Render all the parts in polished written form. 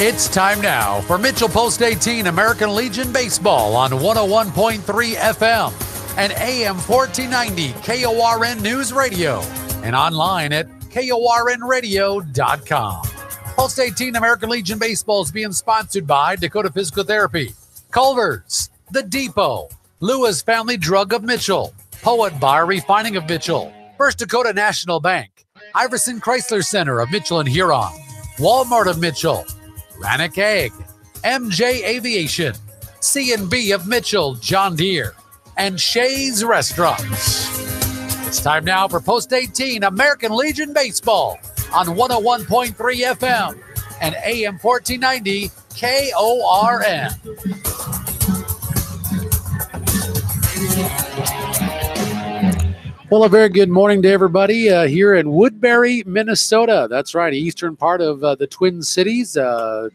It's time now for Mitchell Post 18 American Legion Baseball on 101.3 FM and AM 1490 KORN News Radio and online at KORNradio.com. Post 18 American Legion Baseball is being sponsored by Dakota Physical Therapy, Culver's, The Depot, Lewis Family Drug of Mitchell, Poet Bar Refining of Mitchell, First Dakota National Bank, Iverson Chrysler Center of Mitchell and Huron, Walmart of Mitchell, Rannoch Egg, MJ Aviation, C&B of Mitchell, John Deere, and Shays Restaurants. It's time now for Post 18 American Legion Baseball on 101.3 FM and AM 1490 KORN. Well, a very good morning to everybody here in Woodbury, Minnesota. That's right, eastern part of the Twin Cities.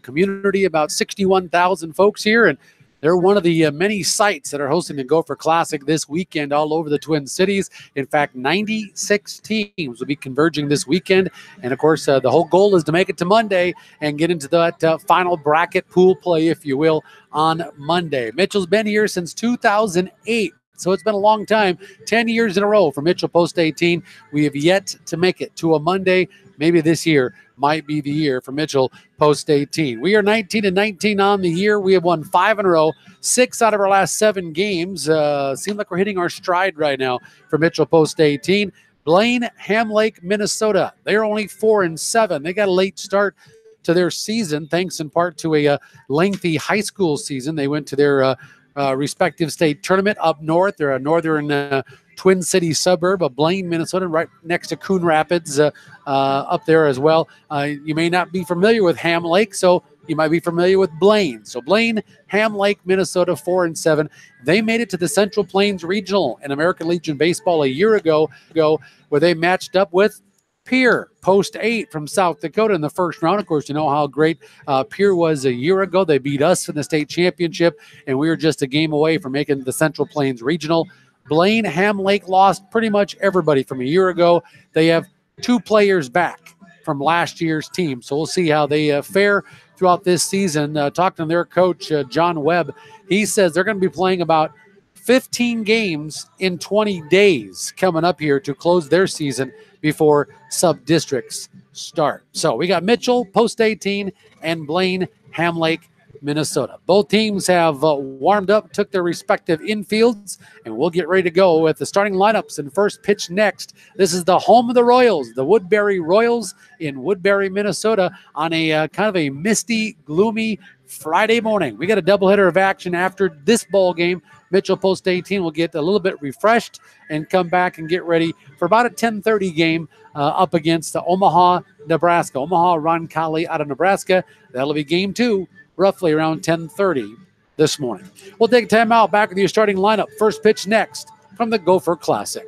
Community, about 61,000 folks here, and they're one of the many sites that are hosting the Gopher Classic this weekend all over the Twin Cities. In fact, 96 teams will be converging this weekend. And, of course, the whole goal is to make it to Monday and get into that final bracket pool play, if you will, on Monday. Mitchell's been here since 2008. So it's been a long time, 10 years in a row for Mitchell Post 18. We have yet to make it to a Monday. Maybe this year might be the year for Mitchell Post 18. We are 19-19 on the year. We have won 5 in a row, 6 out of our last 7 games. Seems like we're hitting our stride right now for Mitchell Post 18. Blaine, Ham Lake, Minnesota. They're only 4-7. They got a late start to their season, thanks in part to a lengthy high school season. They went to their respective state tournament up north. They're a northern Twin City suburb of Blaine, Minnesota, right next to Coon Rapids up there as well. You may not be familiar with Ham Lake, so you might be familiar with Blaine. So Blaine, Ham Lake, Minnesota, 4-7. They made it to the Central Plains Regional in American Legion Baseball a year ago, where they matched up with Pierre, Post 8 from South Dakota in the first round. Of course, you know how great Pierre was a year ago. They beat us in the state championship, and we were just a game away from making the Central Plains Regional. Blaine, Ham Lake lost pretty much everybody from a year ago. They have 2 players back from last year's team, so we'll see how they fare throughout this season. Talking to their coach, John Webb, he says they're going to be playing about 15 games in 20 days coming up here to close their season before sub-districts start. So we got Mitchell, Post 18, and Blaine, Ham Lake, Minnesota. Both teams have warmed up, took their respective infields, and we'll get ready to go with the starting lineups and first pitch next. This is the home of the Royals, the Woodbury Royals in Woodbury, Minnesota, on a kind of a misty, gloomy Friday morning. We got a doubleheader of action after this ball game. Mitchell Post 18 will get a little bit refreshed and come back and get ready for about a 10:30 game up against Omaha, Nebraska. Omaha Roncalli out of Nebraska. That'll be game 2, roughly around 10:30 this morning. We'll take time out, back with your starting lineup. First pitch next from the Gopher Classic.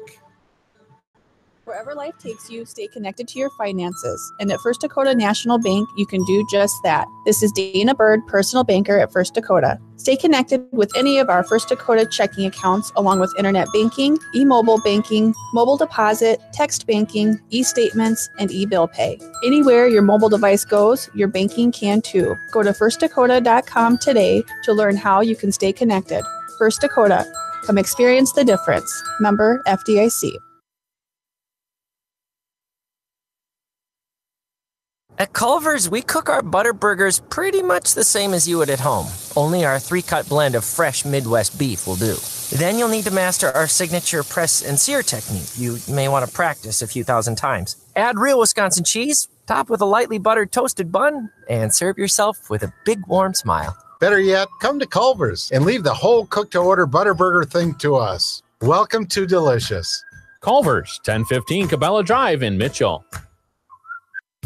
Wherever life takes you, stay connected to your finances. And at First Dakota National Bank, you can do just that. This is Dana Bird, personal banker at First Dakota. Stay connected with any of our First Dakota checking accounts, along with internet banking, e-mobile banking, mobile deposit, text banking, e-statements, and e-bill pay. Anywhere your mobile device goes, your banking can too. Go to firstdakota.com today to learn how you can stay connected. First Dakota. Come experience the difference. Member FDIC. At Culver's, we cook our butter burgers pretty much the same as you would at home. Only our 3-cut blend of fresh Midwest beef will do. Then you'll need to master our signature press and sear technique. You may want to practice a few thousand times. Add real Wisconsin cheese, top with a lightly buttered toasted bun, and serve yourself with a big warm smile. Better yet, come to Culver's and leave the whole cook-to-order butter burger thing to us. Welcome to Delicious. Culver's, 1015 Cabela Drive in Mitchell.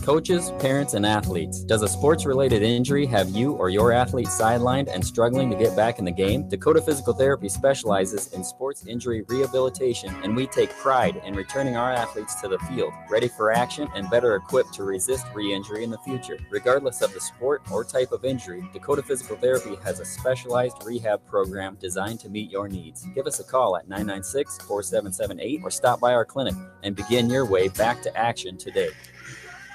Coaches, parents, and athletes, does a sports-related injury have you or your athlete sidelined and struggling to get back in the game? Dakota Physical Therapy specializes in sports injury rehabilitation, and we take pride in returning our athletes to the field, ready for action and better equipped to resist re-injury in the future. Regardless of the sport or type of injury, Dakota Physical Therapy has a specialized rehab program designed to meet your needs. Give us a call at 996-4778 or stop by our clinic and begin your way back to action today.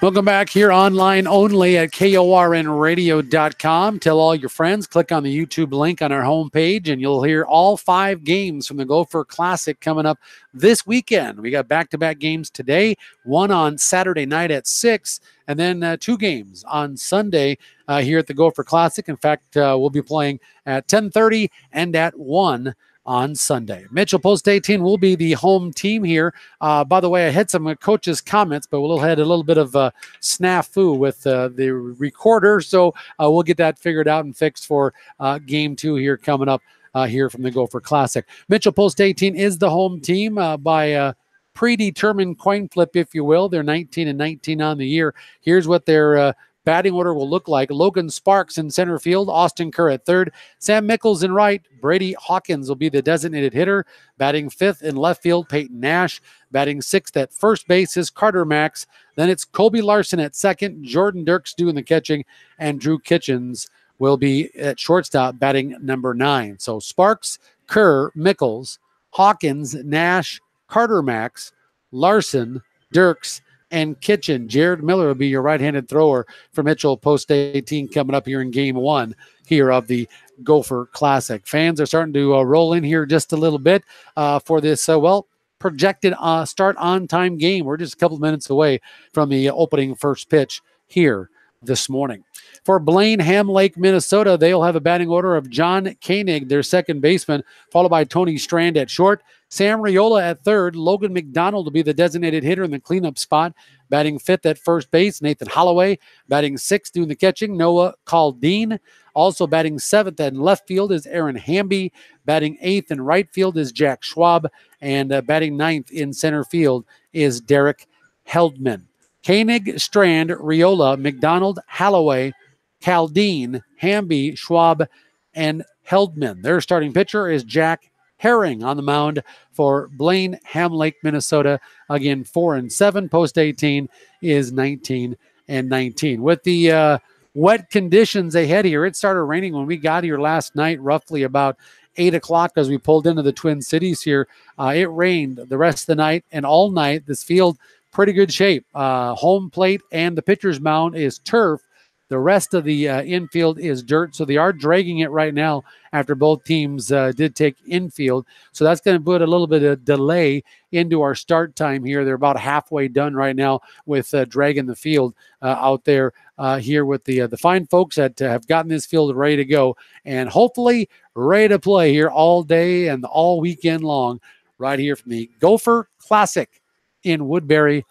Welcome back here online only at KORNradio.com. Tell all your friends, click on the YouTube link on our homepage, and you'll hear all 5 games from the Gopher Classic coming up this weekend. We got back-to-back games today, one on Saturday night at 6, and then 2 games on Sunday here at the Gopher Classic. In fact, we'll be playing at 10:30 and at 1 on Sunday. Mitchell Post 18 will be the home team here. By the way, I had some coaches' comments, but we'll had a little bit of snafu with the recorder, so we'll get that figured out and fixed for game 2 here coming up here from the Gopher Classic. Mitchell Post 18 is the home team by a predetermined coin flip, if you will. They're 19-19 on the year. Here's what their batting order will look like. Logan Sparks in center field, Austin Kerr at third, Sam Mickles in right, Brady Hawkins will be the designated hitter. Batting 5th in left field, Peyton Nash. Batting 6th at first base is Carter Max. Then it's Colby Larson at second, Jordan Dirks doing the catching, and Drew Kitchens will be at shortstop batting number 9. So Sparks, Kerr, Mickles, Hawkins, Nash, Carter Max, Larson, Dirks, and Kitchen. Jared Miller will be your right-handed thrower for Mitchell Post 18 coming up here in game 1 here of the Gopher Classic. Fans are starting to roll in here just a little bit for this, projected start on time game. We're just a couple minutes away from the opening first pitch here this morning. For Blaine, Ham Lake, Minnesota, they'll have a batting order of John Koenig, their second baseman, followed by Tony Strand at short, Sam Riola at third, Logan McDonald will be the designated hitter in the cleanup spot. Batting 5th at first base, Nathan Holloway. Batting 6th doing the catching, Noah Caldine. Also batting 7th in left field is Aaron Hamby. Batting 8th in right field is Jack Schwab. And batting 9th in center field is Derek Heldman. Koenig, Strand, Riola, McDonald, Holloway, Caldine, Hamby, Schwab, and Heldman. Their starting pitcher is Jack Herring on the mound for Blaine, Ham Lake, Minnesota. Again, 4-7. Post 18 is 19-19. With the wet conditions ahead here, it started raining when we got here last night, roughly about 8 o'clock as we pulled into the Twin Cities here. It rained the rest of the night and all night. This field, pretty good shape. Home plate and the pitcher's mound is turf. The rest of the infield is dirt, so they are dragging it right now after both teams did take infield. So that's going to put a little bit of delay into our start time here. They're about halfway done right now with dragging the field out there here with the fine folks that have gotten this field ready to go and hopefully ready to play here all day and all weekend long right here from the Gopher Classic in Woodbury,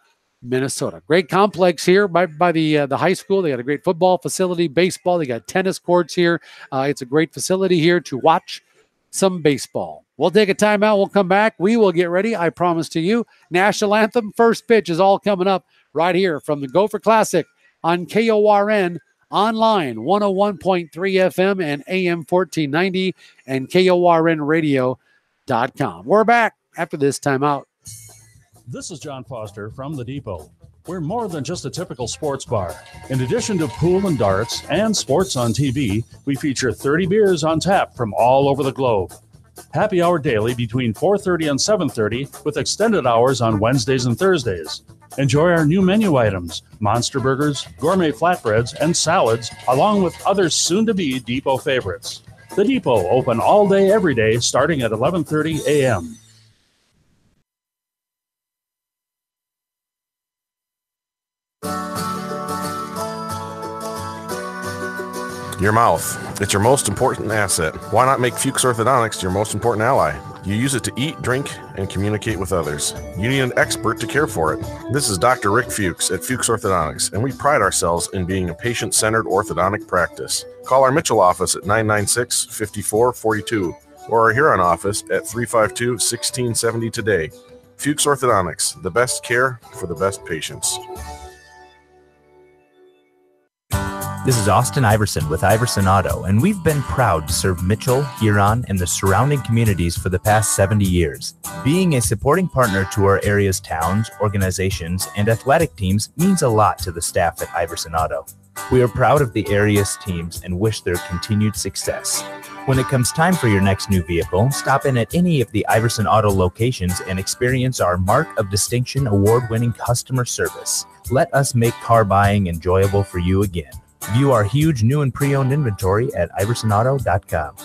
Minnesota. Great complex here by the high school. They got a great football facility, baseball. They got tennis courts here. It's a great facility here to watch some baseball. We'll take a timeout. We'll come back. We will get ready. I promise to you. National Anthem, first pitch is all coming up right here from the Gopher Classic on KORN online, 101.3 FM and AM 1490 and KORNradio.com. We're back after this timeout. This is John Foster from The Depot. We're more than just a typical sports bar. In addition to pool and darts and sports on TV, we feature 30 beers on tap from all over the globe. Happy hour daily between 4:30 and 7:30 with extended hours on Wednesdays and Thursdays. Enjoy our new menu items, monster burgers, gourmet flatbreads, and salads, along with other soon-to-be Depot favorites. The Depot, open all day, every day, starting at 11:30 a.m. Your mouth. It's your most important asset. Why not make Fuchs Orthodontics your most important ally? You use it to eat, drink, and communicate with others. You need an expert to care for it. This is Dr. Rick Fuchs at Fuchs Orthodontics, and we pride ourselves in being a patient-centered orthodontic practice. Call our Mitchell office at 996-5442 or our Huron office at 352-1670 today. Fuchs Orthodontics, the best care for the best patients. This is Austin Iverson with Iverson Auto, and we've been proud to serve Mitchell, Huron, and the surrounding communities for the past 70 years. Being a supporting partner to our area's towns, organizations, and athletic teams means a lot to the staff at Iverson Auto. We are proud of the area's teams and wish their continued success. When it comes time for your next new vehicle, stop in at any of the Iverson Auto locations and experience our Mark of Distinction award-winning customer service. Let us make car buying enjoyable for you again. View our huge new and pre-owned inventory at iversonauto.com.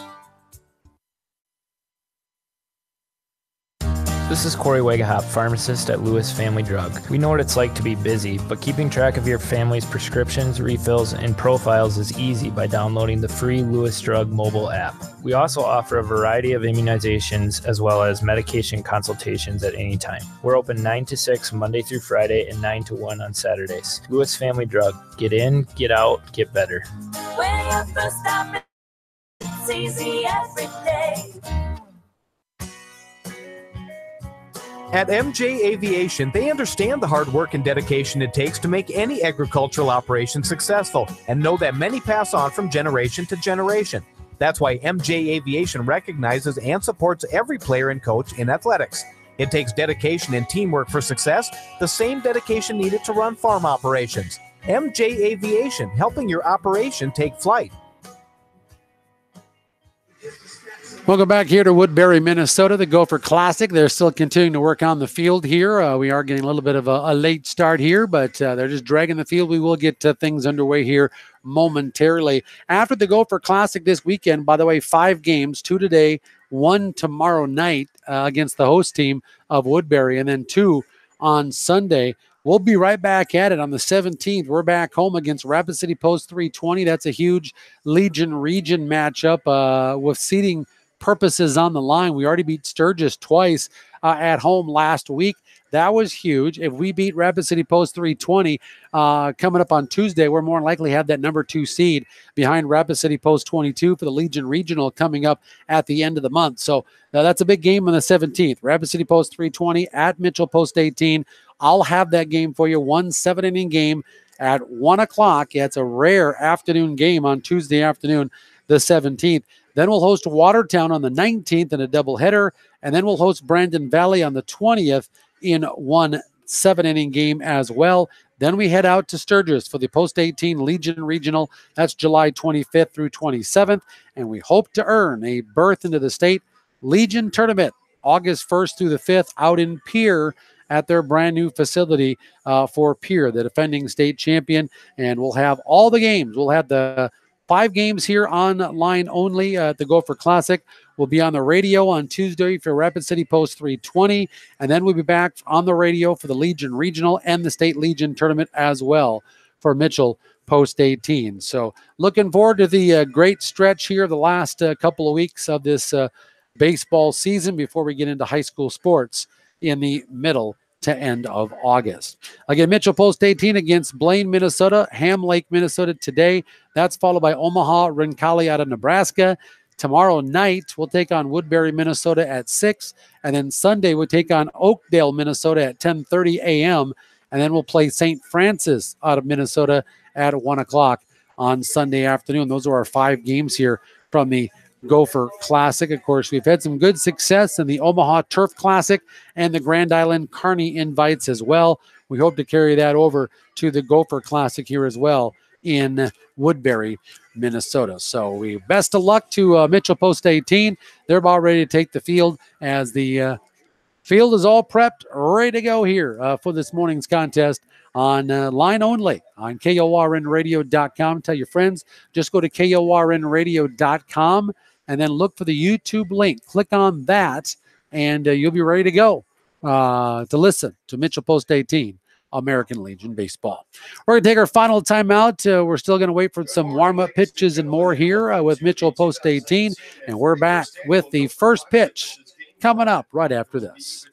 This is Corey Wegahop, pharmacist at Lewis Family Drug. We know what it's like to be busy, but keeping track of your family's prescriptions, refills, and profiles is easy by downloading the free Lewis Drug mobile app. We also offer a variety of immunizations as well as medication consultations at any time. We're open 9 to 6 Monday through Friday and 9 to 1 on Saturdays. Lewis Family Drug. Get in, get out, get better. When you first stop, it's easy every day. At MJ Aviation, they understand the hard work and dedication it takes to make any agricultural operation successful and know that many pass on from generation to generation. That's why MJ Aviation recognizes and supports every player and coach in athletics. It takes dedication and teamwork for success, the same dedication needed to run farm operations. MJ Aviation, helping your operation take flight. Welcome back here to Woodbury, Minnesota, the Gopher Classic. They're still continuing to work on the field here. We are getting a little bit of a late start here, but they're just dragging the field. We will get things underway here momentarily. After the Gopher Classic this weekend, by the way, 5 games, 2 today, 1 tomorrow night against the host team of Woodbury, and then 2 on Sunday. We'll be right back at it on the 17th. We're back home against Rapid City Post 320. That's a huge Legion region matchup with seeding purposes on the line. We already beat Sturgis twice at home last week. That was huge. If we beat Rapid City Post 320 coming up on Tuesday, we're more likely to have that number 2 seed behind Rapid City Post 22 for the Legion Regional coming up at the end of the month. So that's a big game on the 17th. Rapid City Post 320 at Mitchell Post 18. I'll have that game for you. 1 7-inning game at 1 o'clock. Yeah, it's a rare afternoon game on Tuesday afternoon, the 17th. Then we'll host Watertown on the 19th in a doubleheader, and then we'll host Brandon Valley on the 20th in 1 7-inning game as well. Then we head out to Sturgis for the Post-18 Legion Regional. That's July 25th through 27th, and we hope to earn a berth into the state Legion Tournament August 1st through the 5th out in Pierre at their brand new facility for Pierre, the defending state champion. And we'll have all the games. We'll have the 5 games here online only at the Gopher Classic. We'll be on the radio on Tuesday for Rapid City Post 320, and then we'll be back on the radio for the Legion Regional and the State Legion Tournament as well for Mitchell Post 18. So looking forward to the great stretch here the last couple of weeks of this baseball season before we get into high school sports in the middle to end of August. Again, Mitchell Post 18 against Blaine, Minnesota, Ham Lake, Minnesota today. That's followed by Omaha, Roncalli out of Nebraska. Tomorrow night, we'll take on Woodbury, Minnesota at 6. And then Sunday, we'll take on Oakdale, Minnesota at 10:30 a.m. And then we'll play St. Francis out of Minnesota at 1 o'clock on Sunday afternoon. Those are our 5 games here from the Gopher Classic. Of course, we've had some good success in the Omaha Turf Classic and the Grand Island Kearney invites as well. We hope to carry that over to the Gopher Classic here as well in Woodbury, Minnesota. So we best of luck to Mitchell Post 18. They're about ready to take the field as the field is all prepped, ready to go here for this morning's contest on line only on KORNradio.com. Tell your friends, just go to KORNradio.com and then look for the YouTube link. Click on that, and you'll be ready to go to listen to Mitchell Post 18, American Legion Baseball. We're going to take our final timeout. We're still going to wait for some warm-up pitches and more here with Mitchell Post 18, and we're back with the first pitch coming up right after this.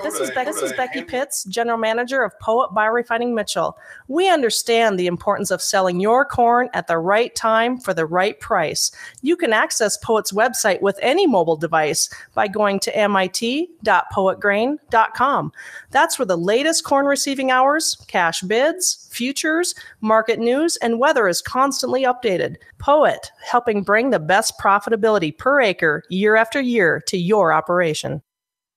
This is Becky Pitts, General Manager of Poet Biorefining Mitchell. We understand the importance of selling your corn at the right time for the right price. You can access Poet's website with any mobile device by going to mit.poetgrain.com. That's where the latest corn receiving hours, cash bids, futures, market news, and weather is constantly updated. Poet, helping bring the best profitability per acre year after year to your operation.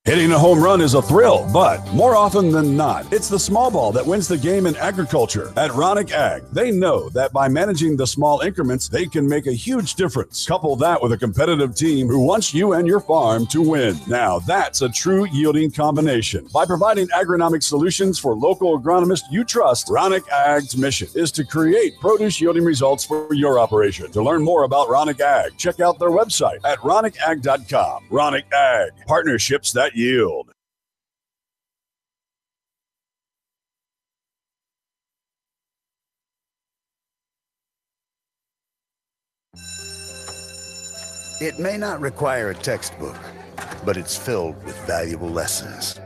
Hitting a home run is a thrill, but more often than not, it's the small ball that wins the game in agriculture. At Ronick Ag, they know that by managing the small increments, they can make a huge difference. Couple that with a competitive team who wants you and your farm to win. Now, that's a true yielding combination. By providing agronomic solutions for local agronomists you trust, Ronick Ag's mission is to create produce yielding results for your operation. To learn more about Ronick Ag, check out their website at ronickag.com. Ronick Ag, partnerships that yield. It may not require a textbook, but it's filled with valuable lessons.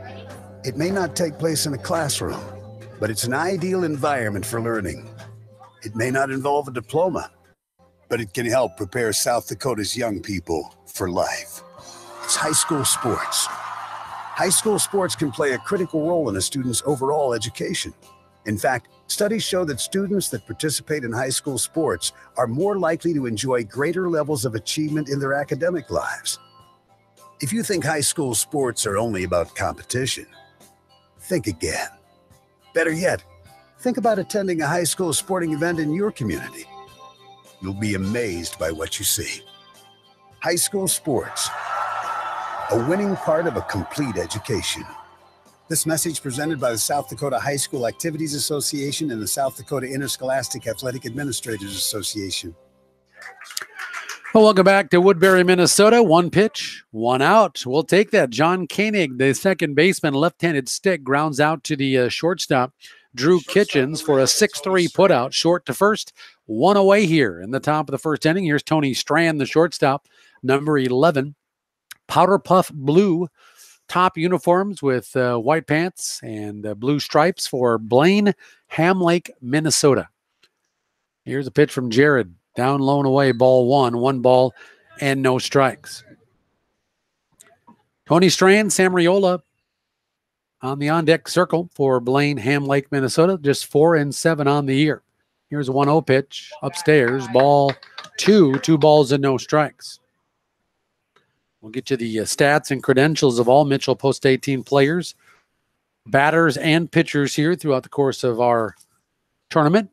It may not take place in a classroom, but it's an ideal environment for learning. It may not involve a diploma, but it can help prepare South Dakota's young people for life. It's high school sports. High school sports can play a critical role in a student's overall education. In fact, studies show that students that participate in high school sports are more likely to enjoy greater levels of achievement in their academic lives. If you think high school sports are only about competition, think again. Better yet, think about attending a high school sporting event in your community. You'll be amazed by what you see. High school sports, a winning part of a complete education. This message presented by the South Dakota High School Activities Association and the South Dakota Interscholastic Athletic Administrators Association. Well, welcome back to Woodbury, Minnesota. One pitch, one out. We'll take that. John Koenig, the second baseman, left-handed stick, grounds out to the shortstop, Drew Kitchens, for a 6-3 putout, short to first. One away here in the top of the first inning. Here's Tony Strand, the shortstop, number 11. Powder puff blue top uniforms with white pants and blue stripes for Blaine, Ham Lake, Minnesota. Here's a pitch from Jared. Down low and away, ball one ball and no strikes. Tony Strand, Sam Riola on the on-deck circle for Blaine, Ham Lake, Minnesota. Just 4-7 on the year. Here's a 1-0 pitch upstairs. Ball two balls and no strikes. We'll get you the stats and credentials of all Mitchell Post-18 players, batters, and pitchers here throughout the course of our tournament.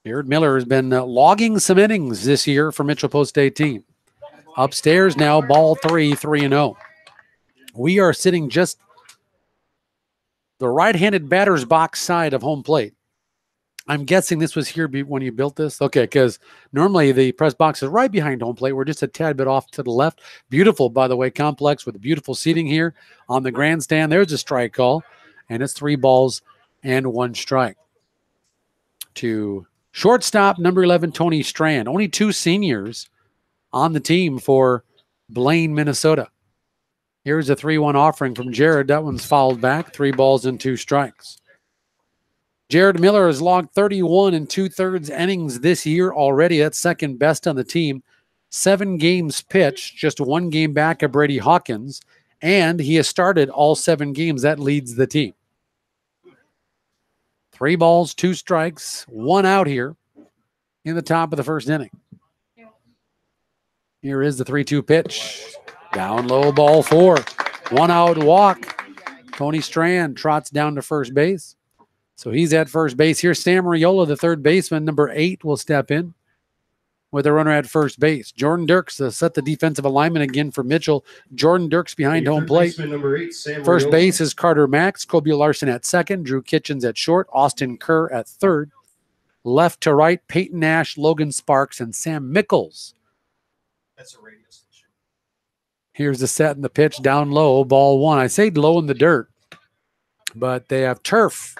Jared Miller has been logging some innings this year for Mitchell Post-18. Upstairs now, ball 3-0. We are sitting just the right-handed batter's box side of home plate. I'm guessing this was here when you built this. Okay, because normally the press box is right behind home plate. We're just a tad bit off to the left. Beautiful, by the way, complex with beautiful seating here on the grandstand. There's a strike call, and it's 3 balls and 1 strike. To shortstop, number 11, Tony Strand. Only 2 seniors on the team for Blaine, Minnesota. Here's a 3-1 offering from Jared. That one's fouled back. 3 balls and 2 strikes. Jared Miller has logged 31 2/3 innings this year already. That's second best on the team. 7 games pitched, just 1 game back of Brady Hawkins, and he has started all 7 games. That leads the team. 3 balls, 2 strikes, 1 out here in the top of the first inning. Here is the 3-2 pitch. Down low, ball 4. 1 out walk. Tony Strand trots down to first base. So he's at first base. Here's Sam Riola, the third baseman. Number 8 will step in with a runner at first base. Jordan Dirks set the defensive alignment again for Mitchell. Jordan Dirks behind home plate. Number 8, Sam First Riola. base is Carter Max. Kobe Larson at second. Drew Kitchens at short. Austin Kerr at third. Left to right, Peyton Nash, Logan Sparks, and Sam Mickles. That's a radio station. Here's the set and the pitch down low, ball 1. I say low in the dirt, but they have turf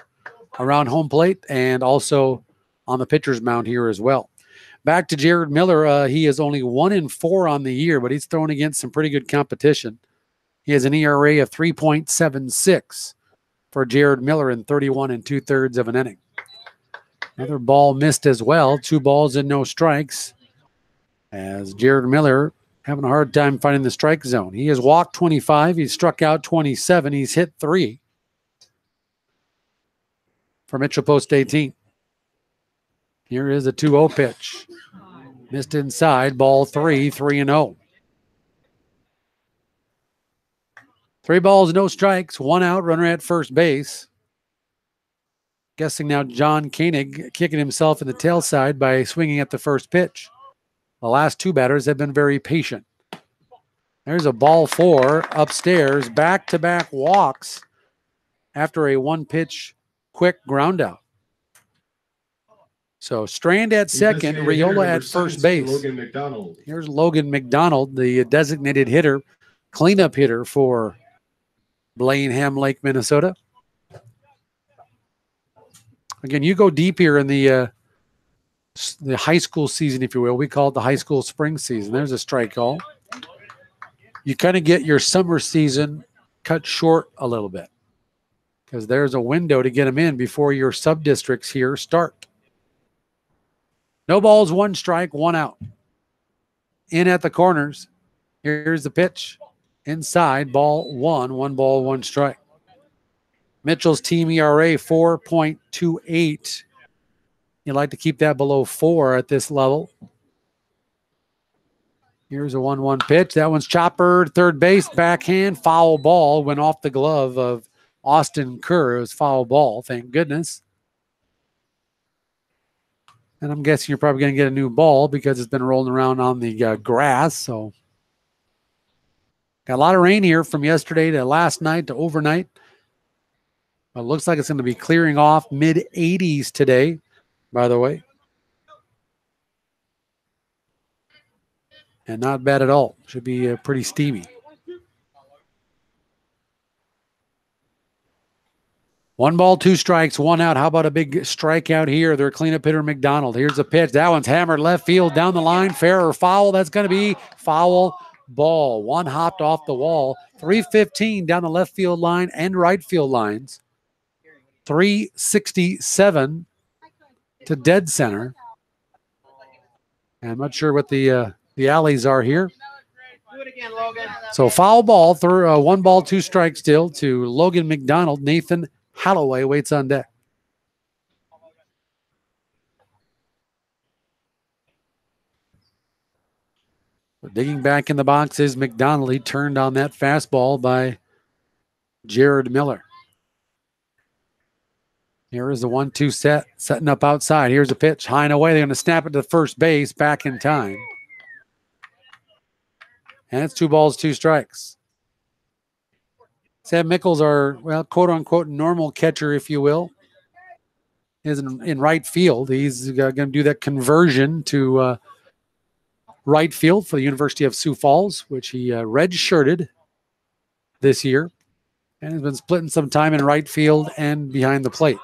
around home plate and also on the pitcher's mound here as well. Back to Jared Miller. He is only 1-4 on the year, but he's thrown against some pretty good competition. He has an ERA of 3.76 for Jared Miller in 31 2/3 of an inning. Another ball missed as well. 2 balls and no strikes as Jared Miller having a hard time finding the strike zone. He has walked 25. He's struck out 27. He's hit 3 for Mitchell Post-18. Here is a 2-0 pitch. Missed inside, ball 3, 3-0. 3 balls, no strikes, 1 out, runner at first base. Guessing now John Koenig kicking himself in the tail side by swinging at the first pitch. The last 2 batters have been very patient. There's a ball 4 upstairs, back-to-back walks after a 1-pitch quick ground out. So Strand at second, Riola at first base. Logan McDonald. Here's Logan McDonald, the designated hitter, cleanup hitter for Blaine, Ham Lake, Minnesota. Again, you go deep here in the high school season, if you will. We call it the high school spring season. There's a strike call. You kind of get your summer season cut short a little bit because there's a window to get them in before your sub-districts here start. No balls, 1 strike, 1 out. In at the corners. Here's the pitch. Inside, ball 1, 1 ball, 1 strike. Mitchell's team ERA 4.28. You'd like to keep that below 4 at this level. Here's a 1-1 pitch. That one's chopper, third base, backhand, foul ball. Went off the glove of Austin Kerr. It was foul ball, thank goodness. And I'm guessing you're probably going to get a new ball because it's been rolling around on the grass. So got a lot of rain here from yesterday to last night to overnight. It looks like it's going to be clearing off mid-80s today, by the way. And not bad at all. Should be pretty steamy. 1 ball, 2 strikes, 1 out. How about a big strikeout here? Their cleanup hitter, McDonald. Here's a pitch. That one's hammered left field down the line. Fair or foul? That's going to be foul ball. 1 hopped off the wall. 315 down the left field line and right field lines. 367 to dead center. I'm not sure what the alleys are here. So foul ball, 1 ball, 2 strikes still to Logan McDonald. Nathan Holloway waits on deck. Digging back in the box is McDonald. He turned on that fastball by Jared Miller. Here is the 1-2 set, setting up outside. Here's a pitch, high and away. They're going to snap it to first base, back in time. And it's 2 balls, 2 strikes. Sam Mickles, our, well, quote-unquote normal catcher, if you will, is in right field. He's going to do that conversion to right field for the University of Sioux Falls, which he red-shirted this year. And has been splitting some time in right field and behind the plate.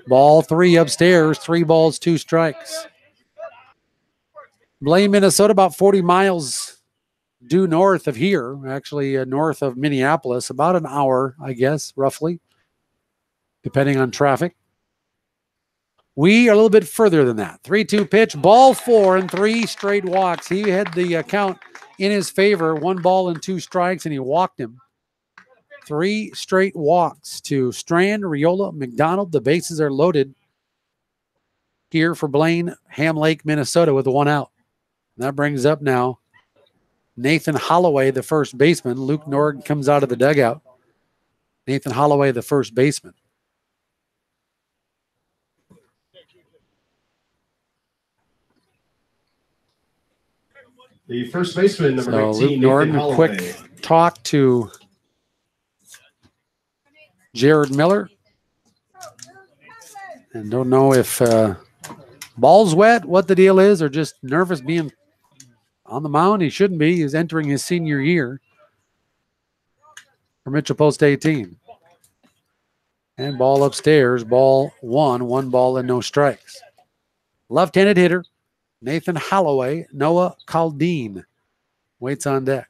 Ball 3 upstairs, 3 balls, 2 strikes. Blaine, Minnesota, about 40 miles due north of here, actually north of Minneapolis, about an hour, I guess, roughly, depending on traffic. We are a little bit further than that. 3-2 pitch, ball 4 and 3 straight walks. He had the count in his favor, 1 ball and 2 strikes, and he walked him. 3 straight walks to Strand, Riola, McDonald. The bases are loaded here for Blaine, Ham Lake, Minnesota with 1 out. And that brings up now Nathan Holloway, the first baseman. Luke Nord comes out of the dugout. Nathan Holloway, the first baseman. The first baseman, number 19, Luke Nord, Nathan a Holloway. quick talk to Jared Miller. And don't know if ball's wet, what the deal is, or just nervous being on the mound. He shouldn't be. He's entering his senior year for Mitchell Post 18. And ball upstairs, ball 1, 1 ball and no strikes. Left-handed hitter, Nathan Holloway. Noah Caldine waits on deck.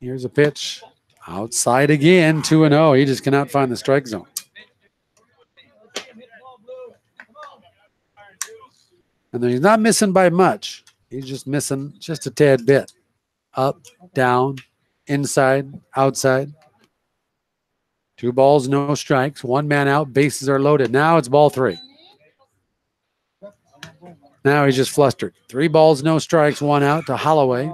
Here's a pitch. Outside again, 2-0. He just cannot find the strike zone. And then he's not missing by much. He's just missing just a tad bit. Up, down, inside, outside. 2 balls, no strikes. 1 man out. Bases are loaded. Now it's ball 3. Now he's just flustered. 3 balls, no strikes. 1 out to Holloway.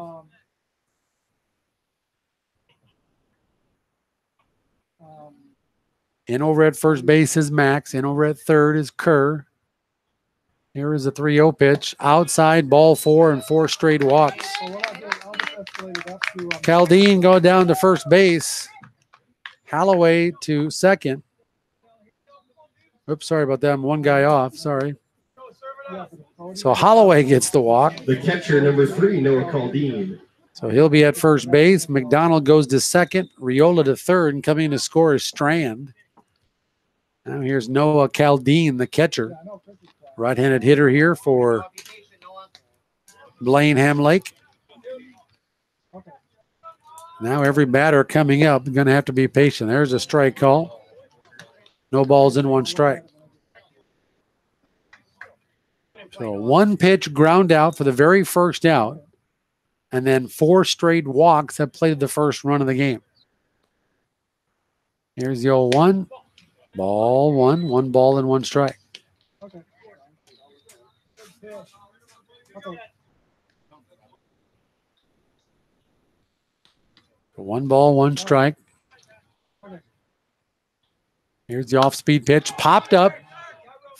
In over at first base is Max. In over at third is Kerr. Here is a 3-0 pitch. Outside, ball 4 and 4 straight walks. Caldine go down to first base. Holloway to second. Oops, sorry about that. I'm one guy off. Sorry. So Holloway gets the walk. The catcher, number 3, Noah Caldine. So he'll be at first base. McDonald goes to second. Riola to third. And coming in to score is Strand. Now here's Noah Caldine, the catcher. Right-handed hitter here for Blaine Hamlake. Now every batter coming up is going to have to be patient. There's a strike call. No balls in, 1 strike. So 1 pitch ground out for the very first out. And then 4 straight walks have played the first run of the game. Here's the 0-1. Ball 1. 1 ball and 1 strike. One ball, 1 strike. Here's the off-speed pitch. Popped up.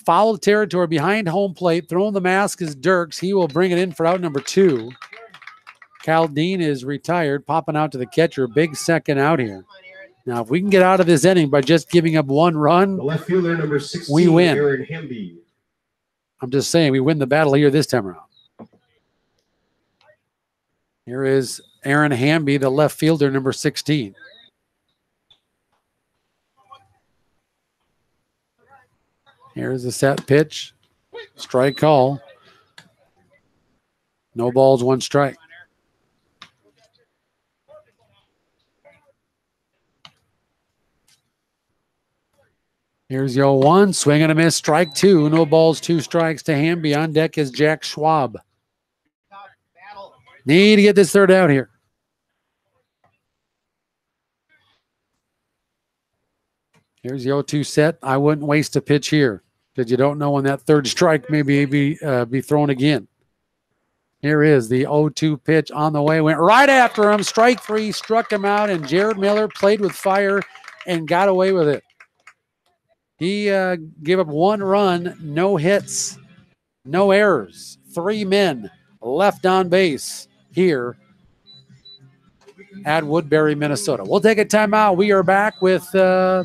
Foul territory behind home plate. Throwing the mask is Dirks. He will bring it in for out number 2. Caldine is retired. Popping out to the catcher. Big second out here. Now, if we can get out of this inning by just giving up 1 run, The left fielder, number 16, we win. Aaron Hamby. I'm just saying we win the battle here this time around. Here is Aaron Hamby, the left fielder, number 16. Here's the set pitch. Strike call. No balls, 1 strike. Here's the 0-1. Swing and a miss. Strike 2. No balls, 2 strikes to Hamby. On deck is Jack Schwab. Need to get this third out here. Here's the 0-2 set. I wouldn't waste a pitch here because you don't know when that third strike may be thrown again. Here is the 0-2 pitch on the way. Went right after him. Strike 3, struck him out, and Jared Miller played with fire and got away with it. He gave up 1 run, no hits, no errors. 3 men left on base here at Woodbury, Minnesota. We'll take a timeout. We are back with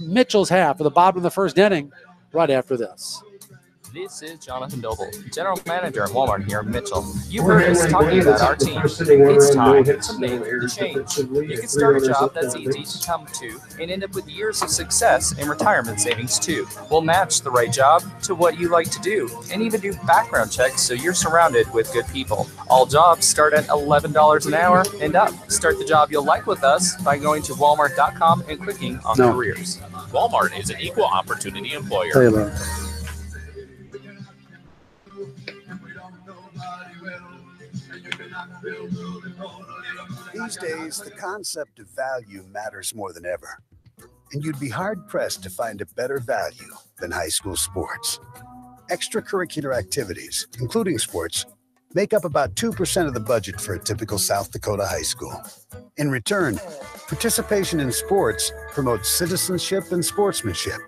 Mitchell's half of the bottom of the first inning right after this. This is Jonathan Doble, General Manager at Walmart here in Mitchell. You've heard us talking about our team. It's time to make the change. You can start a job that's easy to come to and end up with years of success and retirement savings too. We'll match the right job to what you like to do and even do background checks so you're surrounded with good people. All jobs start at $11 an hour and up. Start the job you'll like with us by going to walmart.com and clicking on careers. Walmart is an equal opportunity employer. Taylor. These days, the concept of value matters more than ever. And you'd be hard-pressed to find a better value than high school sports. Extracurricular activities, including sports, make up about 2% of the budget for a typical South Dakota high school. In return, participation in sports promotes citizenship and sportsmanship.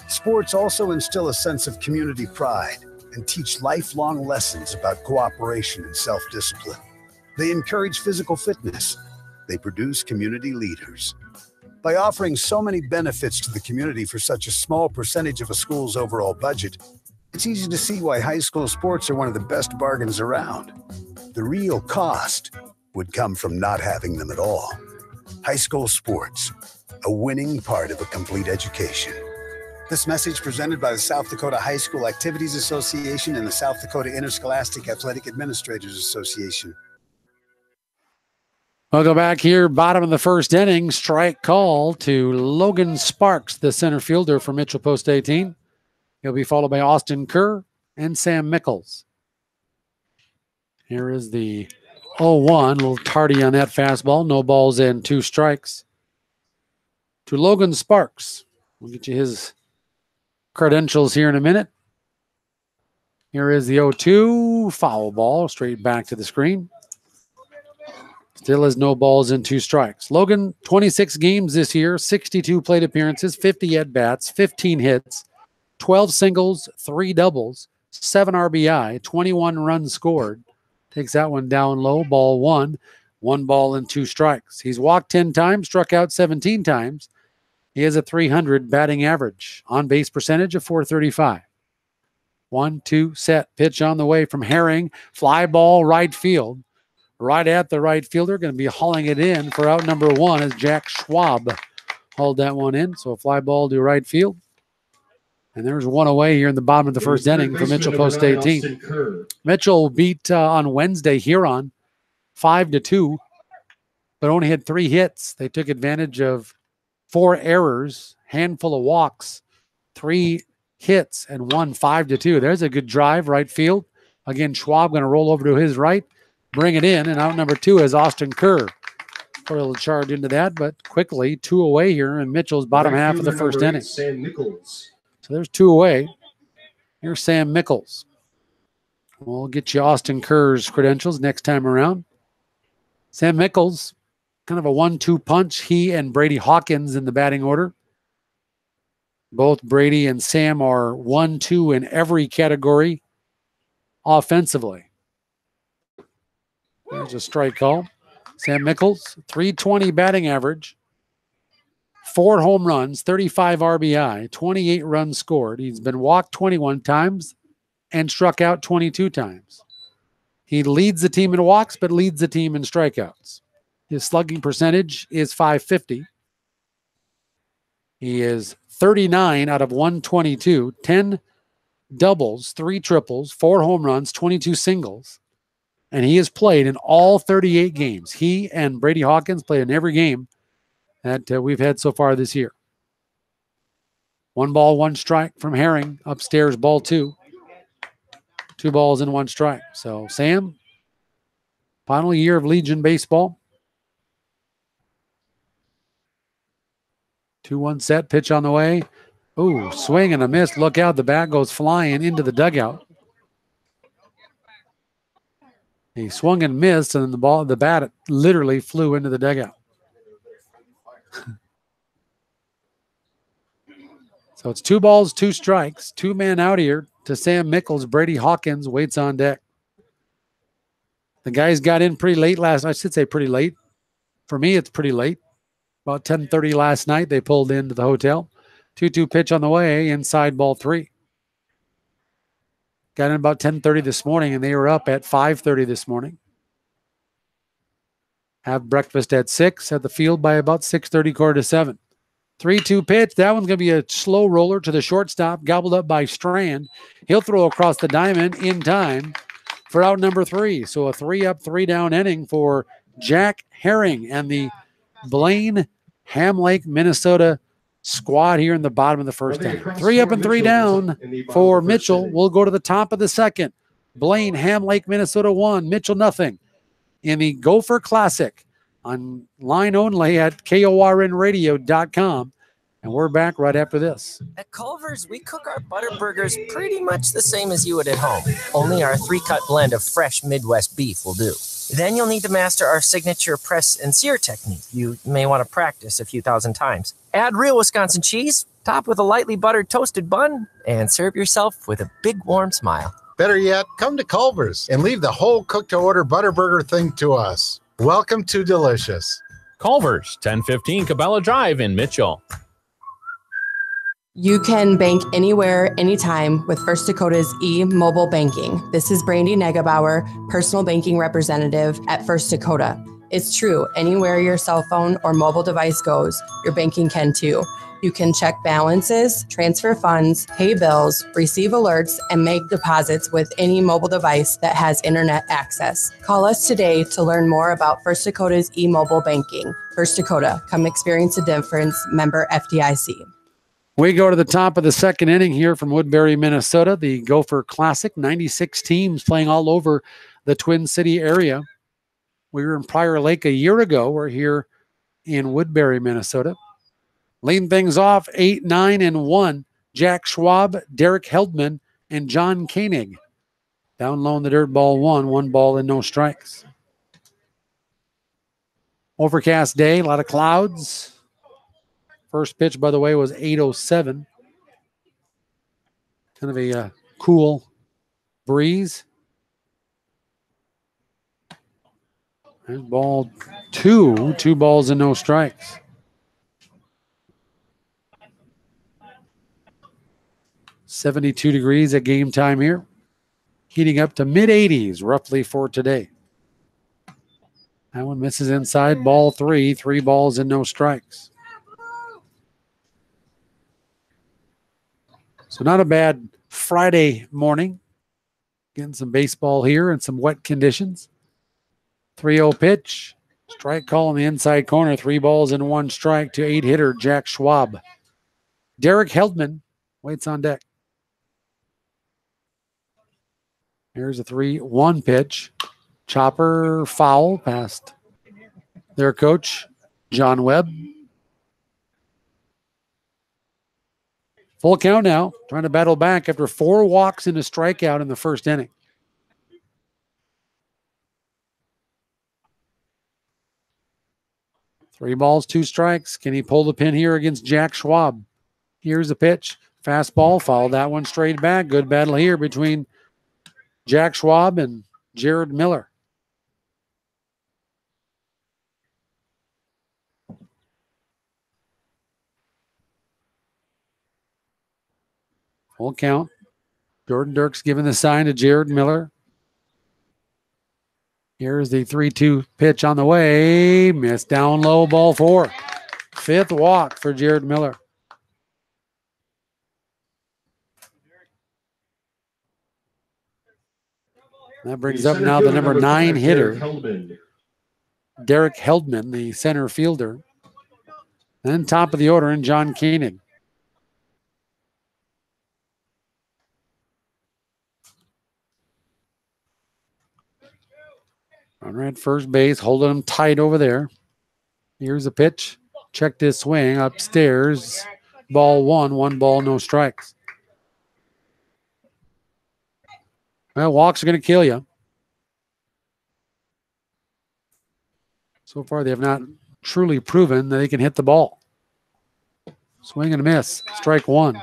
Sports also instill a sense of community pride and teach lifelong lessons about cooperation and self-discipline. They encourage physical fitness. They produce community leaders. By offering so many benefits to the community for such a small percentage of a school's overall budget, it's easy to see why high school sports are one of the best bargains around. The real cost would come from not having them at all. High school sports, a winning part of a complete education. This message presented by the South Dakota High School Activities Association and the South Dakota Interscholastic Athletic Administrators Association. Welcome back here, bottom of the first inning. Strike call to Logan Sparks, the center fielder for Mitchell Post 18. He'll be followed by Austin Kerr and Sam Mickles. Here is the 0-1, a little tardy on that fastball. No balls in, 2 strikes. To Logan Sparks. We'll get you his credentials here in a minute. Here is the 0-2, foul ball, straight back to the screen. Still has no balls and 2 strikes. Logan, 26 games this year, 62 plate appearances, 50 at-bats, 15 hits, 12 singles, 3 doubles, 7 RBI, 21 runs scored. Takes that one down low, ball 1. 1 ball and 2 strikes. He's walked 10 times, struck out 17 times. He has a .300 batting average. On-base percentage of .435. 1-2 set. Pitch on the way from Herring. Fly ball right field. Right at the right fielder. Going to be hauling it in for out number 1 as Jack Schwab hauled that one in. So a fly ball to right field. And there's 1 away here in the bottom of the first inning for Mitchell Post 18. Mitchell beat on Wednesday Huron 5-2, but only had 3 hits. They took advantage of 4 errors, handful of walks, 3 hits, and won 5-2. There's a good drive, right field. Again, Schwab going to roll over to his right, bring it in, and out number 2 is Austin Kerr. Put a little charge into that, but quickly 2 away here in Mitchell's bottom half of the first inning. Sam Nichols. So there's 2 away. Here's Sam Mickles. We'll get you Austin Kerr's credentials next time around. Sam Mickles, kind of a 1-2 punch. He and Brady Hawkins in the batting order. Both Brady and Sam are 1-2 in every category offensively. There's a strike call. Sam Mickles, .320 batting average, 4 home runs, 35 RBI, 28 runs scored. He's been walked 21 times and struck out 22 times. He leads the team in walks, but leads the team in strikeouts. His slugging percentage is .550. He is 39 out of 122, 10 doubles, 3 triples, 4 home runs, 22 singles. And he has played in all 38 games. He and Brady Hawkins played in every game that we've had so far this year. 1 ball, 1 strike from Herring. Upstairs, ball 2. 2 balls and 1 strike. So, Sam, final year of Legion baseball. 2-1 set, pitch on the way. Ooh, swing and a miss. Look out, the bat goes flying into the dugout. He swung and missed, and the bat literally flew into the dugout. So it's 2 balls, 2 strikes, 2 men out here to Sam Mickles. Brady Hawkins waits on deck. The guys got in pretty late I should say pretty late. For me, it's pretty late. About 10:30 last night, they pulled into the hotel. 2-2 pitch on the way, inside ball 3. Got in about 10:30 this morning, and they were up at 5:30 this morning. Have breakfast at 6, at the field by about 6:30, 6:45. 3-2 pitch. That one's going to be a slow roller to the shortstop, gobbled up by Strand. He'll throw across the diamond in time for out number 3. So a 3-up, 3-down inning for Jack Herring and the Blaine Ham Lake, Minnesota squad here in the bottom of the first inning. 3 up and 3 down for Mitchell. We'll go to the top of the second. Blaine, Ham Lake, Minnesota 1, Mitchell nothing. In the Gopher Classic online only at KORNradio.com. And we're back right after this. At Culver's, we cook our butter burgers pretty much the same as you would at home. Only our 3-cut blend of fresh Midwest beef will do. Then you'll need to master our signature press and sear technique. You may want to practice a few thousand times. Add real Wisconsin cheese, top with a lightly buttered toasted bun, and serve yourself with a big warm smile. Better yet, come to Culver's and leave the whole cook-to-order butter burger thing to us. Welcome to Delicious. Culver's, 1015 Cabela Drive in Mitchell. You can bank anywhere, anytime with First Dakota's e-mobile banking. This is Brandy Negebauer, personal banking representative at First Dakota. It's true, anywhere your cell phone or mobile device goes, your banking can too. You can check balances, transfer funds, pay bills, receive alerts, and make deposits with any mobile device that has internet access. Call us today to learn more about First Dakota's e-mobile banking. First Dakota, come experience the difference, member FDIC. We go to the top of the second inning here from Woodbury, Minnesota, the Gopher Classic. 96 teams playing all over the Twin City area. We were in Prior Lake a year ago. We're here in Woodbury, Minnesota. Leading things off, 8, 9, and 1. Jack Schwab, Derek Heldman, and John Koenig. Down low in the dirt, ball 1. 1 ball and no strikes. Overcast day, a lot of clouds. First pitch, by the way, was 8:07. Kind of a cool breeze. There's ball two balls and no strikes. .72 degrees at game time here. Heating up to mid-80s roughly for today. That one misses inside, ball 3. 3 balls and no strikes. So not a bad Friday morning. Getting some baseball here and some wet conditions. 3-0 pitch. Strike call in the inside corner. 3 balls and 1 strike to 8-hitter Jack Schwab. Derek Heldman waits on deck. Here's a 3-1 pitch. Chopper foul past their coach, John Webb. Full count now, trying to battle back after 4 walks and a strikeout in the first inning. Three balls, 2 strikes. Can he pull the pin here against Jack Schwab? Here's the pitch. Fastball, fouled that one straight back. Good battle here between Jack Schwab and Jared Miller. Full count. Jordan Dirks giving the sign to Jared Miller. Here's the 3-2 pitch on the way. Missed down low, ball 4. 5th walk for Jared Miller. That brings up now the number 9 hitter, Derek Heldman, the center fielder. Then top of the order in John Koenig. Runner at first base, holding him tight over there. Here's a pitch. Check this swing upstairs. Ball 1, 1 ball, no strikes. Well, walks are going to kill you. So far, they have not truly proven that they can hit the ball. Swing and a miss. Strike 1.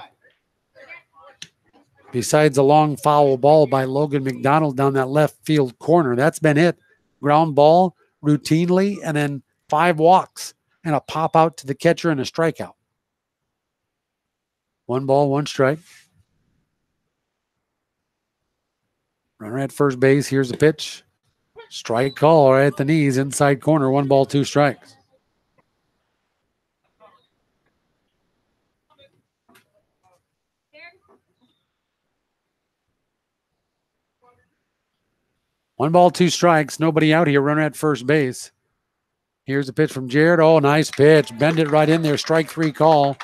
Besides a long foul ball by Logan McDonald down that left field corner, that's been it. Ground ball routinely, and then 5 walks and a pop out to the catcher and a strikeout. 1 ball, 1 strike. Runner at first base. Here's a pitch. Strike call right at the knees, inside corner. 1 ball, 2 strikes. One ball, 2 strikes. Nobody out here. Runner at first base. Here's a pitch from Jared. Oh, nice pitch. Bend it right in there. Strike 3 call.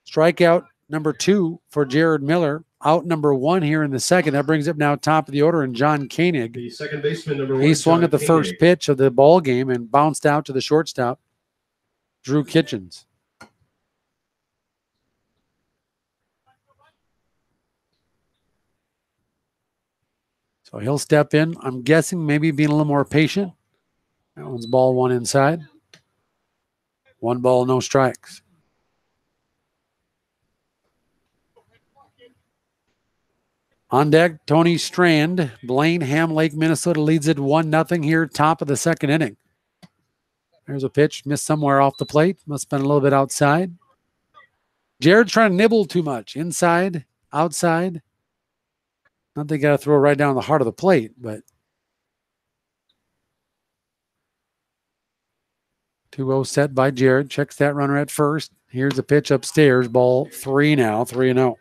Strikeout number 2 for Jared Miller. Out number 1 here in the second. That brings up now top of the order and John Koenig. The second baseman, number 1. He swung at the first pitch of the ball game and bounced out to the shortstop, Drew Kitchens. So he'll step in. I'm guessing maybe being a little more patient. That one's ball 1 inside. 1 ball, no strikes. On deck, Tony Strand. Blaine, Ham Lake, Minnesota leads it 1-0 here, top of the second inning. There's a pitch, missed somewhere off the plate. Must have been a little bit outside. Jared's trying to nibble too much. Inside, outside. Not they got to throw right down the heart of the plate, but 2-0 set by Jared. Checks that runner at first. Here's a pitch upstairs. Ball 3 now, 3-0.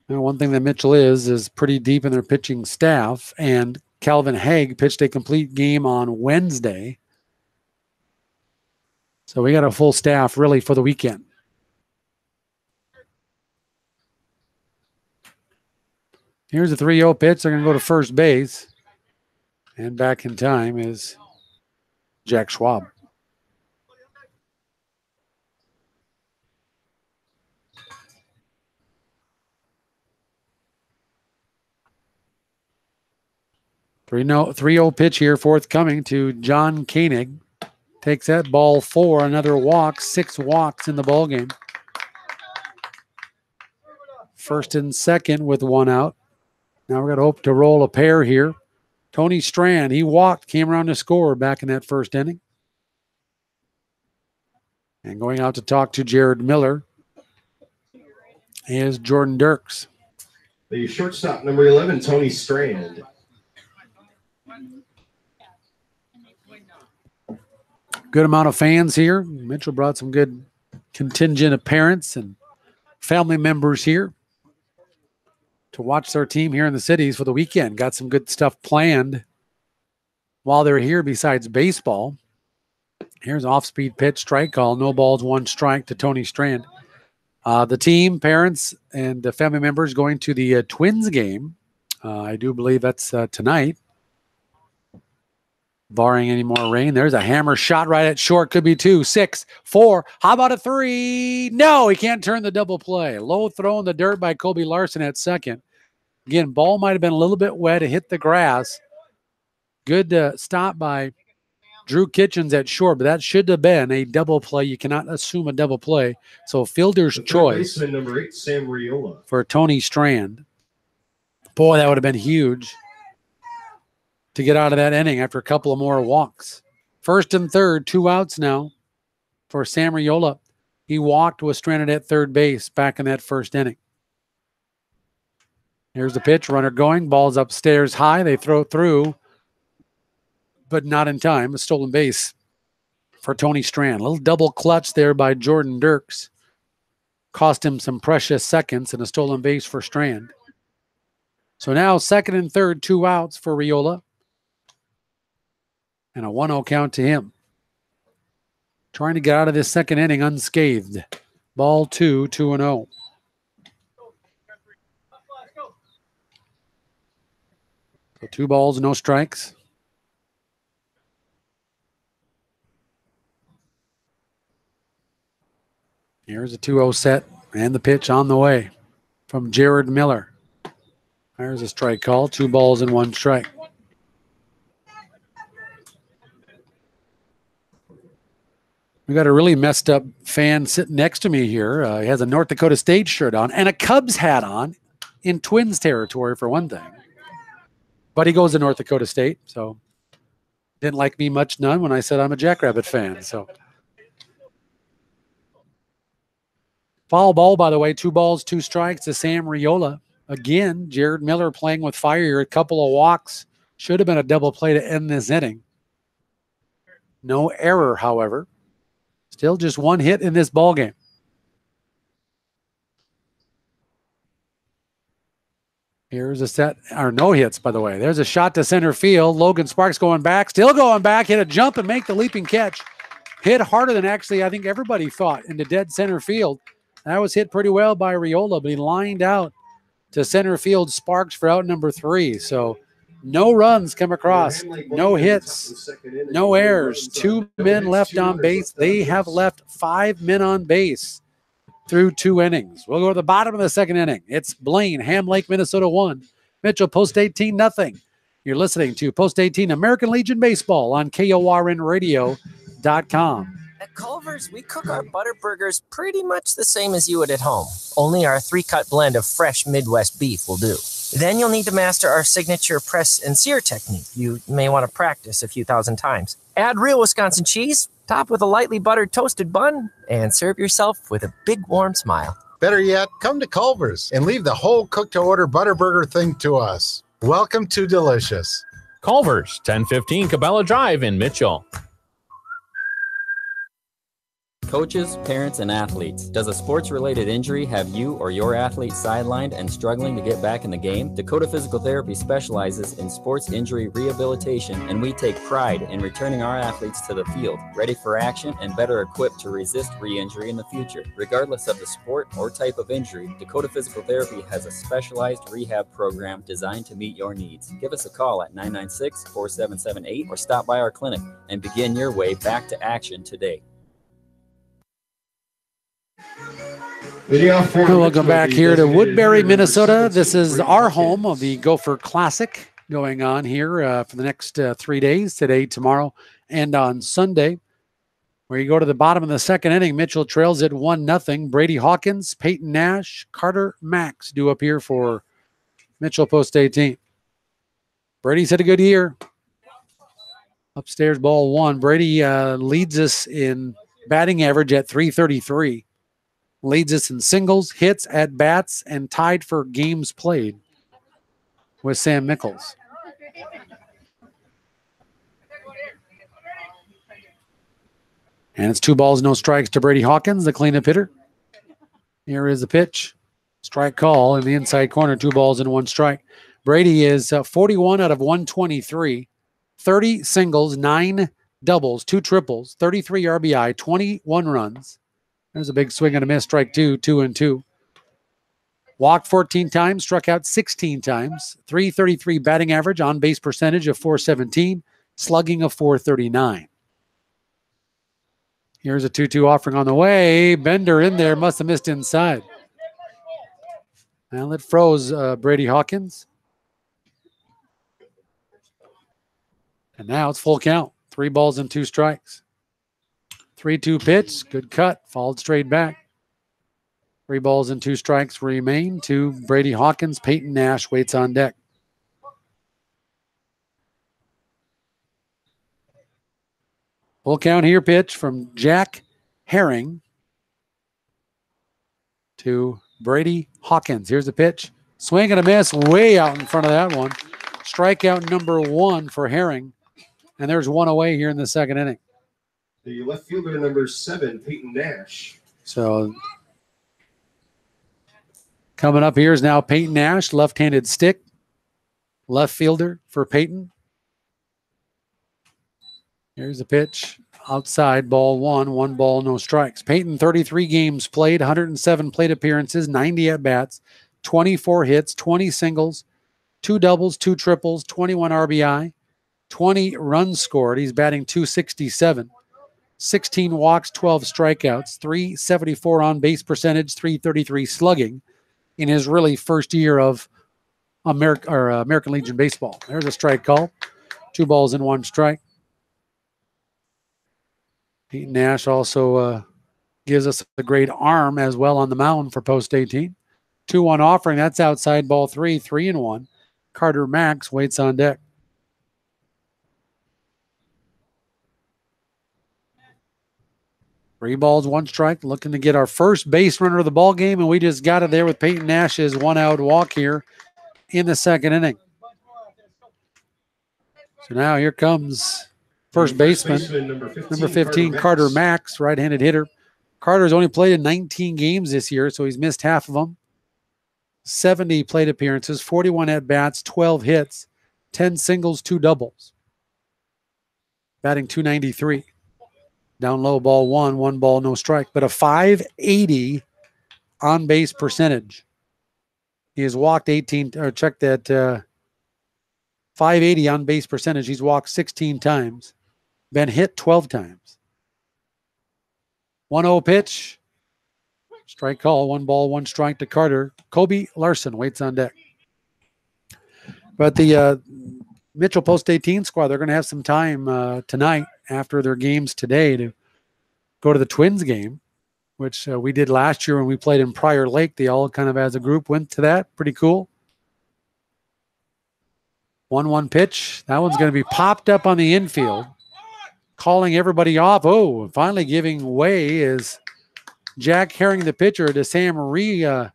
Now, one thing that Mitchell is pretty deep in their pitching staff, and Calvin Haig pitched a complete game on Wednesday. So we got a full staff really for the weekend. Here's a 3-0 pitch. They're going to go to first base. And back in time is Jack Schwab. 3-0 pitch here forthcoming to John Koenig. Takes that ball 4, another walk, 6 walks in the ball game. First and second with 1 out. Now we're going to hope to roll a pair here. Tony Strand, he walked, came around to score back in that first inning. And going out to talk to Jared Miller is Jordan Dirks. The shortstop, number 11, Tony Strand. Good amount of fans here. Mitchell brought some good contingent of parents and family members here to watch their team here in the cities for the weekend. Got some good stuff planned while they're here besides baseball. Here's an off-speed pitch, strike call. No balls, 1 strike to Tony Strand. The team, parents, and the family members going to the Twins game. I do believe that's tonight, barring any more rain. There's a hammer shot right at short. Could be 2, 6, 4. How about a 3? No, he can't turn the double play. Low throw in the dirt by Kobe Larson at second. Again, ball might have been a little bit wet. It hit the grass. Good stop by Drew Kitchens at short, but that should have been a double play. You cannot assume a double play. So fielder's choice number 8, Sam Riola. for Tony Strand. Boy, that would have been huge to get out of that inning after a couple of more walks. First and third, 2 outs now for Sam Riola. He walked, was stranded at third base back in that first inning. Here's the pitch, runner going, ball's upstairs high. They throw through, but not in time. A stolen base for Tony Strand. A little double clutch there by Jordan Dirks. Cost him some precious seconds and a stolen base for Strand. So now second and third, 2 outs for Riola. And a 1-0 count to him. Trying to get out of this second inning unscathed. Ball 2, 2-0. So 2 balls, no strikes. Here's a 2-0 set and the pitch on the way from Jared Miller. There's a strike call. 2 balls and 1 strike. We got a really messed up fan sitting next to me here. He has a North Dakota State shirt on and a Cubs hat on in Twins territory for one thing. But he goes to North Dakota State, so didn't like me much none when I said I'm a Jackrabbit fan. So foul ball, by the way, 2 balls, 2 strikes to Sam Riola. Again, Jared Miller playing with fire here. A couple of walks. Should have been a double play to end this inning. No error, however. Still just 1 hit in this ball game. Here's a set, or no hits, by the way. There's a shot to center field. Logan Sparks going back, still going back, hit a jump and make the leaping catch. Hit harder than actually I think everybody thought into dead center field. That was hit pretty well by Riola, but he lined out to center field Sparks for out number 3. So no runs come across, no hits, no errors. 2 men left on base. They have left 5 men on base through 2 innings. We'll go to the bottom of the second inning. It's Blaine, Ham Lake, Minnesota 1. Mitchell, Post 18, nothing. You're listening to Post 18 American Legion Baseball on KORNradio.com. At Culver's, we cook our butter burgers pretty much the same as you would at home. Only our 3-cut blend of fresh Midwest beef will do. Then you'll need to master our signature press and sear technique. You may want to practice a few thousand times. Add real Wisconsin cheese, top with a lightly buttered toasted bun, and serve yourself with a big warm smile. Better yet, come to Culver's and leave the whole cook-to-order butter burger thing to us. Welcome to Delicious. Culver's, 1015 Cabela Drive in Mitchell. Coaches, parents, and athletes. Does a sports-related injury have you or your athlete sidelined and struggling to get back in the game? Dakota Physical Therapy specializes in sports injury rehabilitation, and we take pride in returning our athletes to the field, ready for action and better equipped to resist re-injury in the future. Regardless of the sport or type of injury, Dakota Physical Therapy has a specialized rehab program designed to meet your needs. Give us a call at 996-4778 or stop by our clinic and begin your way back to action today. Welcome back here to Woodbury, Minnesota. This is our home of the Gopher Classic. going on here for the next 3 days, today, tomorrow, and on Sunday, where you go to the bottom of the second inning. Mitchell trails at 1-0. Brady Hawkins, Peyton Nash, Carter Max due up here for Mitchell Post 18. Brady's had a good year. Upstairs, ball one. Brady leads us in batting average at .333. Leads us in singles, hits, at bats, and tied for games played with Sam Mickles. And it's 2 balls, no strikes to Brady Hawkins, the cleanup hitter. Here is the pitch. Strike call in the inside corner, 2 balls and 1 strike. Brady is 41 out of 123, 30 singles, 9 doubles, 2 triples, 33 RBI, 21 runs. There's a big swing and a miss, strike 2, 2-2. Walked 14 times, struck out 16 times, .333 batting average, on base percentage of .417, slugging of .439. Here's a 2-2 offering on the way. Bender in there, must have missed inside. Well, it froze Brady Hawkins. And now it's full count. 3 balls and 2 strikes. 3-2 pitch, good cut, fouled straight back. 3 balls and 2 strikes remain to Brady Hawkins. Peyton Nash waits on deck. Full count here, pitch from Jack Herring to Brady Hawkins. Here's the pitch. Swing and a miss way out in front of that one. Strikeout number 1 for Herring. And there's 1 away here in the second inning. The left fielder, number 7, Peyton Nash. So coming up here is now Peyton Nash, left-handed stick, left fielder for Peyton. Here's the pitch. Outside, ball 1, 1 ball, no strikes. Peyton, 33 games played, 107 plate appearances, 90 at-bats, 24 hits, 20 singles, 2 doubles, 2 triples, 21 RBI, 20 runs scored. He's batting .267. 16 walks, 12 strikeouts, .374 on base percentage, .333 slugging in his really first year of American Legion baseball. There's a strike call. 2 balls and 1 strike. Peyton Nash also gives us a great arm as well on the mound for Post 18. 2-1 offering. That's outside, ball 3, 3-1. Carter Max waits on deck. Three balls, 1 strike, looking to get our first base runner of the ball game, and we just got it there with Peyton Nash's 1-out walk here in the second inning. So now here comes first baseman, number 15, Carter Max, right-handed hitter. Carter's only played in 19 games this year, so he's missed half of them. 70 plate appearances, 41 at-bats, 12 hits, 10 singles, 2 doubles. Batting .293. Down low, ball 1, 1 ball, no strike. But a .580 on-base percentage. He has walked 18, or check that, .580 on-base percentage. He's walked 16 times. Been hit 12 times. 1-0 pitch. Strike call, 1 ball, 1 strike to Carter. Kobe Larson waits on deck. But the Mitchell Post 18 squad, they're going to have some time tonight after their games today to go to the Twins game, which we did last year when we played in Prior Lake. They all kind of as a group went to that. Pretty cool. 1-1 pitch. That one's going to be popped up on the infield, calling everybody off. Oh, finally giving way is Jack Herring, the pitcher, to Sam Riola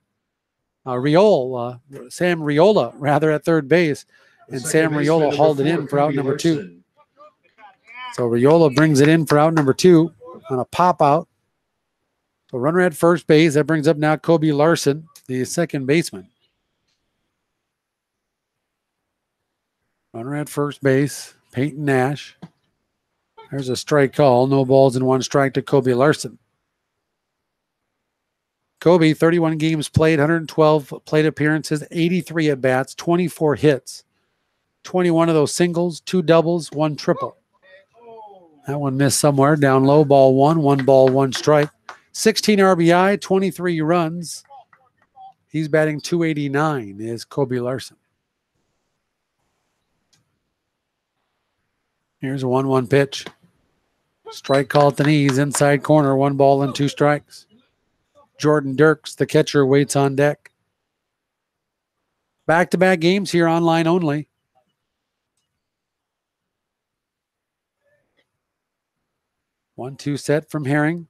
at third base. And Sam Riola hauled it in for out number 2. So Riola brings it in for out number 2 on a pop out. So runner at first base. That brings up now Kobe Larson, the second baseman. Runner at first base, Peyton Nash. There's a strike call. No balls and 1 strike to Kobe Larson. Kobe, 31 games played, 112 plate appearances, 83 at-bats, 24 hits. 21 of those singles, 2 doubles, 1 triple. That one missed somewhere. Down low, ball 1, 1 ball, 1 strike. 16 RBI, 23 runs. He's batting .289 is Kobe Larson. Here's a 1-1 pitch. Strike call at the knees, inside corner, 1 ball and 2 strikes. Jordan Dirks, the catcher, waits on deck. Back-to-back games here online only. One-two set from Herring.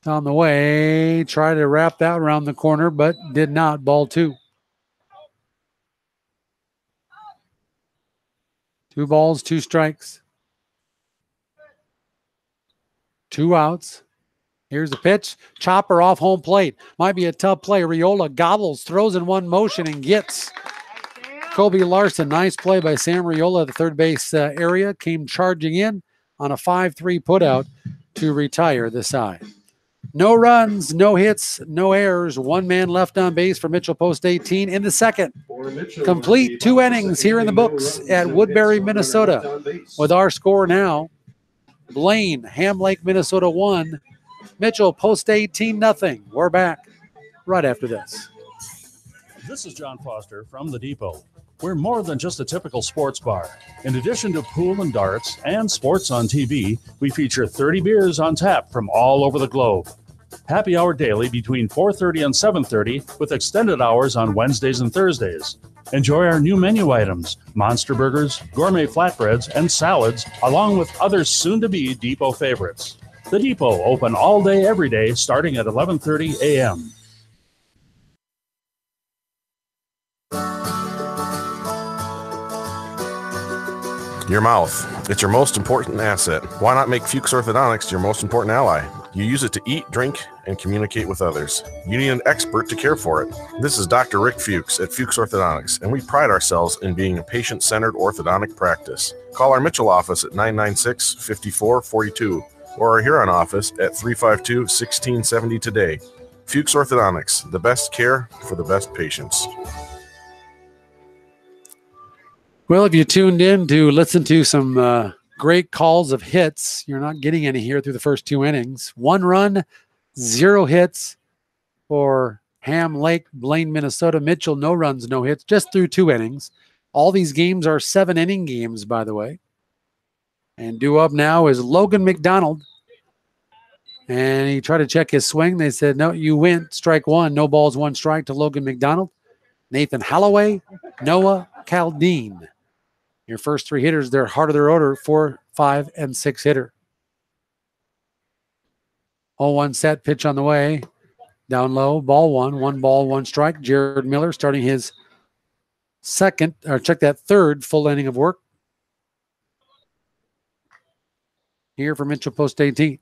On the way, try to wrap that around the corner, but did not. Ball 2. 2 balls, 2 strikes. 2 outs. Here's the pitch. Chopper off home plate. Might be a tough play. Riola gobbles, throws in one motion, and gets Kobe Larson. Nice play by Sam Riola. The third base area came charging in on a 5-3 putout to retire the side. No runs, no hits, no errors. 1 man left on base for Mitchell Post 18 in the second. Complete 2 innings here in the books at Woodbury, Minnesota. With our score now, Blaine, Ham Lake, Minnesota 1, Mitchell Post 18 0. We're back right after this. This is John Foster from the Depot. We're more than just a typical sports bar. In addition to pool and darts and sports on TV, we feature 30 beers on tap from all over the globe. Happy hour daily between 4:30 and 7:30 with extended hours on Wednesdays and Thursdays. Enjoy our new menu items, monster burgers, gourmet flatbreads, and salads, along with other soon-to-be Depot favorites. The Depot, open all day, every day, starting at 11:30 a.m. Your mouth. It's your most important asset. Why not make Fuchs Orthodontics your most important ally? You use it to eat, drink, and communicate with others. You need an expert to care for it. This is Dr. Rick Fuchs at Fuchs Orthodontics, and we pride ourselves in being a patient-centered orthodontic practice. Call our Mitchell office at 996-5442 or our Huron office at 352-1670 today. Fuchs Orthodontics, the best care for the best patients. Well, if you tuned in to listen to some great calls of hits, you're not getting any here through the first 2 innings. 1 run, 0 hits for Ham Lake, Blaine, Minnesota. Mitchell, no runs, no hits, just through 2 innings. All these games are 7-inning games, by the way. And due up now is Logan McDonald. And he tried to check his swing. They said, no, you went. Strike 1. No balls, 1 strike to Logan McDonald. Nathan Holloway, Noah Caldine. Your first 3 hitters, they're heart of their order, 4, 5, and 6 hitter. 0-1 set, pitch on the way. Down low, ball 1. 1 ball, 1 strike. Jared Miller starting his third full inning of work. Here for Mitchell Post 18.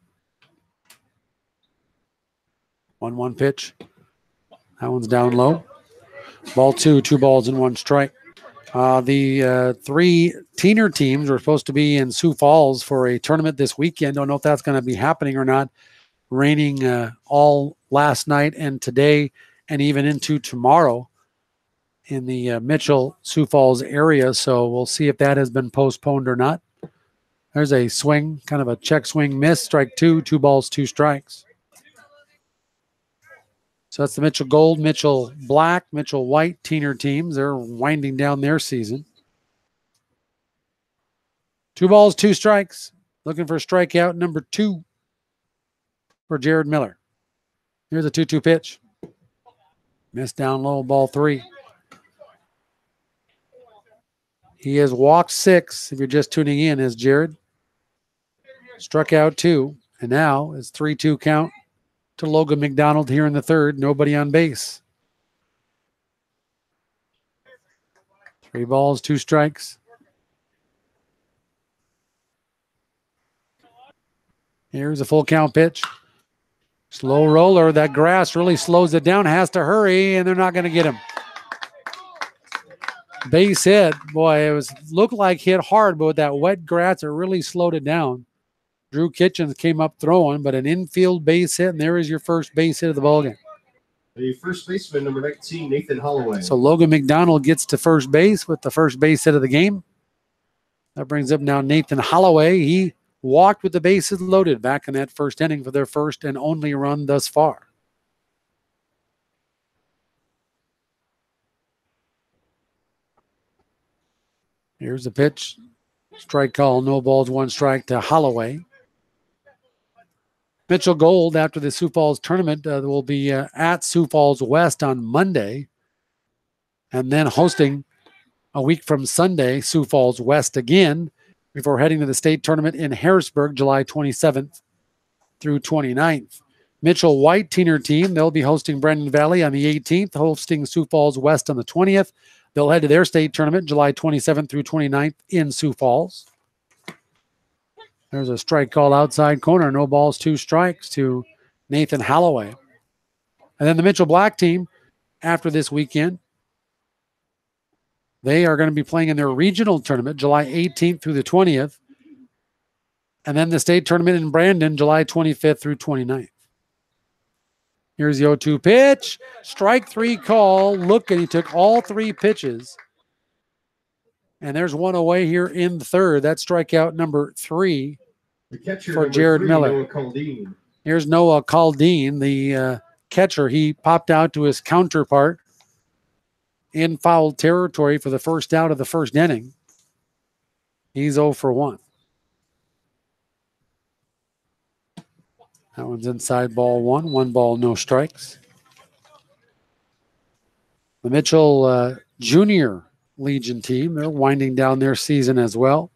1-1 pitch. That one's down low. Ball 2, 2 balls and 1 strike. The 3 teener teams were supposed to be in Sioux Falls for a tournament this weekend. Don't know if that's going to be happening or not. Raining all last night and today and even into tomorrow in the Mitchell, Sioux Falls area. So we'll see if that has been postponed or not. There's a swing, kind of a check swing miss. Strike 2, 2 balls, 2 strikes. So that's the Mitchell Gold, Mitchell Black, Mitchell White teener teams. They're winding down their season. 2 balls, 2 strikes. Looking for strikeout number 2 for Jared Miller. Here's a 2-2 pitch. Missed down low, ball 3. He has walked 6, if you're just tuning in, as Jared. Struck out 2, and now it's 3-2 count to Logan McDonald here in the third. Nobody on base. 3 balls, 2 strikes. Here's a full count pitch. Slow roller. That grass really slows it down. Has to hurry, and they're not going to get him. Base hit. Boy, it looked like hit hard, but with that wet grass, it really slowed it down. Drew Kitchens came up throwing, but an infield base hit, and there is your first base hit of the ballgame. The first baseman, number 19, Nathan Holloway. So Logan McDonald gets to first base with the first base hit of the game. That brings up now Nathan Holloway. He walked with the bases loaded back in that first inning for their first and only run thus far. Here's the pitch. Strike call, no balls, one strike to Holloway. Mitchell Gold, after the Sioux Falls tournament, will be at Sioux Falls West on Monday, and then hosting a week from Sunday, Sioux Falls West again, before heading to the state tournament in Harrisburg, July 27th through 29th. Mitchell White Teener team, they'll be hosting Brandon Valley on the 18th, hosting Sioux Falls West on the 20th. They'll head to their state tournament July 27th through 29th in Sioux Falls. There's a strike call outside corner. No balls, two strikes to Nathan Holloway. And then the Mitchell Black team, after this weekend, they are going to be playing in their regional tournament July 18th through the 20th. And then the state tournament in Brandon, July 25th through 29th. Here's the 0-2 pitch. Strike three call. Look, and he took all three pitches. And there's one away here in the third. That's strikeout number 3 for Jared Miller. Here's Noah Caldine, the catcher. He popped out to his counterpart in foul territory for the first out of the first inning. He's 0 for 1. That one's inside, ball 1. 1 ball, no strikes. The Mitchell Junior Legion team, they're winding down their season as well.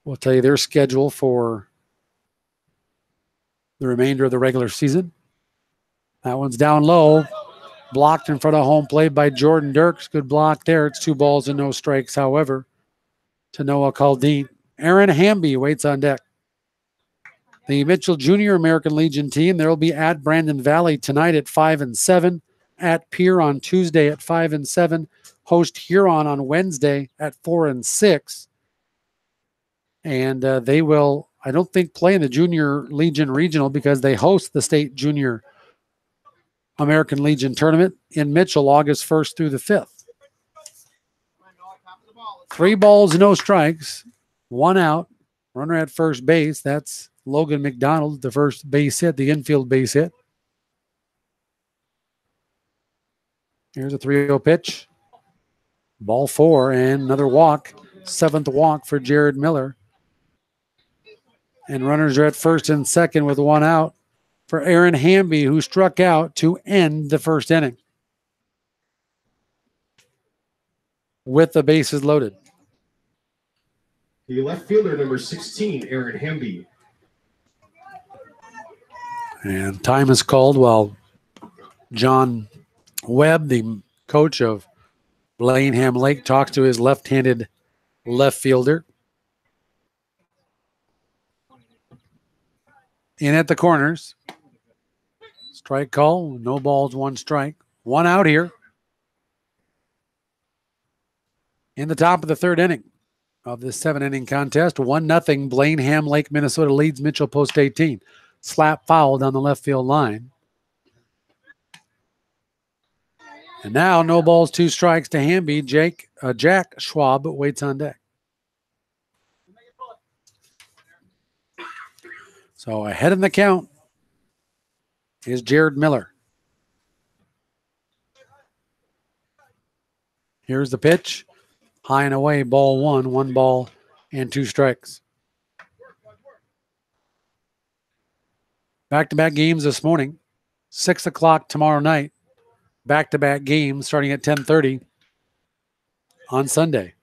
We'll tell you their schedule for the remainder of the regular season. That one's down low. Blocked in front of home plate by Jordan Dirks. Good block there. It's 2 balls and no strikes, however, to Noah Caldine. Aaron Hamby waits on deck. The Mitchell Junior American Legion team, they'll be at Brandon Valley tonight at 5 and 7, at Pierre on Tuesday at 5 and 7, host Huron on Wednesday at 4 and 6. And they will, I don't think, play in the Junior Legion Regional because they host the State Junior American Legion Tournament in Mitchell August 1st through the 5th. 3 balls, no strikes, 1 out, runner at first base. That's Logan McDonald, the first base hit, the infield base hit. Here's a 3-0 pitch. Ball 4 and another walk. 7th walk for Jared Miller. And runners are at first and second with 1 out for Aaron Hamby, who struck out to end the first inning with the bases loaded. The left fielder, number 16, Aaron Hamby. And time is called while John Webb, the coach of Blaine Ham Lake, talks to his left-handed left fielder. In at the corners. Strike call, no balls, 1 strike. 1 out here. In the top of the 3rd inning of this 7-inning contest, 1-0 Blaine Ham Lake, Minnesota leads Mitchell Post 18. Slap foul down the left field line. And now no balls, 2 strikes to Hamby. Jack Schwab waits on deck. So ahead in the count is Jared Miller. Here's the pitch. High and away, ball 1. 1 ball and 2 strikes. Back-to-back games this morning. 6 o'clock tomorrow night. Back-to-back games starting at 10:30 on Sunday.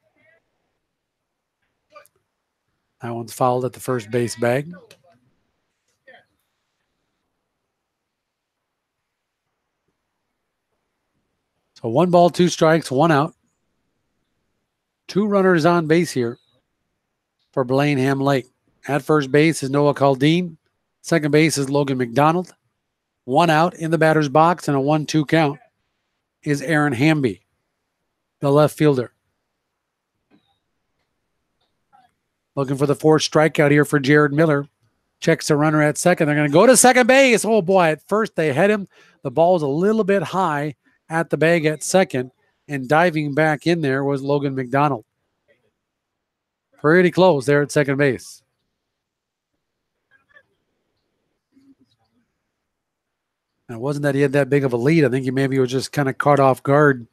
That one's fouled at the first base bag. So 1 ball, 2 strikes, 1 out. 2 runners on base here for Blaine Ham Lake. At first base is Noah Caldine. Second base is Logan McDonald. 1 out in the batter's box and a 1-2 count is Aaron Hamby, the left fielder. Looking for the 4th strikeout here for Jared Miller. Checks the runner at second. They're going to go to second base. Oh, boy, at first they hit him. The ball was a little bit high at the bag at second, and diving back in there was Logan McDonald. Pretty close there at second base. And it wasn't that he had that big of a lead. I think he maybe was just kind of caught off guard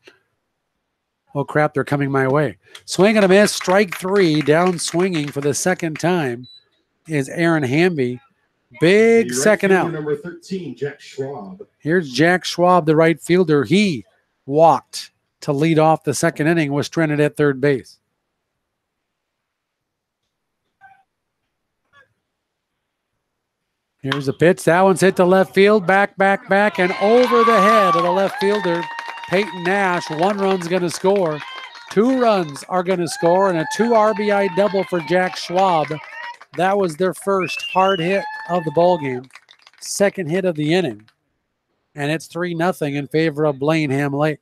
Oh, crap, they're coming my way. Swing and a miss, strike 3, down swinging for the second time is Aaron Hamby. Big second out. Number 13, Jack Schwab. Here's Jack Schwab, the right fielder. He walked to lead off the second inning, was stranded at third base. Here's a pitch. That one's hit to left field. Back, and over the head of the left fielder, Peyton Nash. 1 run's going to score. 2 runs are going to score, and a 2 RBI double for Jack Schwab. That was their first hard hit of the ballgame. Second hit of the inning. And it's 3-0 in favor of Blaine Ham Lake.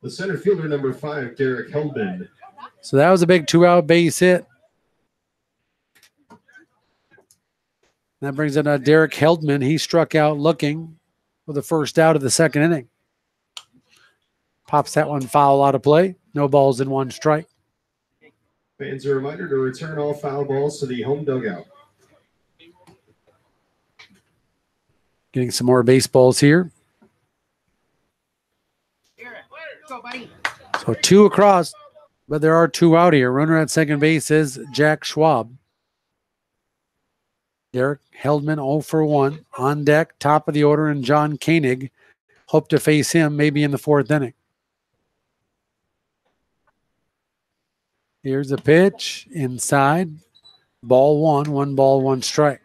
The center fielder, number 5, Derek Heldman. So that was a big 2-out base hit. That brings in Derek Heldman. He struck out looking for the first out of the second inning. Pops that one foul out of play. No balls in 1 strike. Fans, a reminder to return all foul balls to the home dugout. Getting some more baseballs here. So 2 across, but there are 2 out here. Runner at second base is Jack Schwab. Derek Heldman 0 for 1. On deck, top of the order, and John Koenig. Hope to face him maybe in the 4th inning. Here's a pitch inside. Ball 1, 1 ball, 1 strike.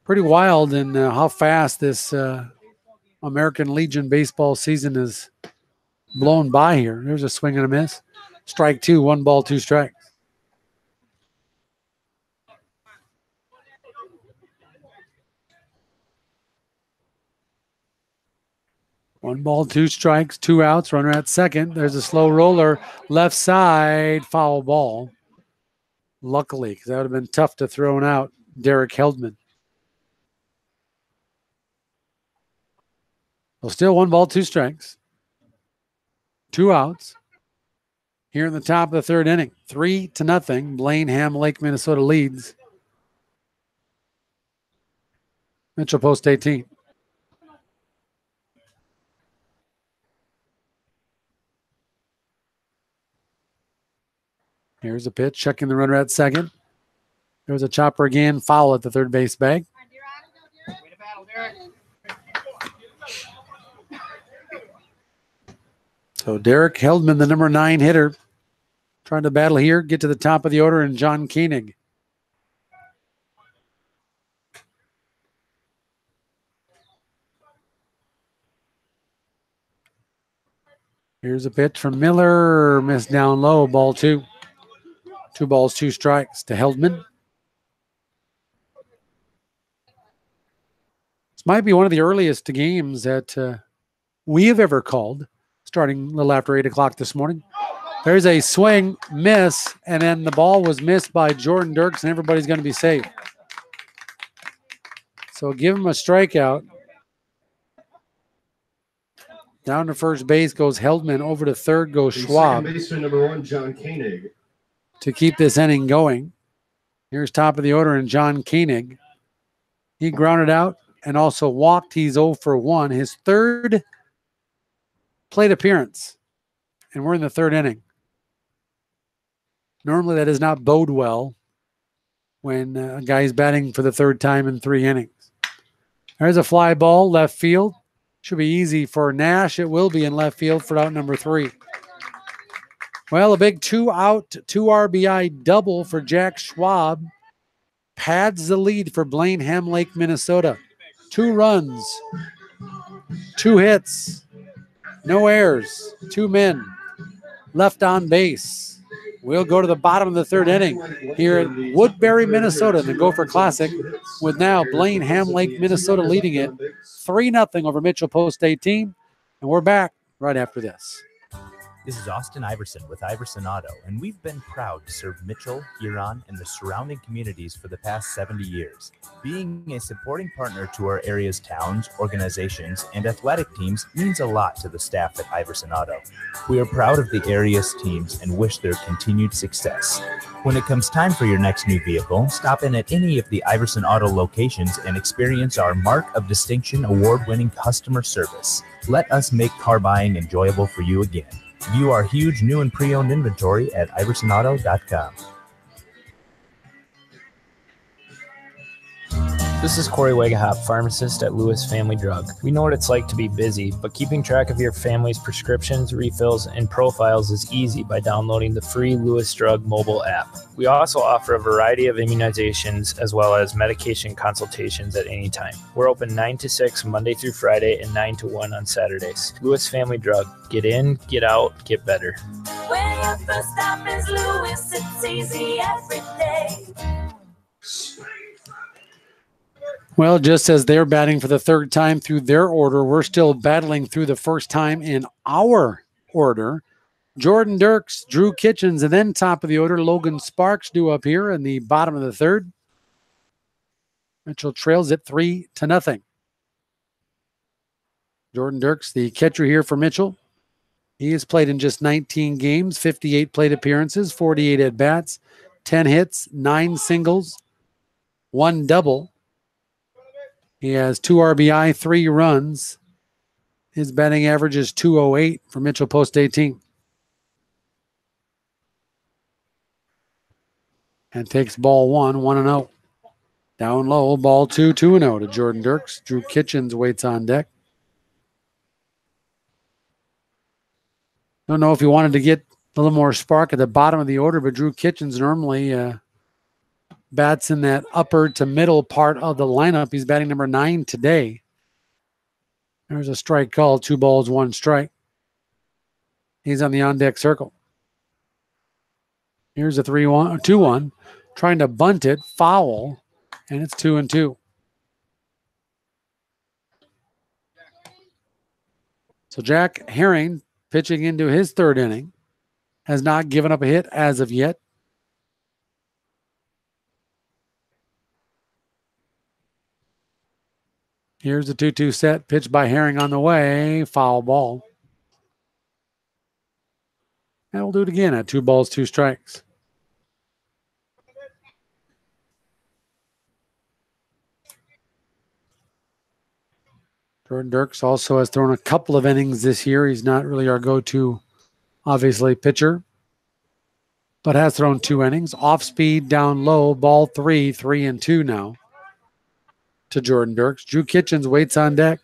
Pretty wild in how fast this American Legion baseball season is blown by here. There's a swing and a miss. Strike 2, 1 ball, 2 strikes. One ball, 2 strikes, 2 outs, runner at second. There's a slow roller, left side, foul ball. Luckily, because that would have been tough to throw out Derek Heldman. Well, still 1 ball, 2 strikes. 2 outs. Here in the top of the 3rd inning, 3-0. Blaine Ham Lake, Minnesota leads. Mitchell Post 18. Here's a pitch, checking the runner at second. There's a chopper again, foul at the third base bag. So Derek Heldman, the number 9 hitter, trying to battle here, get to the top of the order, and John Koenig. Here's a pitch from Miller, missed down low, ball 2. 2 balls, 2 strikes to Heldman. This might be one of the earliest games that we have ever called, starting a little after 8 o'clock this morning. There's a swing, miss, and then the ball was missed by Jordan Dirks, and everybody's going to be safe. So give him a strikeout. Down to first base goes Heldman. Over to third goes Schwab. Second baseman, number 1, John Koenig. To keep this inning going. Here's top of the order, and John Koenig. He grounded out and also walked. He's 0 for 1. His 3rd plate appearance. And we're in the 3rd inning. Normally that does not bode well when a guy's batting for the 3rd time in 3 innings. There's a fly ball, left field. Should be easy for Nash. It will be in left field for out number 3. Well, a big 2-out, 2 RBI double for Jack Schwab pads the lead for Blaine Ham Lake, Minnesota. 2 runs, 2 hits, no errors, 2 men left on base. We'll go to the bottom of the 3rd inning here at Woodbury, Minnesota, the Gopher Classic, with now Blaine Ham Lake, Minnesota leading it 3-0 over Mitchell Post 18. And we're back right after this. This is Austin Iverson with Iverson Auto, and we've been proud to serve Mitchell, Huron, and the surrounding communities for the past 70 years. Being a supporting partner to our area's towns, organizations, and athletic teams means a lot to the staff at Iverson Auto. We are proud of the area's teams and wish their continued success. When it comes time for your next new vehicle, stop in at any of the Iverson Auto locations and experience our Mark of Distinction award-winning customer service. Let us make car buying enjoyable for you again. View our huge new and pre-owned inventory at iversonauto.com. This is Corey Wegahop, pharmacist at Lewis Family Drug. We know what it's like to be busy, but keeping track of your family's prescriptions, refills, and profiles is easy by downloading the free Lewis Drug mobile app. We also offer a variety of immunizations as well as medication consultations at any time. We're open 9 to 6 Monday through Friday and 9 to 1 on Saturdays. Lewis Family Drug. Get in, get out, get better. When your first stop is Lewis, it's easy every day. Well, just as they're batting for the third time through their order, we're still battling through the first time in our order. Jordan Dirks, Drew Kitchens, and then top of the order, Logan Sparks due up here in the bottom of the third. Mitchell trails it 3-0. Jordan Dirks, the catcher here for Mitchell. He has played in just 19 games, 58 plate appearances, 48 at-bats, 10 hits, 9 singles, 1 double. He has 2 RBI, 3 runs. His batting average is .208 for Mitchell Post 18. And takes ball 1, 1-0. Down low, ball 2, 2-0 to Jordan Dirks. Drew Kitchens waits on deck. Don't know if he wanted to get a little more spark at the bottom of the order, but Drew Kitchens normally bats in that upper to middle part of the lineup. He's batting number 9 today. There's a strike call, 2 balls, 1 strike. He's on the on-deck circle. Here's a 3-1, 2-1, trying to bunt it, foul, and it's 2-2. So Jack Herring, pitching into his third inning, has not given up a hit as of yet. Here's the 2-2 set, pitched by Herring on the way, foul ball. And we'll do it again at 2 balls, 2 strikes. Jordan Dirks also has thrown a couple of innings this year. He's not really our go-to, obviously, pitcher, but has thrown 2 innings. Off speed, down low, ball 3, 3-2 now to Jordan Dirks. Drew Kitchens waits on deck.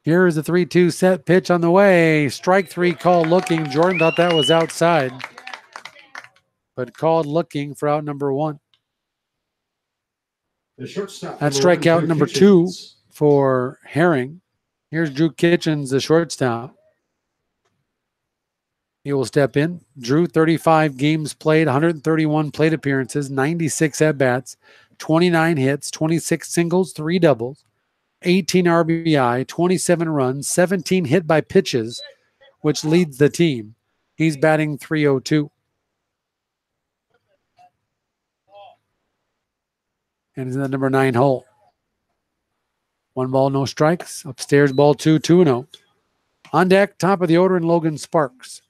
Here is the 3-2 set, pitch on the way. Strike 3 call looking. Jordan thought that was outside, but called looking for out number 1. That's strikeout number 2 for Herring. Here's Drew Kitchens, the shortstop. He will step in. Drew, 35 games played, 131 plate appearances, 96 at-bats, 29 hits, 26 singles, 3 doubles, 18 RBI, 27 runs, 17 hit by pitches, which leads the team. He's batting .302. And he's in the number 9 hole. 1 ball, no strikes. Upstairs, ball 2, 2-0. On deck, top of the order, and Logan Sparks.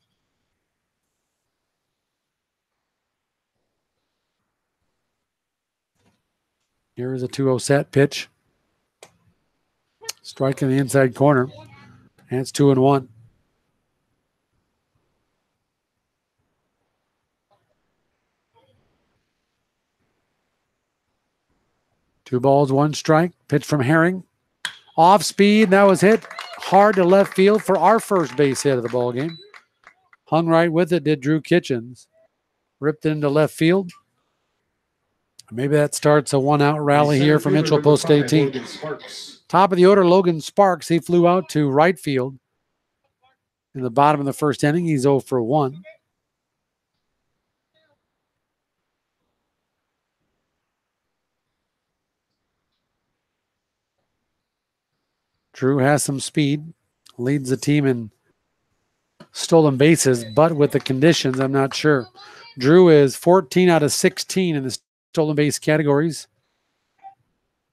Here is a 2-0 set pitch. Strike in the inside corner. And it's 2-1. Two balls, 1 strike. Pitch from Herring. Off speed. That was hit hard to left field for our first base hit of the ball game. Hung right with it, did Drew Kitchens. Ripped it into left field. Maybe that starts a 1-out rally here for Mitchell Post 18. Top of the order, Logan Sparks. He flew out to right field in the bottom of the first inning. He's 0 for 1. Drew has some speed, leads the team in stolen bases, but with the conditions, I'm not sure. Drew is 14 out of 16 in the stolen base categories,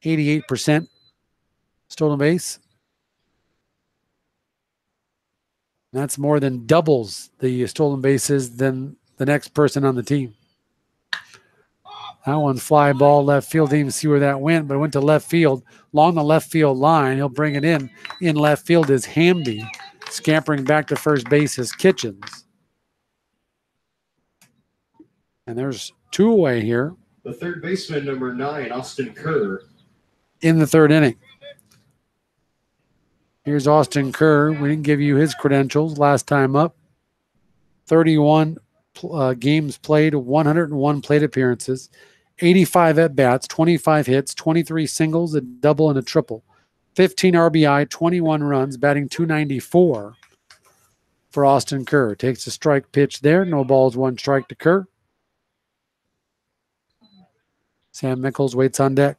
88% stolen base. That's more than doubles the stolen bases than the next person on the team. That one's fly ball left field. Didn't even see where that went, but it went to left field. Along the left field line, he'll bring it in. In left field is Hamby. Scampering back to first base is Kitchens. And there's two away here. The third baseman, number 9, Austin Kerr. In the third inning. Here's Austin Kerr. We didn't give you his credentials last time up. 31 games played, 101 plate appearances, 85 at-bats, 25 hits, 23 singles, a double, and a triple. 15 RBI, 21 runs, batting .294 for Austin Kerr. Takes a strike pitch there. No balls, one strike to Kerr. Sam Mickles waits on deck.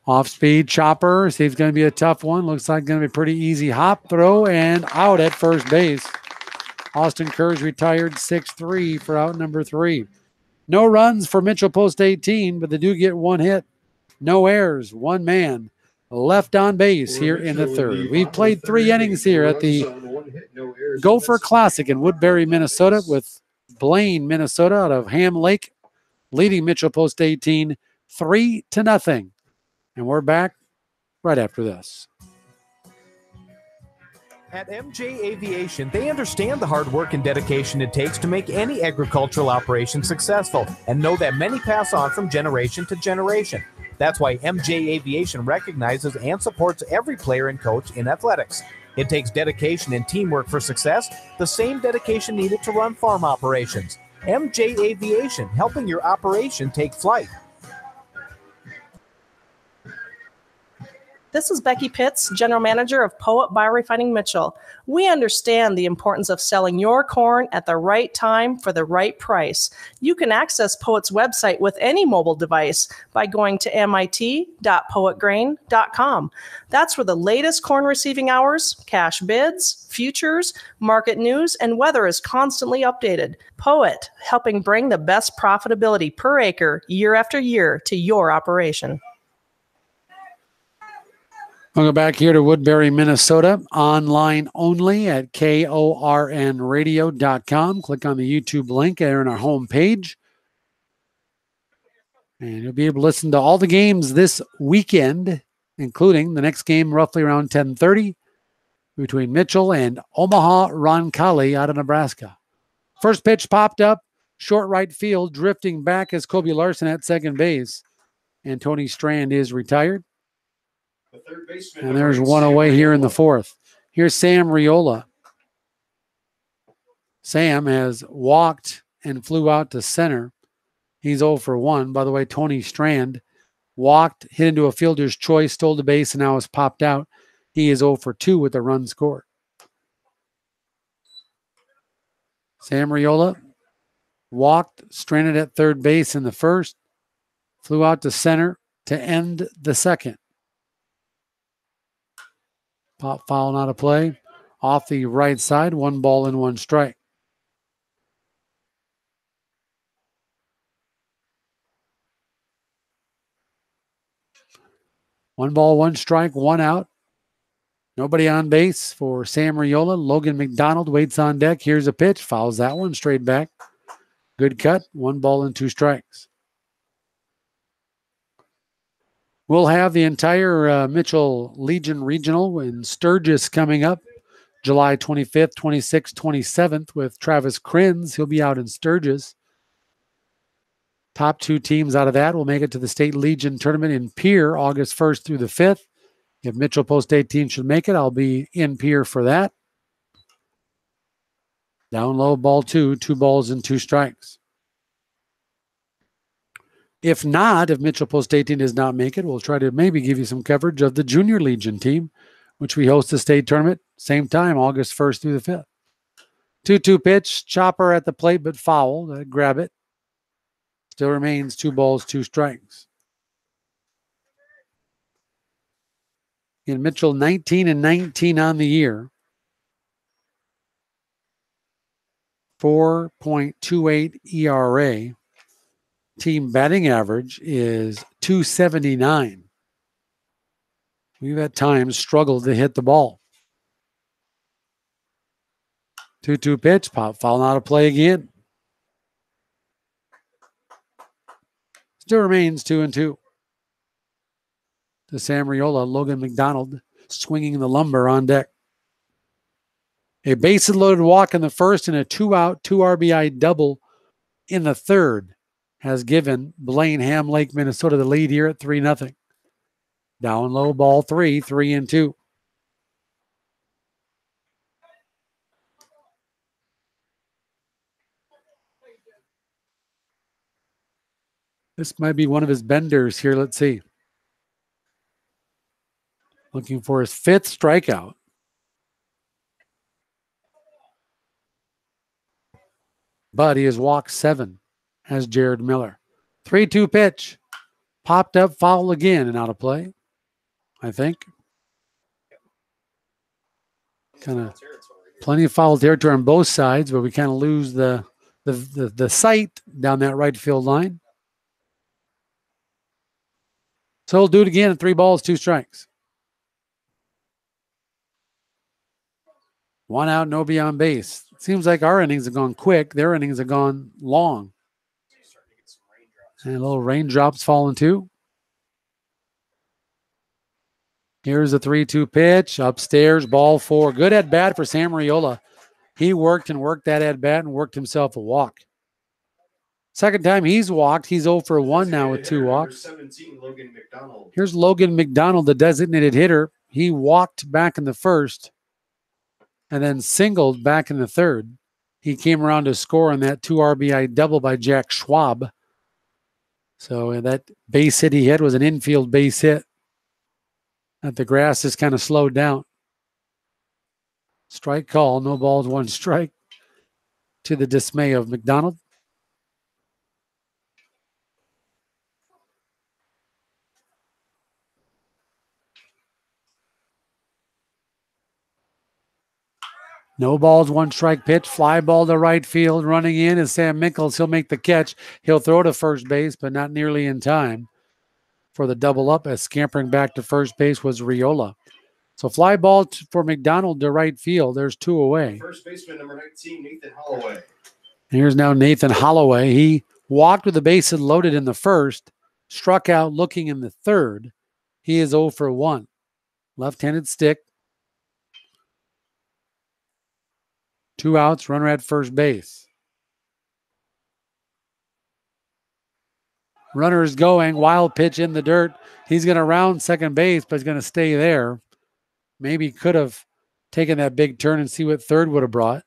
Off-speed chopper. See if it's going to be a tough one. Looks like going to be a pretty easy hop throw and out at first base. Austin Kerr's retired 6-3 for out number 3. No runs for Mitchell Post 18, but they do get one hit. No errors, one man left on base here in the third. We've played 3 innings here at the Gopher Classic in Woodbury, Minnesota, with Blaine, Minnesota, out of Ham Lake, leading Mitchell Post 18 3-0. And we're back right after this. At MJ Aviation, they understand the hard work and dedication it takes to make any agricultural operation successful and know that many pass on from generation to generation. That's why MJ Aviation recognizes and supports every player and coach in athletics. It takes dedication and teamwork for success, the same dedication needed to run farm operations. MJ Aviation, helping your operation take flight. This is Becky Pitts, General Manager of Poet Biorefining Mitchell. We understand the importance of selling your corn at the right time for the right price. You can access Poet's website with any mobile device by going to mit.poetgrain.com. That's where the latest corn receiving hours, cash bids, futures, market news, and weather is constantly updated. Poet, helping bring the best profitability per acre year after year to your operation. We'll go back here to Woodbury, Minnesota, online only at kornradio.com. Click on the YouTube link there on our home page. And you'll be able to listen to all the games this weekend, including the next game roughly around 10:30 between Mitchell and Omaha Roncalli out of Nebraska. First pitch popped up, short right field, drifting back as Kobe Larson at second base. And Tony Strand is retired. And there's one away here in the fourth. Here's Sam Riola. Sam has walked and flew out to center. He's 0 for 1. By the way, Tony Strand walked, hit into a fielder's choice, stole the base, and now has popped out. He is 0 for 2 with a run scored. Sam Riola walked, stranded at third base in the first, flew out to center to end the second. Pop foul, not a play. Off the right side, 1 ball and 1 strike. One ball, 1 strike, 1 out. Nobody on base for Sam Riola. Logan McDonald waits on deck. Here's a pitch. Fouls that one straight back. Good cut. 1 ball and 2 strikes. We'll have the entire Mitchell Legion Regional in Sturgis coming up July 25th, 26th, 27th with Travis Krins. He'll be out in Sturgis. Top 2 teams out of that will make it to the State Legion Tournament in Pierre August 1st through the 5th. If Mitchell Post 18 should make it, I'll be in Pierre for that. Down low, ball 2, 2 balls and 2 strikes. If not, if Mitchell Post 18 does not make it, we'll try to maybe give you some coverage of the Junior Legion team, which we host the state tournament, same time, August 1st through the 5th. 2-2 pitch, chopper at the plate, but foul. Grab it. Still remains 2 balls, 2 strikes. In Mitchell, 19-19 on the year. 4.28 ERA. Team batting average is 279. We've at times struggled to hit the ball. 2-2 pitch, pop foul out of play again. Still remains 2-2. To Sam Riola, Logan McDonald swinging the lumber on deck. A bases-loaded walk in the first and a 2-out, 2 RBI double in the third has given Blaine Ham Lake, Minnesota the lead here at 3-0. Down low, ball 3, 3-2. This might be one of his benders here. Let's see. Looking for his 5th strikeout. But he has walked 7, has Jared Miller. 3-2 pitch. Popped up, foul again, and out of play, I think. Kind of plenty of foul territory on both sides, but we kind of lose the sight down that right field line. So we'll do it again at 3 balls, 2 strikes. 1 out, nobody on base. Seems like our innings have gone quick. Their innings have gone long. And little raindrops falling too. Here's a 3-2 pitch. Upstairs, ball 4. Good at bat for Sam Riola. He worked and worked that at bat and worked himself a walk. Second time he's walked. He's 0 for 1 now with 2 walks. Here's Logan McDonald, the designated hitter. He walked back in the first and then singled back in the third. He came around to score on that 2 RBI double by Jack Schwab. So that base hit he had was an infield base hit. That the grass is kind of slowed down. Strike call, no balls, 1 strike, to the dismay of McDonald. No balls, 1 strike pitch. Fly ball to right field. Running in is Sam Mickles. He'll make the catch. He'll throw to first base, but not nearly in time for the double up, as scampering back to first base was Riola. So fly ball for McDonald to right field. There's 2 away. First baseman number 19, Nathan Holloway. And here's now Nathan Holloway. He walked with the bases loaded in the first, struck out looking in the third. He is 0 for 1. Left-handed stick. 2 outs, runner at first base. Runner is going, wild pitch in the dirt. He's going to round second base, but he's going to stay there. Maybe could have taken that big turn and see what third would have brought.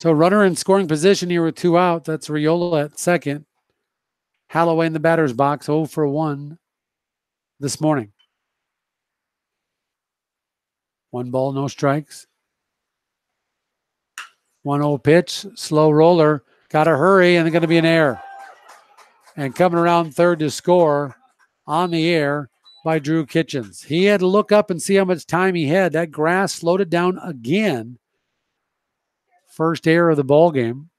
So runner in scoring position here with 2 out. That's Riola at second. Holloway in the batter's box, 0 for 1 this morning. 1 ball, no strikes. 1-0 pitch, slow roller. Got to hurry, and it's going to be an error. And coming around third to score on the air by Drew Kitchens. He had to look up and see how much time he had. That grass slowed it down again. First error of the ball game.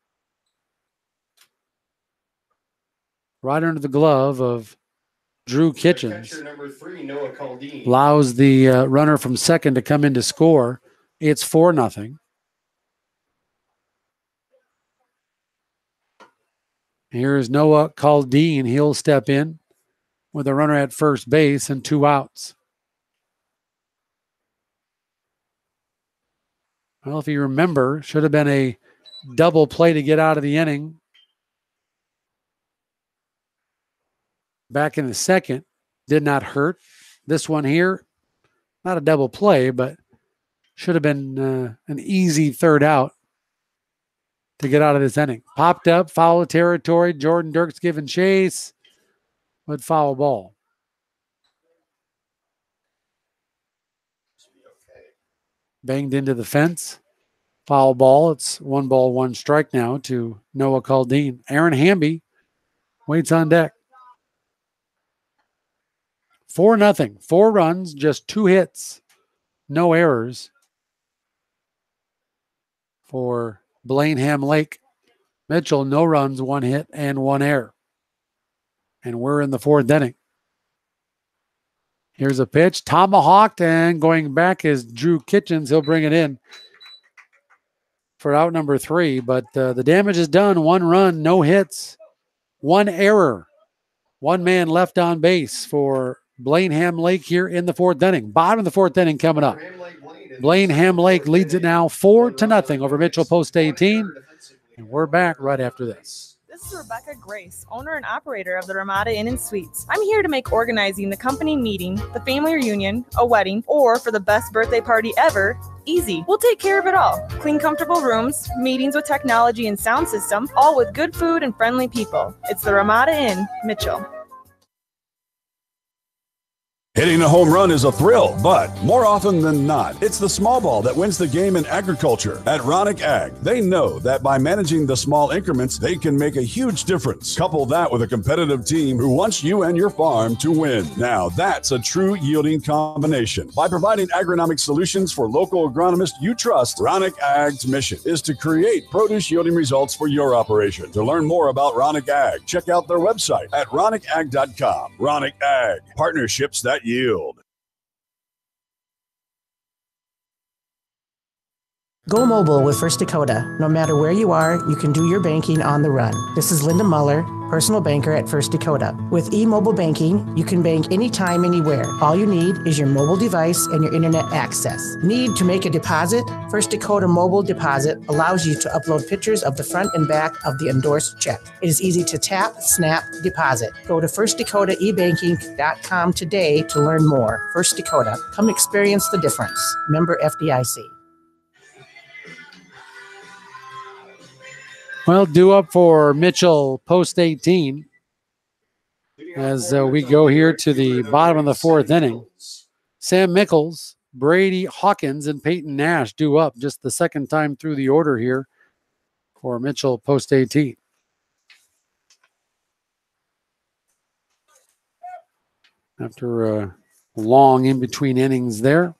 Right under the glove of Drew Kitchens. Number 3, Noah Caldine. Allows the runner from second to come in to score. It's 4-0. Here's Noah Caldine. He'll step in with a runner at first base and 2 outs. Well, if you remember, should have been a double play to get out of the inning. Back in the second, did not hurt. This one here, not a double play, but should have been an easy third out to get out of this inning. Popped up, foul territory. Jordan Dirks giving chase, but foul ball. Banged into the fence. Foul ball. It's 1 ball, 1 strike now to Noah Caldine. Aaron Hamby waits on deck. 4-0. 4 runs, just 2 hits, no errors for Blaine Ham Lake. Mitchell, no runs, 1 hit, and 1 error. And we're in the 4th inning. Here's a pitch, tomahawked, and going back is Drew Kitchens. He'll bring it in for out number 3, but the damage is done. 1 run, no hits, 1 error. 1 man left on base for Blaine Ham Lake here in the 4th inning. Bottom of the 4th inning coming up. Blaine Ham Lake leads it now 4-0 over Mitchell Post 18. And we're back right after this. This is Rebecca Grace, owner and operator of the Ramada Inn and Suites. I'm here to make organizing the company meeting, the family reunion, a wedding, or for the best birthday party ever easy. We'll take care of it all. Clean, comfortable rooms, meetings with technology and sound system, all with good food and friendly people. It's the Ramada Inn, Mitchell. Hitting a home run is a thrill, but more often than not, it's the small ball that wins the game in agriculture. At Ronick Ag, they know that by managing the small increments, they can make a huge difference. Couple that with a competitive team who wants you and your farm to win. Now, that's a true yielding combination. By providing agronomic solutions for local agronomists you trust, Ronick Ag's mission is to create produce yielding results for your operation. To learn more about Ronick Ag, check out their website at ronickag.com. Ronick Ag, partnerships that yield. Go mobile with First Dakota. No matter where you are, you can do your banking on the run. This is Linda Muller, personal banker at First Dakota. With e-mobile banking, you can bank anytime, anywhere. All you need is your mobile device and your internet access. Need to make a deposit? First Dakota Mobile Deposit allows you to upload pictures of the front and back of the endorsed check. It is easy to tap, snap, deposit. Go to firstdakotaebanking.com today to learn more. First Dakota. Come experience the difference. Member FDIC. Well, due up for Mitchell Post 18 as we go here to the bottom of the 4th inning. Sam Mickles, Brady Hawkins, and Peyton Nash due up just the 2nd time through the order here for Mitchell Post 18. After a long in-between innings there,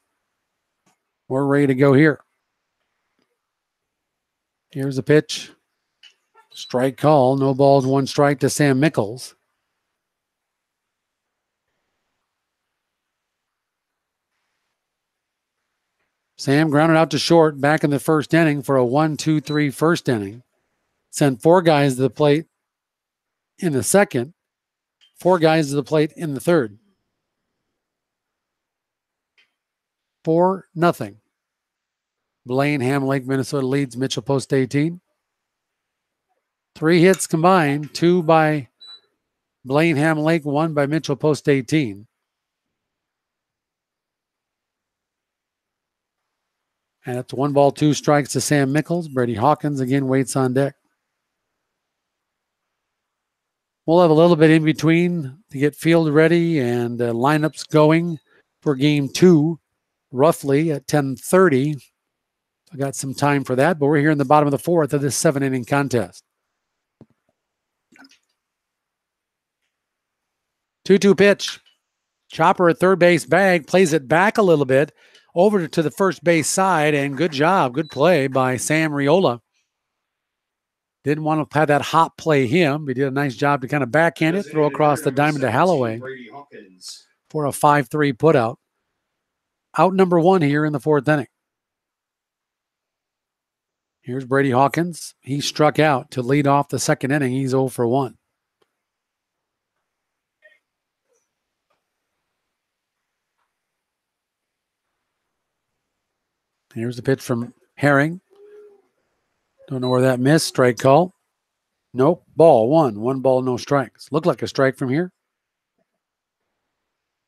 we're ready to go here. Here's a pitch. Strike call, no balls, 1 strike to Sam Mickles. Sam grounded out to short back in the 1st inning for a 1-2-3 first inning. Sent 4 guys to the plate in the 2nd, 4 guys to the plate in the 3rd. 4-0. Blaine Ham Lake, Minnesota leads Mitchell Post 18. 3 hits combined, 2 by Blaine Ham Lake, 1 by Mitchell Post 18. And it's 1 ball, 2 strikes to Sam Mickles. Brady Hawkins again waits on deck. We'll have a little bit in between to get field ready and lineups going for game 2, roughly at 10:30. I got some time for that, but we're here in the bottom of the 4th of this 7-inning contest. 2-2 pitch. Chopper at third base bag, plays it back a little bit over to the first base side, and good job, good play by Sam Riola. Didn't want to have that hop play him. He did a nice job to kind of backhand it, throw across the diamond to Halloway for a 5-3 putout. Out number 1 here in the 4th inning. Here's Brady Hawkins. He struck out to lead off the 2nd inning. He's 0 for 1. Here's the pitch from Herring. Don't know where that missed. Strike call. Nope. Ball 1. 1 ball, no strikes. Looked like a strike from here.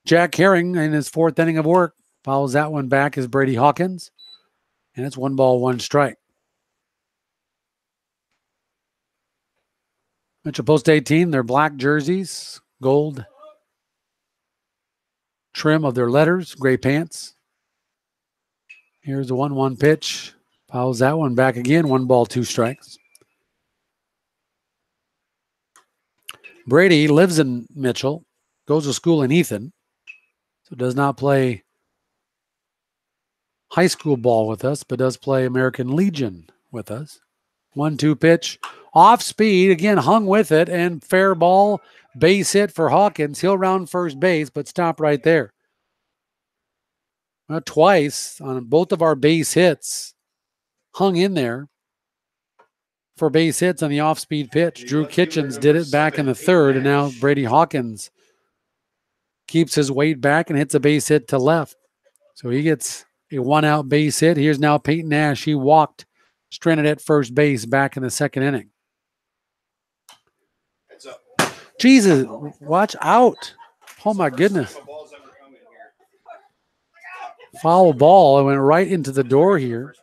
Jack Herring in his 4th inning of work follows that one back as Brady Hawkins. And it's 1 ball, 1 strike. Mitchell Post 18, their black jerseys, gold trim of their letters, gray pants. Here's the 1-1 pitch. Fouls that one back again. 1 ball, 2 strikes. Brady lives in Mitchell, goes to school in Ethan, so does not play high school ball with us, but does play American Legion with us. 1-2 pitch, off speed, again hung with it, and fair ball, base hit for Hawkins. He'll round first base, but stop right there. Twice on both of our base hits, hung in there for base hits on the off-speed pitch. Drew Kitchens did it back in the third, and now Brady Hawkins keeps his weight back and hits a base hit to left. So he gets a 1-out base hit. Here's now Peyton Nash. He walked, stranded at first base back in the second inning. Jesus, watch out. Oh, my goodness. Foul ball. It went right into the door here.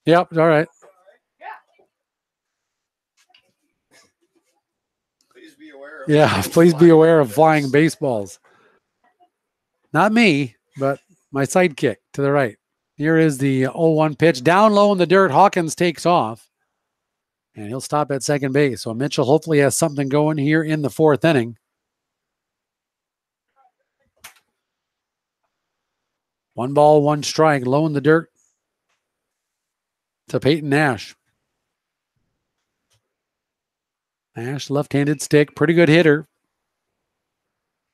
Yep, all right. Yeah, please be aware of flying baseballs. Not me, but my sidekick to the right. Here is the 0-1 pitch. Down low in the dirt, Hawkins takes off. And he'll stop at second base. So Mitchell hopefully has something going here in the fourth inning. 1 ball, 1 strike. Low in the dirt to Peyton Nash. Nash, left-handed stick, pretty good hitter.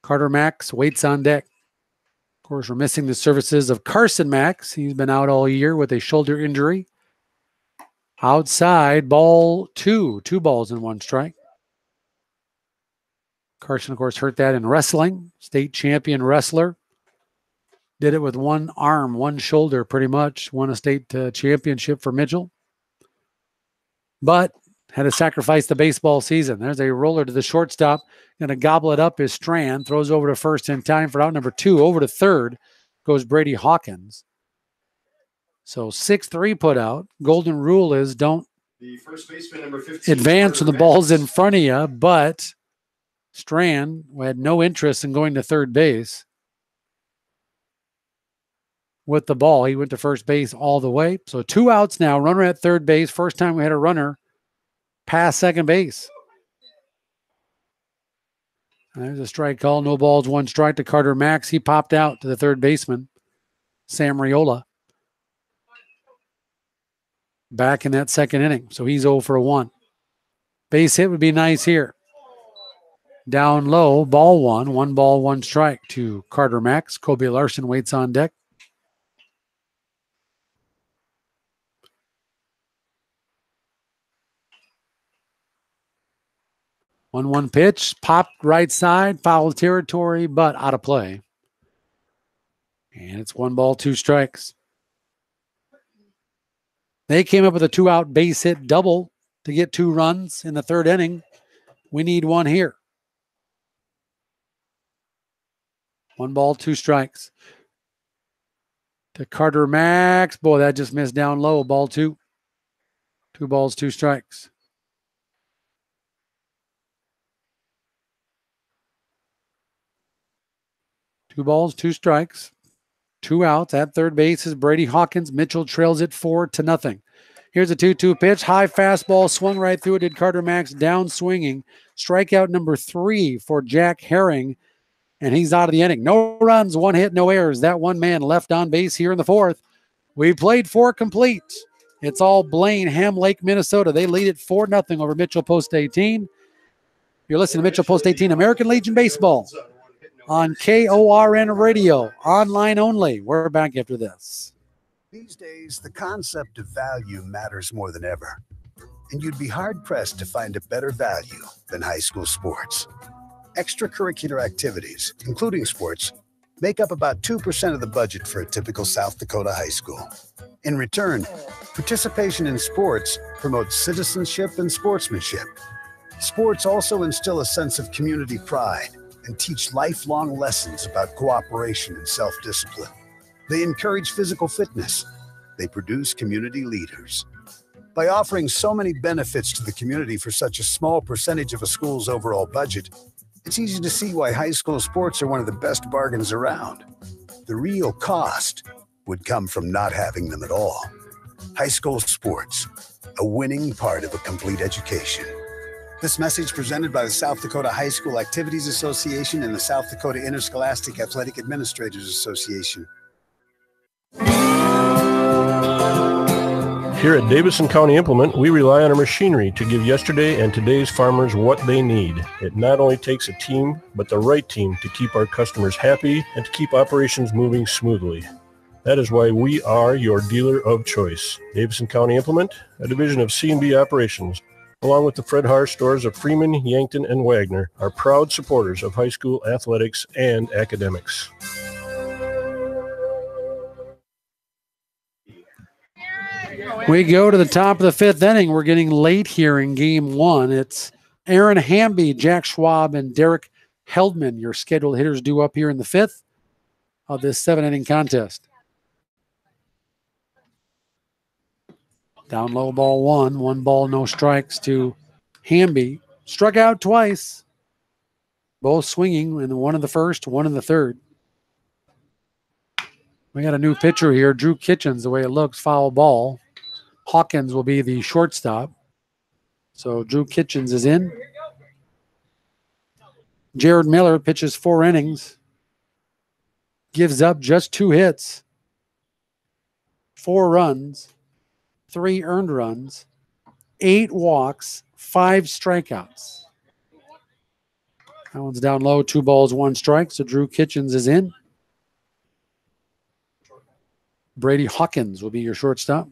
Carter Max waits on deck. Of course, we're missing the services of Carson Max. He's been out all year with a shoulder injury. Outside, ball 2. 2 balls and 1 strike. Carson, of course, hurt that in wrestling. State champion wrestler. Did it with 1 arm, 1 shoulder, pretty much. Won a state championship for Mitchell. But had to sacrifice the baseball season. There's a roller to the shortstop. Going to gobble it up is Strand. Throws over to first in time for out number 2. Over to third goes Brady Hawkins. So 6-3 put out. Golden rule is don't advance when the ball's in front of you, but Strand had no interest in going to third base with the ball. He went to first base all the way. So 2 outs now. Runner at third base. First time we had a runner past second base. There's a strike call. No balls, 1 strike to Carter Max. He popped out to the third baseman, Sam Riola. Back in that second inning. So he's 0 for 1. Base hit would be nice here. Down low, ball 1. 1 ball, 1 strike to Carter Max. Kobe Larson waits on deck. One pitch, popped right side, foul territory, but out of play. And it's 1 ball, 2 strikes. They came up with a 2-out base hit double to get 2 runs in the third inning. We need 1 here. 1 ball, 2 strikes. To Carter Max. Boy, that just missed down low. Ball 2. 2 balls, 2 strikes. Two balls, 2 strikes. 2 outs. At third base is Brady Hawkins. Mitchell trails it 4-0. Here's a 2-2 pitch. High fastball swung right through it. Did Carter Max down swinging. Strikeout number 3 for Jack Herring. And he's out of the inning. No runs, 1 hit, no errors. That 1 man left on base here in the fourth. We played 4 complete. It's all Blaine, Ham Lake, Minnesota. They lead it 4-0 over Mitchell Post 18. You're listening to Mitchell Post 18 American Legion Baseball on KORN Radio, online only. We're back after this. These days, the concept of value matters more than ever. And you'd be hard-pressed to find a better value than high school sports. Extracurricular activities, including sports, make up about 2% of the budget for a typical South Dakota high school. In return, participation in sports promotes citizenship and sportsmanship. Sports also instill a sense of community pride and teach lifelong lessons about cooperation and self-discipline. They encourage physical fitness. They produce community leaders. By offering so many benefits to the community for such a small percentage of a school's overall budget, it's easy to see why high school sports are one of the best bargains around. The real cost would come from not having them at all. High school sports, a winning part of a complete education. This message presented by the South Dakota High School Activities Association and the South Dakota Interscholastic Athletic Administrators Association. Here at Davison County Implement, we rely on our machinery to give yesterday and today's farmers what they need. It not only takes a team, but the right team to keep our customers happy and to keep operations moving smoothly. That is why we are your dealer of choice. Davison County Implement, a division of C&B Operations, along with the Fred Harr stores of Freeman, Yankton, and Wagner, are proud supporters of high school athletics and academics. We go to the top of the fifth inning. We're getting late here in game one. It's Aaron Hamby, Jack Schwab, and Derek Heldman, your scheduled hitters, due up here in the fifth of this 7-inning contest. Down low, ball one. 1 ball, no strikes to Hamby. Struck out twice. Both swinging, and one in the first, one in the third. We got a new pitcher here, Drew Kitchens, the way it looks, foul ball. Hawkins will be the shortstop. So Drew Kitchens is in. Jared Miller pitches 4 innings. Gives up just 2 hits. 4 runs. 3 earned runs. 8 walks. 5 strikeouts. That one's down low. 2 balls, 1 strike. So Drew Kitchens is in. Brady Hawkins will be your shortstop.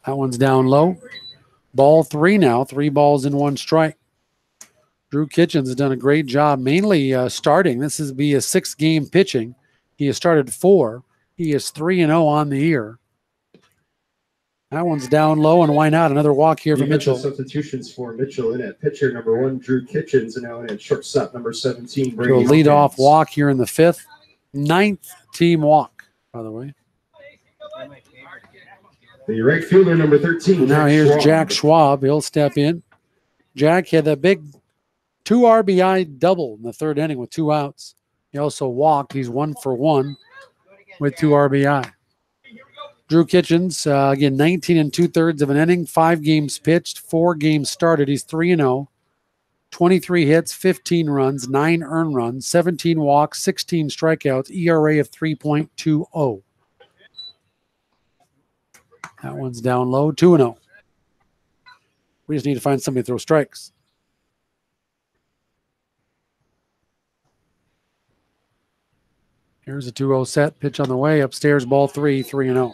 That one's down low. Ball 3 now. 3 balls and 1 strike. Drew Kitchens has done a great job, mainly starting. This is be a 6-game pitching. He has started 4. He is 3-0 on the year. That one's down low, and why not? Another walk here for Mitchell. Substitutions for Mitchell in at pitcher number 1, Drew Kitchens, and now in at shortstop number 17, Brady So lead off walk here in the 5th. 9th team walk, by the way. The right fielder, number 13. Now here's Jack Schwab. He'll step in. Jack had that big 2 RBI double in the 3rd inning with 2 outs. He also walked. He's 1 for 1 with 2 RBI. Drew Kitchens, again, 19 2/3 of an inning, 5 games pitched, 4 games started. He's 3-0. 23 hits, 15 runs, 9 earned runs, 17 walks, 16 strikeouts, ERA of 3.20. That one's down low, 2-0. We just need to find somebody to throw strikes. Here's a 2-0 set. Pitch on the way. Upstairs, ball 3, 3-0.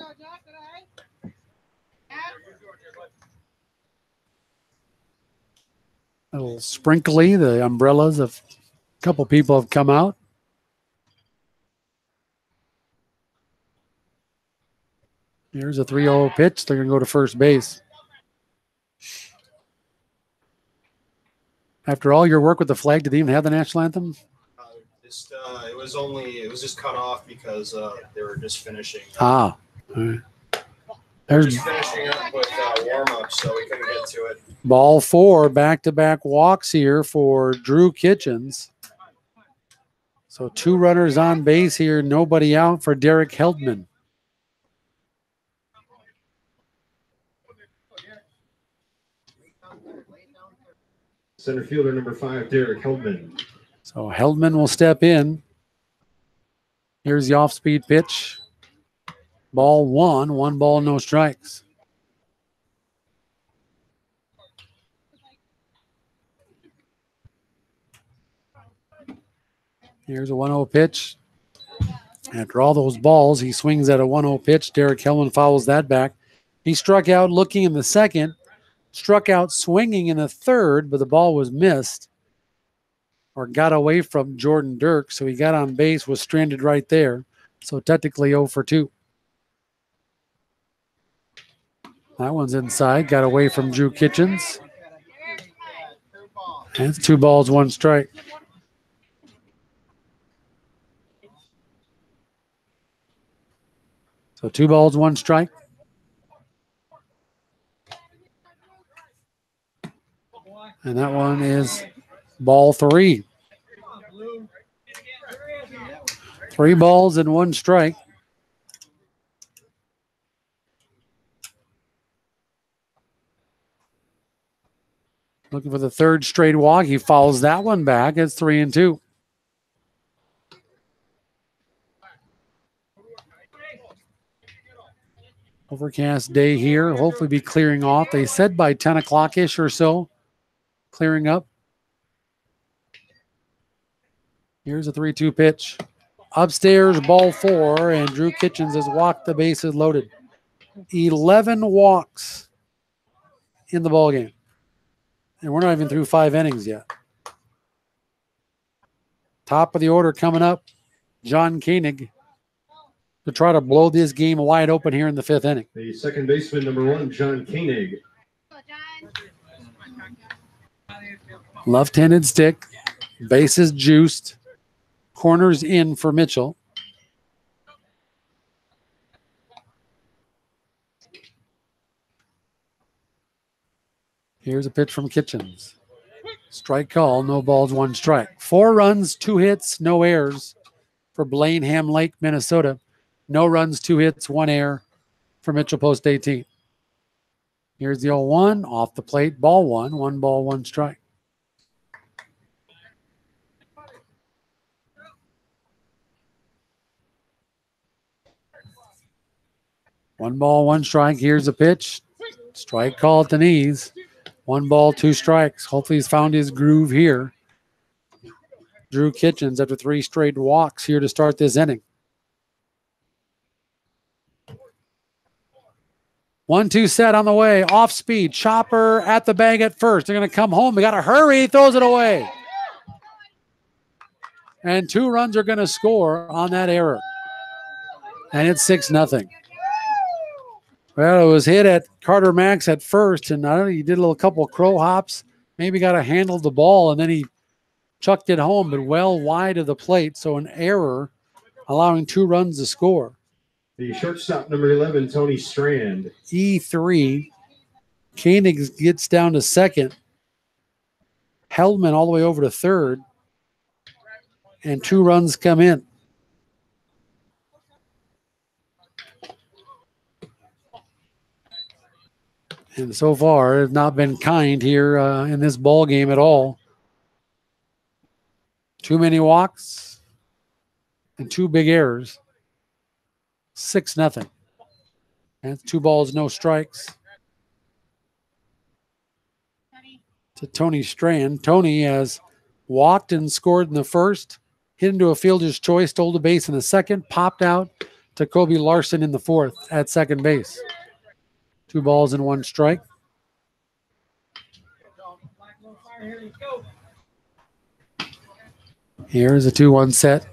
A little sprinkly. The umbrellas of a couple people have come out. Here's a 3-0 pitch. They're going to go to first base. After all your work with the flag, did they even have the national anthem? It was just cut off because they were just finishing. All right. Just finishing up with warm-up, so we couldn't get to it. Ball 4, back-to-back walks here for Drew Kitchens. So 2 runners on base here, nobody out for Derek Heldman. Center fielder number 5, Derek Heldman. So Heldman will step in. Here's the off-speed pitch. Ball 1, 1 ball, no strikes. Here's a 1-0 pitch. After all those balls, he swings at a 1-0 pitch. Derek Heldman fouls that back. He struck out looking in the 2nd, struck out swinging in the 3rd, but the ball was missed or got away from Jordan Dirk, so he got on base, was stranded right there. So technically 0 for 2. That one's inside, got away from Drew Kitchens. And it's 2 balls, 1 strike. So 2 balls, 1 strike. And that one is ball 3. 3 balls and 1 strike. Looking for the 3rd straight walk. He fouls that one back. It's 3-2. Overcast day here. Hopefully be clearing off. They said by 10 o'clock-ish or so. Clearing up. Here's a 3-2 pitch. Upstairs, ball 4, and Drew Kitchens has walked the bases loaded. 11 walks in the ballgame. And we're not even through 5 innings yet. Top of the order coming up, John Koenig, to try to blow this game wide open here in the 5th inning. The second baseman, number 1, John Koenig. Left-handed stick, bases juiced, corners in for Mitchell. Here's a pitch from Kitchens. Strike call, no balls, 1 strike. 4 runs, 2 hits, no errors for Blaine Ham Lake, Minnesota. No runs, 2 hits, 1 error for Mitchell Post 18. Here's the 0-1, off the plate, ball 1, 1 ball, 1 strike. One ball, 1 strike. Here's a pitch. Strike call at the knees. 1 ball, 2 strikes. Hopefully he's found his groove here. Drew Kitchens after 3 straight walks here to start this inning. 1-2 set on the way. Off speed. Chopper at the bag at first. They're going to come home. They got to hurry. He throws it away. And 2 runs are going to score on that error. And it's 6-0. Well, it was hit at Carter Max at first, and I don't know, he did a little couple crow hops, maybe got a handle of the ball, and then he chucked it home, but well wide of the plate, so an error, allowing 2 runs to score. The shortstop, number 11, Tony Strand. E3. Koenig gets down to second. Heldman all the way over to third, and 2 runs come in. And so far, it's not been kind here in this ball game at all. Too many walks and 2 big errors. 6-0. And 2 balls, no strikes. To Tony Strand. Tony has walked and scored in the first, hit into a fielder's choice, stole the base in the second, popped out to Kobe Larson in the 4th at second base. 2 balls and 1 strike. Here's a 2-1 set.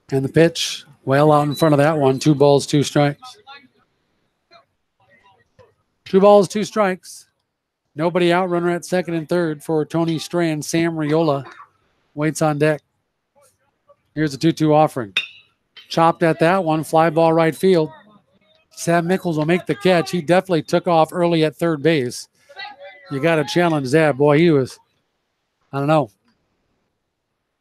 And the pitch, well out in front of that one. 2 balls, 2 strikes. 2 balls, 2 strikes. Nobody out. Runner at second and third for Tony Strand. Sam Riola waits on deck. Here's a 2-2 offering. Chopped at that one. Fly ball right field. Sam Mickles will make the catch. He definitely took off early at third base. You got to challenge that. Boy, he was, I don't know.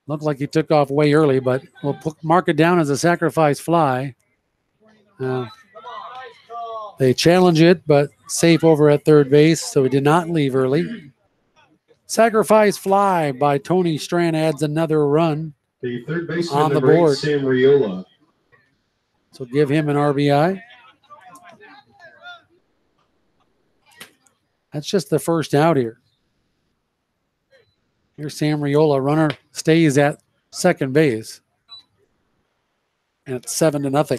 Looked like he took off way early, but we'll mark it down as a sacrifice fly. They challenge it, but safe over at third base, so he did not leave early. Sacrifice fly by Tony Strand adds another run The third baseman, on the number 8, board. Sam Riola. So give him an RBI. That's just the first out here. Here's Sam Riola. Runner stays at second base. And it's 7-0.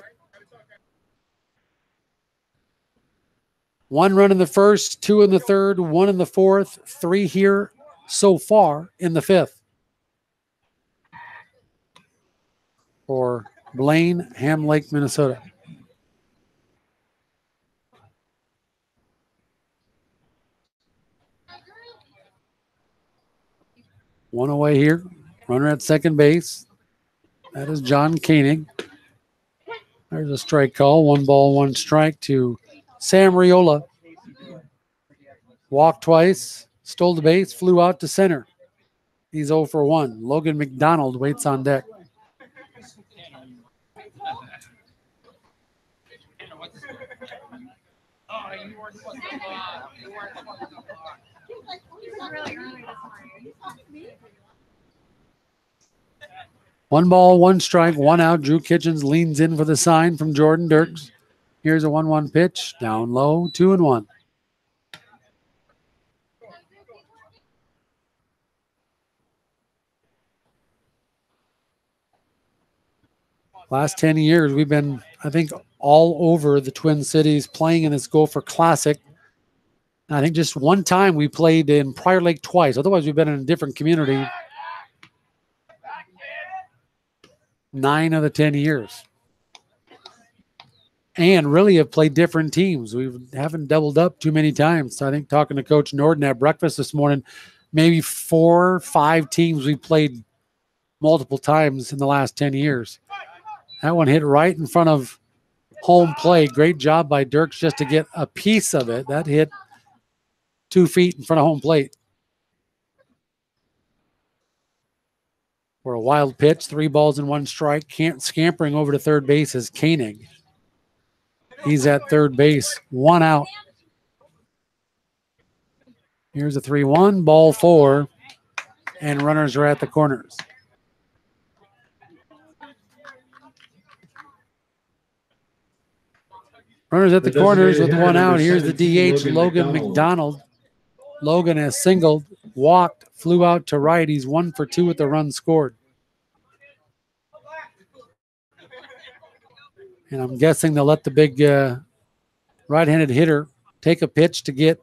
1 run in the first, 2 in the third, 1 in the fourth, 3 here so far in the 5th. For Blaine, Ham Lake, Minnesota. One away here. Runner at second base. That is John Koenig. There's a strike call. 1 ball, 1 strike to Sam Riola. Walked twice. Stole the base. Flew out to center. He's 0 for 1. Logan McDonald waits on deck. One ball, one strike, one out. Drew Kitchens leans in for the sign from Jordan Dirks. Here's a 1-1 pitch. Down low, 2-1. Last 10 years, we've been, I think, all over the Twin Cities playing in this Gopher Classic. I think just one time we played in Prior Lake twice. Otherwise, we've been in a different community 9 of the 10 years. And really have played different teams. We haven't doubled up too many times. So I think talking to Coach Norden at breakfast this morning, maybe 4 or 5 teams we played multiple times in the last 10 years. That one hit right in front of home plate. Great job by Dirks just to get a piece of it. That hit 2 feet in front of home plate. For a wild pitch, 3 balls and 1 strike. Scampering over to third base is Koenig. He's at third base, 1 out. Here's a 3-1, ball 4, and runners are at the corners. Runners at the corners with 1 out. Here's the DH, Logan McDonald. Logan has singled, walked, flew out to right. He's 1 for 2 with the run scored. And I'm guessing they'll let the big right-handed hitter take a pitch to get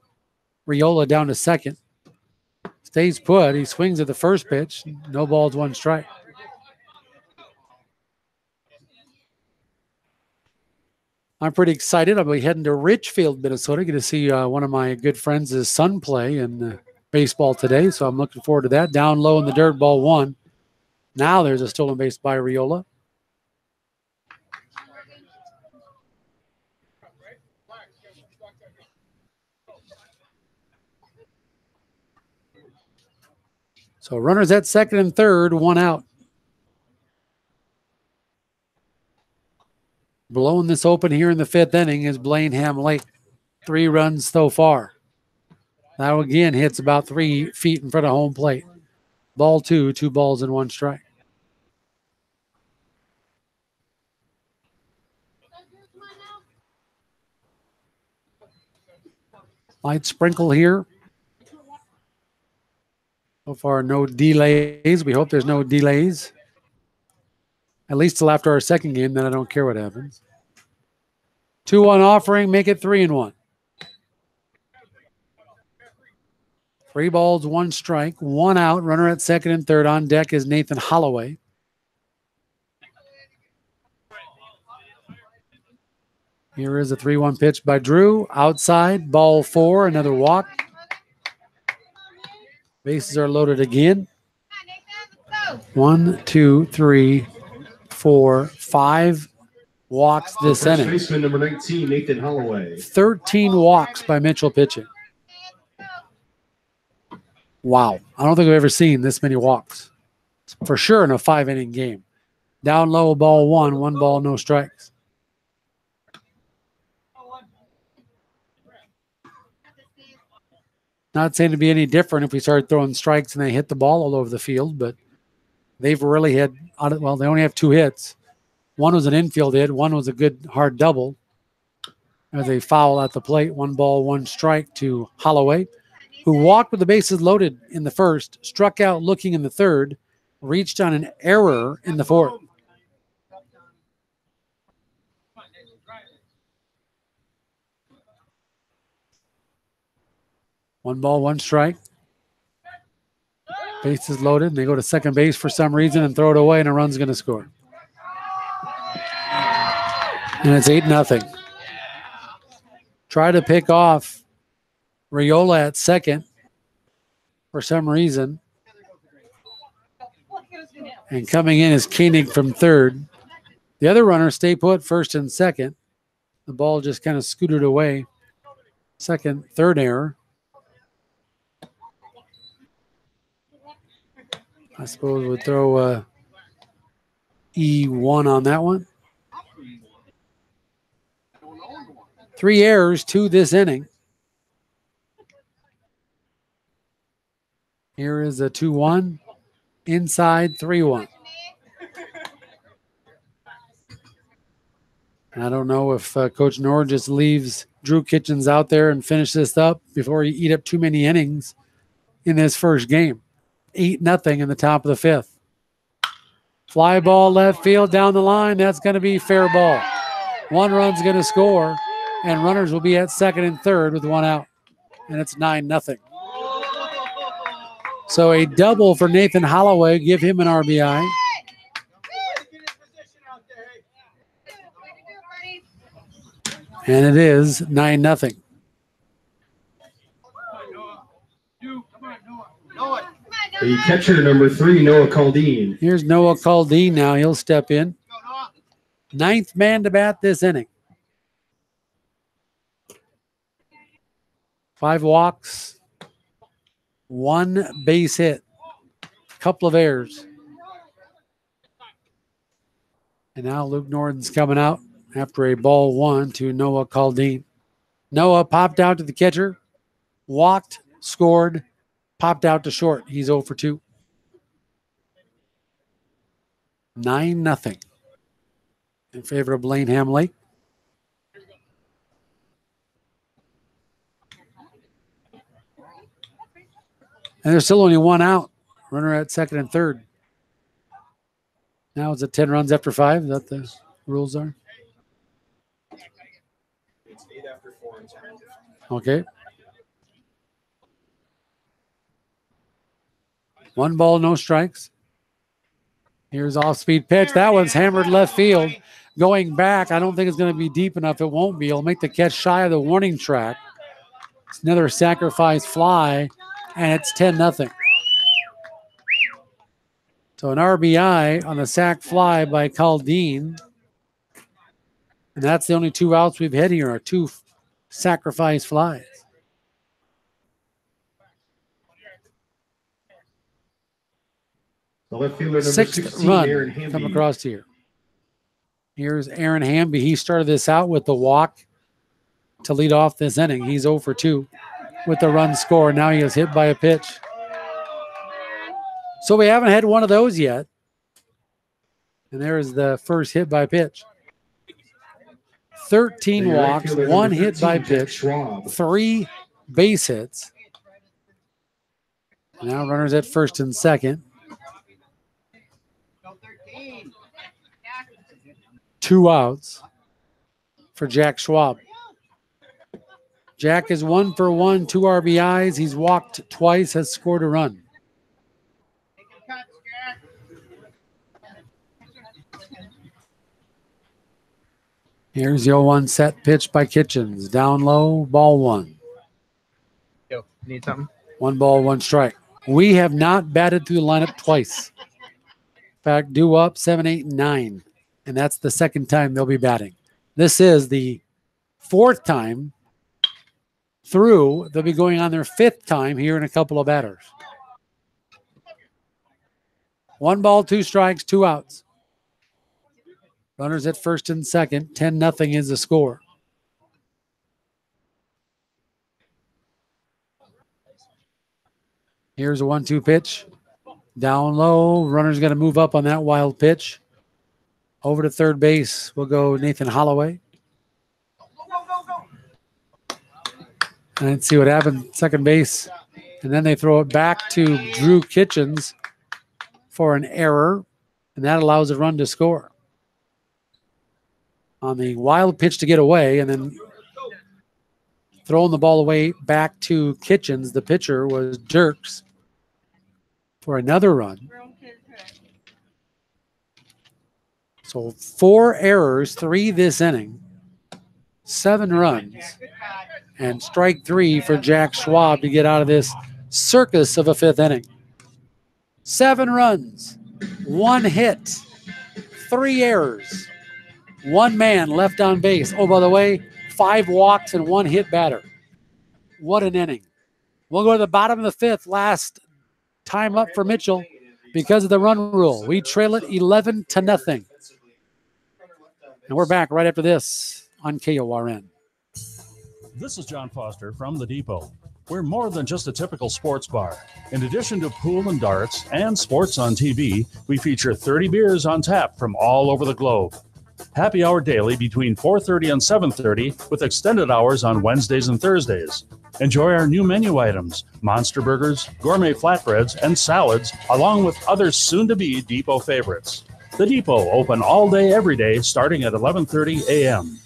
Riola down to second. Stays put. He swings at the first pitch. No balls, 1 strike. I'm pretty excited. I'll be heading to Richfield, Minnesota. Going to see one of my good friends' son play in baseball today. So I'm looking forward to that. Down low in the dirt, ball 1. Now there's a stolen base by Riola. So runners at second and third, 1 out. Blowing this open here in the 5th inning is Blaine Ham Lake. 3 runs so far. That again hits about 3 feet in front of home plate. Ball 2, 2 balls and 1 strike. Light sprinkle here. So far, no delays. We hope there's no delays. At least till after our second game, then I don't care what happens. 2-1 offering, make it 3-1. 3 balls, 1 strike, 1 out. Runner at second and third. On deck is Nathan Holloway. Here is a 3-1 pitch by Drew. Outside, ball 4, another walk. Bases are loaded again. 1, 2, 3, 4, 5 walks this inning. Baseman number 19, Nathan Holloway. 13 walks by Mitchell pitching. Wow. I don't think I've ever seen this many walks. For sure in a 5-inning game. Down low, ball 1, 1 ball, no strikes. Not saying to be any different if we started throwing strikes and they hit the ball all over the field, but they've really had, well, they only have 2 hits. One was an infield hit. One was a good hard double. As a foul at the plate, 1 ball, 1 strike to Holloway, who walked with the bases loaded in the first, struck out looking in the third, reached on an error in the 4th. One ball, 1 strike. Bases loaded. They go to second base for some reason and throw it away, and a run's going to score. And it's 8-0. Try to pick off Riola at second for some reason. And coming in is Koenig from third. The other runners stay put first and second. The ball just kind of scooted away. Second, third error. I suppose we'll throw E1 on that one. 3 errors to this inning. Here is a 2-1. Inside 3-1. I don't know if Coach Nord just leaves Drew Kitchens out there and finish this up before he eat up too many innings in his first game. 8-0 in the top of the 5th. Fly ball left field down the line. That's going to be fair ball. 1 run's going to score, and runners will be at second and third with 1 out. And it's 9-0. So a double for Nathan Holloway. Give him an RBI. And it is 9-0. The catcher, number 3, Noah Caldine. Here's Noah Caldine now. He'll step in. 9th man to bat this inning. 5 walks, 1 base hit, couple of errors. And now Luke Norton's coming out after a ball 1 to Noah Caldine. Noah popped out to the catcher, walked, scored, popped out to short. He's 0 for 2. 9-0 in favor of Blaine Ham Lake. And there's still only 1 out. Runner at second and third. Now it's at 10 runs after 5. Is that the rules are? It's 8 after 4 and 10. Okay. 1 ball, no strikes. Here's off-speed pitch. That one's hammered left field. Going back, I don't think it's going to be deep enough. It won't be. It'll make the catch shy of the warning track. It's another sacrifice fly, and it's 10-0. So an RBI on a sac fly by Caldine. And that's the only 2 outs we've had here are 2 sacrifice flies. The left fielder, number 6th 16, run Aaron Hamby. come across here. Here's Aaron Hamby. He started this out with the walk to lead off this inning. He's 0 for 2 with the run score. Now he is hit by a pitch. So we haven't had one of those yet. And there's the first hit by pitch. 13 walks, 1 hit by pitch, 3 base hits. Now runners at first and second. 2 outs for Jack Schwab. Jack is 1 for 1, 2 RBIs. He's walked twice, has scored a run. Here's the 0-1 set pitch by Kitchens. Down low, ball 1. Yo, need something? 1 ball, 1 strike. We have not batted through the lineup twice. In fact, due up 7, 8, and 9. And that's the second time they'll be batting. This is the 4th time through. They'll be going on their 5th time here in a couple of batters. 1 ball, 2 strikes, 2 outs. Runners at first and second. 10-0 is the score. Here's a 1-2 pitch. Down low. Runner's going to move up on that wild pitch. Over to third base will go Nathan Holloway. And let's see what happened. Second base. And then they throw it back to Drew Kitchens for an error. And that allows a run to score. On the wild pitch to get away, and then throwing the ball away back to Kitchens. The pitcher was Dirks for another run. So 4 errors, 3 this inning, 7 runs, and strike 3 for Jack Schwab to get out of this circus of a 5th inning. 7 runs, 1 hit, 3 errors. 1 man left on base. Oh, by the way, 5 walks and 1 hit batter. What an inning. We'll go to the bottom of the 5th. Last time up for Mitchell because of the run rule. We trail it 11-0. And we're back right after this on KORN. This is John Foster from The Depot. We're more than just a typical sports bar. In addition to pool and darts and sports on TV, we feature 30 beers on tap from all over the globe. Happy hour daily between 4:30 and 7:30 with extended hours on Wednesdays and Thursdays. Enjoy our new menu items, monster burgers, gourmet flatbreads, and salads, along with other soon-to-be Depot favorites. The Depot, open all day, every day, starting at 11:30 a.m.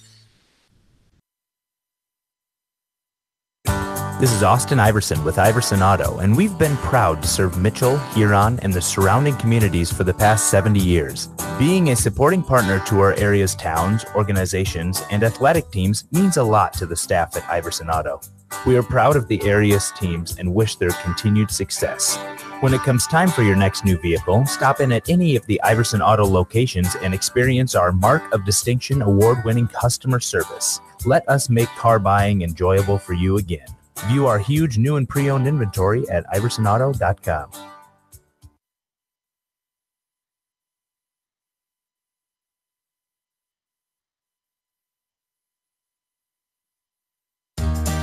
This is Austin Iverson with Iverson Auto, and we've been proud to serve Mitchell, Huron, and the surrounding communities for the past 70 years. Being a supporting partner to our area's towns, organizations, and athletic teams means a lot to the staff at Iverson Auto. We are proud of the area's teams and wish their continued success. When it comes time for your next new vehicle, stop in at any of the Iverson Auto locations and experience our Mark of Distinction award-winning customer service. Let us make car buying enjoyable for you again. View our huge new and pre-owned inventory at iversonauto.com.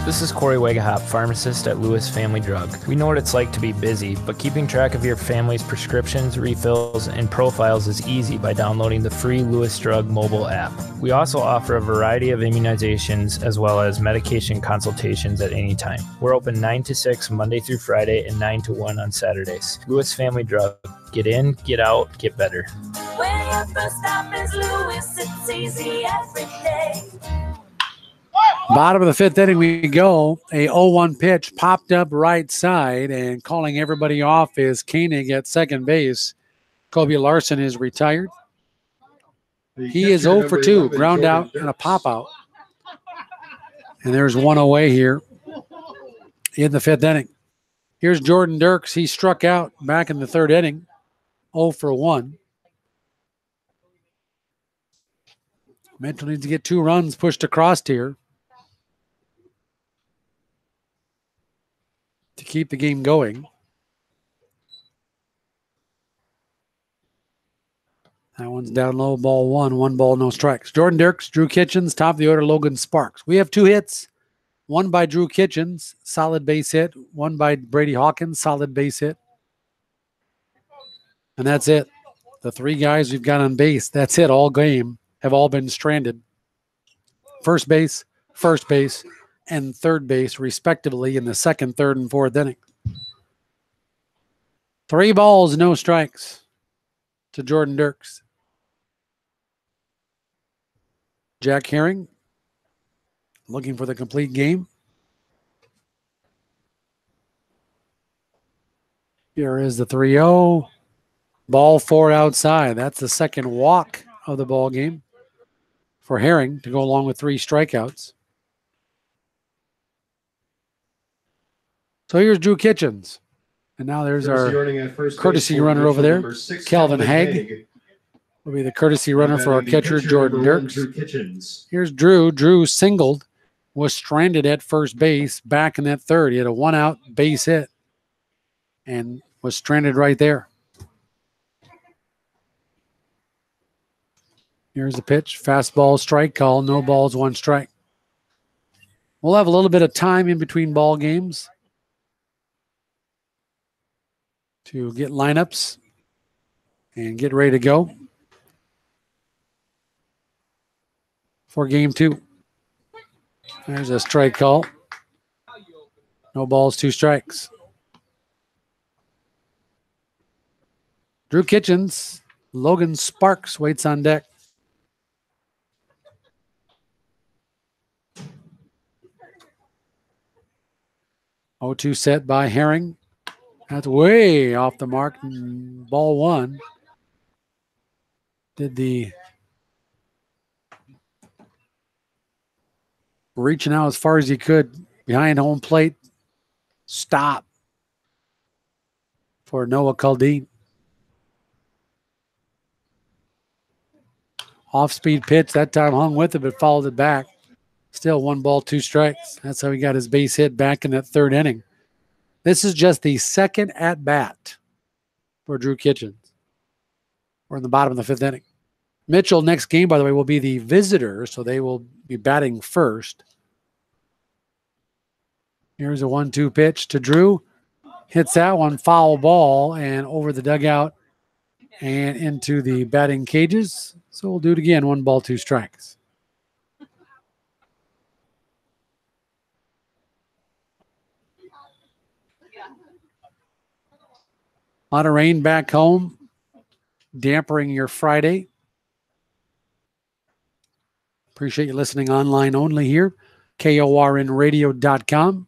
This is Corey Wegahop, pharmacist at Lewis Family Drug. We know what it's like to be busy, but keeping track of your family's prescriptions, refills, and profiles is easy by downloading the free Lewis Drug mobile app. We also offer a variety of immunizations as well as medication consultations at any time. We're open 9 to 6 Monday through Friday and 9 to 1 on Saturdays. Lewis Family Drug. Get in, get out, get better. When your first stop is Lewis, it's easy every day. Bottom of the fifth inning we go. A 0-1 pitch popped up right side, and calling everybody off is Koenig at second base. Kobe Larson is retired. He is 0 for 2, ground out and a pop out. And there's one away here in the fifth inning. Here's Jordan Dirks. He struck out back in the third inning, 0 for 1. Mitchell needs to get 2 runs pushed across here to keep the game going. That one's down low, ball 1. 1 ball, no strikes. Jordan Dirks, Drew Kitchens, top of the order, Logan Sparks. We have 2 hits. One by Drew Kitchens, solid base hit. One by Brady Hawkins, solid base hit. And that's it. The 3 guys we've got on base, that's it all game, have all been stranded. First base, and third base, respectively, in the second, third, and fourth inning. 3 balls, no strikes to Jordan Dirks. Jack Herring looking for the complete game. Here is the 3-0. Ball 4 outside. That's the second walk of the ball game for Herring to go along with 3 strikeouts. So here's Drew Kitchens. And now there's our courtesy runner over there, Calvin Haig. Will be the courtesy runner for our catcher, Jordan Dirks. Here's Drew. Drew singled, was stranded at first base back in that third. He had a 1-out base hit and was stranded right there. Here's the pitch. Fastball, strike call. No balls, 1 strike. We'll have a little bit of time in between ball games to get lineups and get ready to go for game 2. There's a strike call. No balls, 2 strikes. Drew Kitchens, Logan Sparks waits on deck. O2 set by Herring. That's way off the mark. Ball 1. Did the reaching out as far as he could behind home plate. Stop for Noah Caldine. Off-speed pitch. That time hung with it, but followed it back. Still 1 ball, 2 strikes. That's how he got his base hit back in that third inning. This is just the second at-bat for Drew Kitchens. We're in the bottom of the 5th inning. Mitchell next game, by the way, will be the visitor, so they will be batting first. Here's a 1-2 pitch to Drew. Hits that one, foul ball, and over the dugout and into the batting cages. So we'll do it again. 1 ball, 2 strikes. A lot of rain back home, dampering your Friday. Appreciate you listening online only here. KORNradio.com.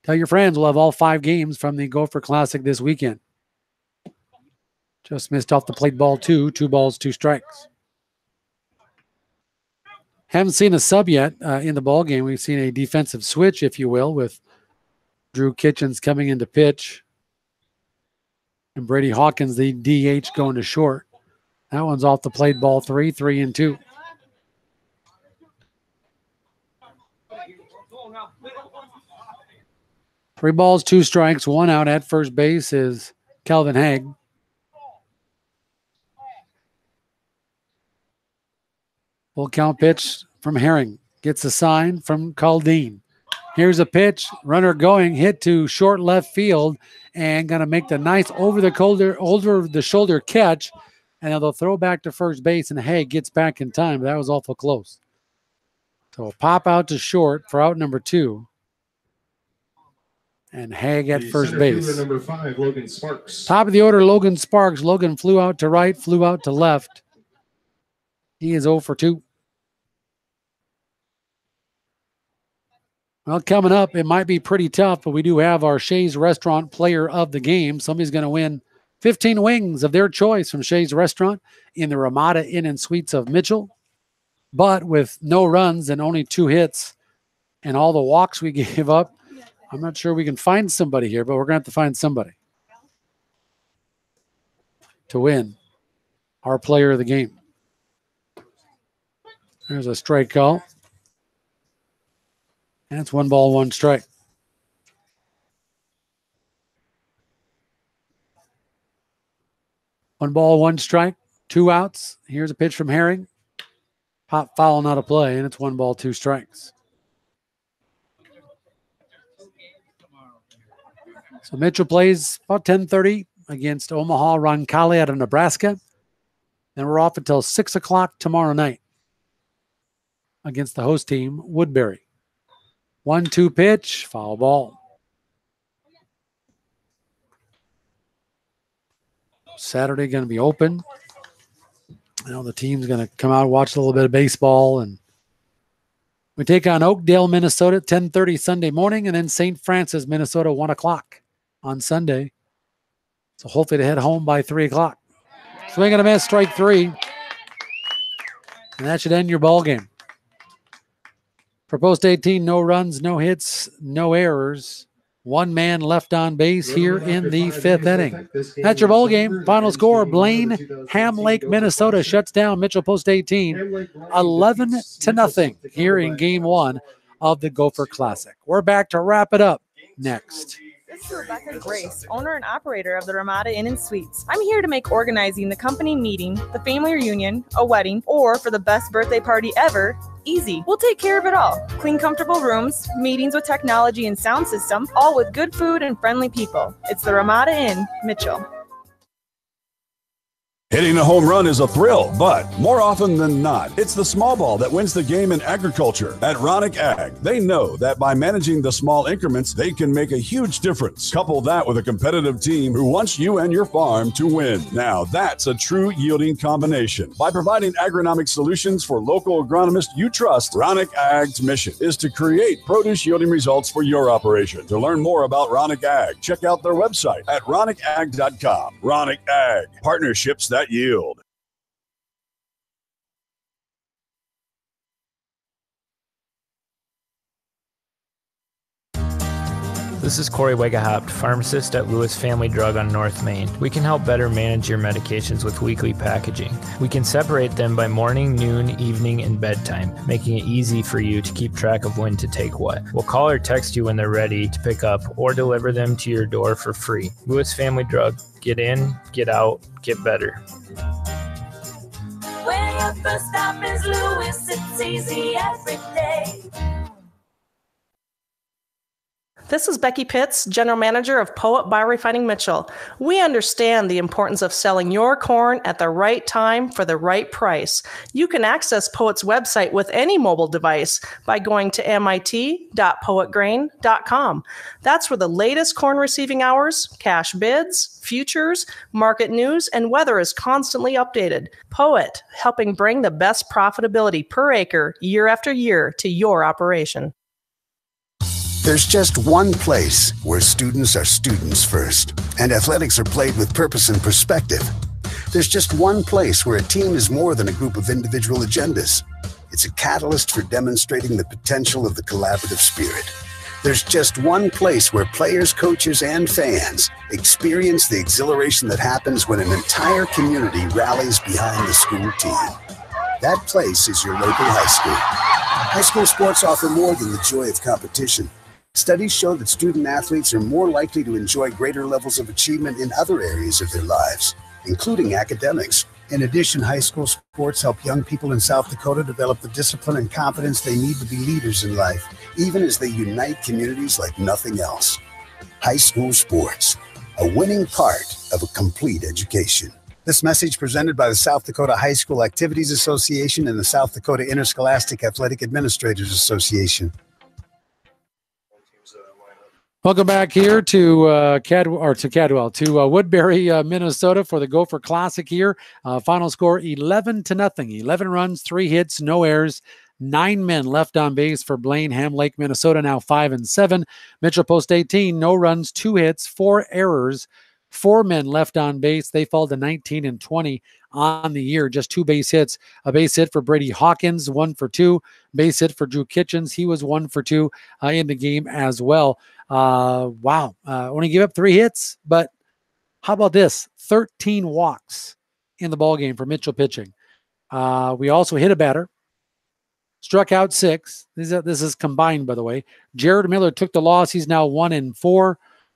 Tell your friends we'll have all 5 games from the Gopher Classic this weekend. Just missed off the plate ball 2. 2 balls, 2 strikes. Haven't seen a sub yet in the ball game. We've seen a defensive switch, if you will, with Drew Kitchens coming into pitch and Brady Hawkins, the DH, going to short. That one's off the plate ball 3, 3-2. Three balls, 2 strikes, 1 out. At first base is Calvin Haig. Full count pitch from Herring. Gets a sign from Caldine. Here's a pitch. Runner going. Hit to short left field. And going to make the nice over the shoulder catch. And now they'll throw back to first base. And Haig gets back in time. That was awful close. So pop out to short for out number 2. And Haig at first base. Number 5, Logan Sparks. Top of the order, Logan Sparks. Logan flew out to right, flew out to left. He is 0 for 2. Well, coming up, it might be pretty tough, but we do have our Shays Restaurant Player of the Game. Somebody's going to win 15 wings of their choice from Shays Restaurant in the Ramada Inn and Suites of Mitchell. But with no runs and only 2 hits and all the walks we gave up, I'm not sure we can find somebody here, but we're going to have to find somebody to win our Player of the Game. There's a strike call. And it's 1 ball, 1 strike. One ball, 1 strike, 2 outs. Here's a pitch from Herring. Pop foul, not a play, and it's 1 ball, 2 strikes. So Mitchell plays about 10:30 against Omaha Roncalli out of Nebraska. Then we're off until 6 o'clock tomorrow night against the host team, Woodbury. 1-2 pitch, foul ball. Saturday going to be open. You know, the team's going to come out and watch a little bit of baseball. And we take on Oakdale, Minnesota at 10:30 Sunday morning, and then St. Francis, Minnesota, 1 o'clock on Sunday. So hopefully to head home by 3 o'clock. Swing and a miss, strike 3. And that should end your ball game. For post 18, no runs, no hits, no errors. 1 man left on base here in the 5th inning. That's your ball game. Final score, Blaine, Ham Lake, Minnesota shuts down Mitchell post 18, 11-0 here in game 1 of the Gopher Classic. We're back to wrap it up next. This is Rebecca Grace, owner and operator of the Ramada Inn and Suites. I'm here to make organizing the company meeting, the family reunion, a wedding, or for the best birthday party ever easy. We'll take care of it all. Clean, comfortable rooms, meetings with technology and sound system, all with good food and friendly people. It's the Ramada Inn, Mitchell. Hitting a home run is a thrill, but more often than not, it's the small ball that wins the game in agriculture. At Ronick Ag, they know that by managing the small increments, they can make a huge difference. Couple that with a competitive team who wants you and your farm to win. Now, that's a true yielding combination. By providing agronomic solutions for local agronomists you trust, Ronick Ag's mission is to create produce yielding results for your operation. To learn more about Ronick Ag, check out their website at ronickag.com. Ronick Ag, partnerships that yield. This is Corey Wegahopt, pharmacist at Lewis Family Drug on North Main. We can help better manage your medications with weekly packaging. We can separate them by morning, noon, evening, and bedtime, making it easy for you to keep track of when to take what. We'll call or text you when they're ready to pick up or deliver them to your door for free. Lewis Family Drug. Get in, get out, get better. When your first stop is Lewis, it's easy every day. This is Becky Pitts, General Manager of Poet Biorefining Mitchell. We understand the importance of selling your corn at the right time for the right price. You can access Poet's website with any mobile device by going to mit.poetgrain.com. That's where the latest corn receiving hours, cash bids, futures, market news, and weather is constantly updated. Poet, helping bring the best profitability per acre year after year to your operation. There's just one place where students are students first, and athletics are played with purpose and perspective. There's just one place where a team is more than a group of individual agendas. It's a catalyst for demonstrating the potential of the collaborative spirit. There's just one place where players, coaches, and fans experience the exhilaration that happens when an entire community rallies behind the school team. That place is your local high school. High school sports offer more than the joy of competition. Studies show that student athletes are more likely to enjoy greater levels of achievement in other areas of their lives, including academics. In addition, high school sports help young people in South Dakota develop the discipline and confidence they need to be leaders in life, even as they unite communities like nothing else. High school sports, a winning part of a complete education. This message presented by the South Dakota High School Activities Association and the South Dakota Interscholastic Athletic Administrators Association. Welcome back here to Woodbury, Minnesota for the Gopher Classic here. Final score 11-0. 11 runs, 3 hits, no errors. 9 men left on base for Blaine. Ham Lake, Minnesota now 5-7. Mitchell Post 18, no runs, 2 hits, 4 errors. 4 men left on base. They fall to 19-20 on the year. Just 2 base hits. A base hit for Brady Hawkins, 1 for 2. Base hit for Drew Kitchens. He was 1 for 2 in the game as well. Wow. Only gave up 3 hits, but how about this? 13 walks in the ball game for Mitchell pitching. We also hit a batter. Struck out 6. This is combined, by the way. Jared Miller took the loss. He's now 1-4.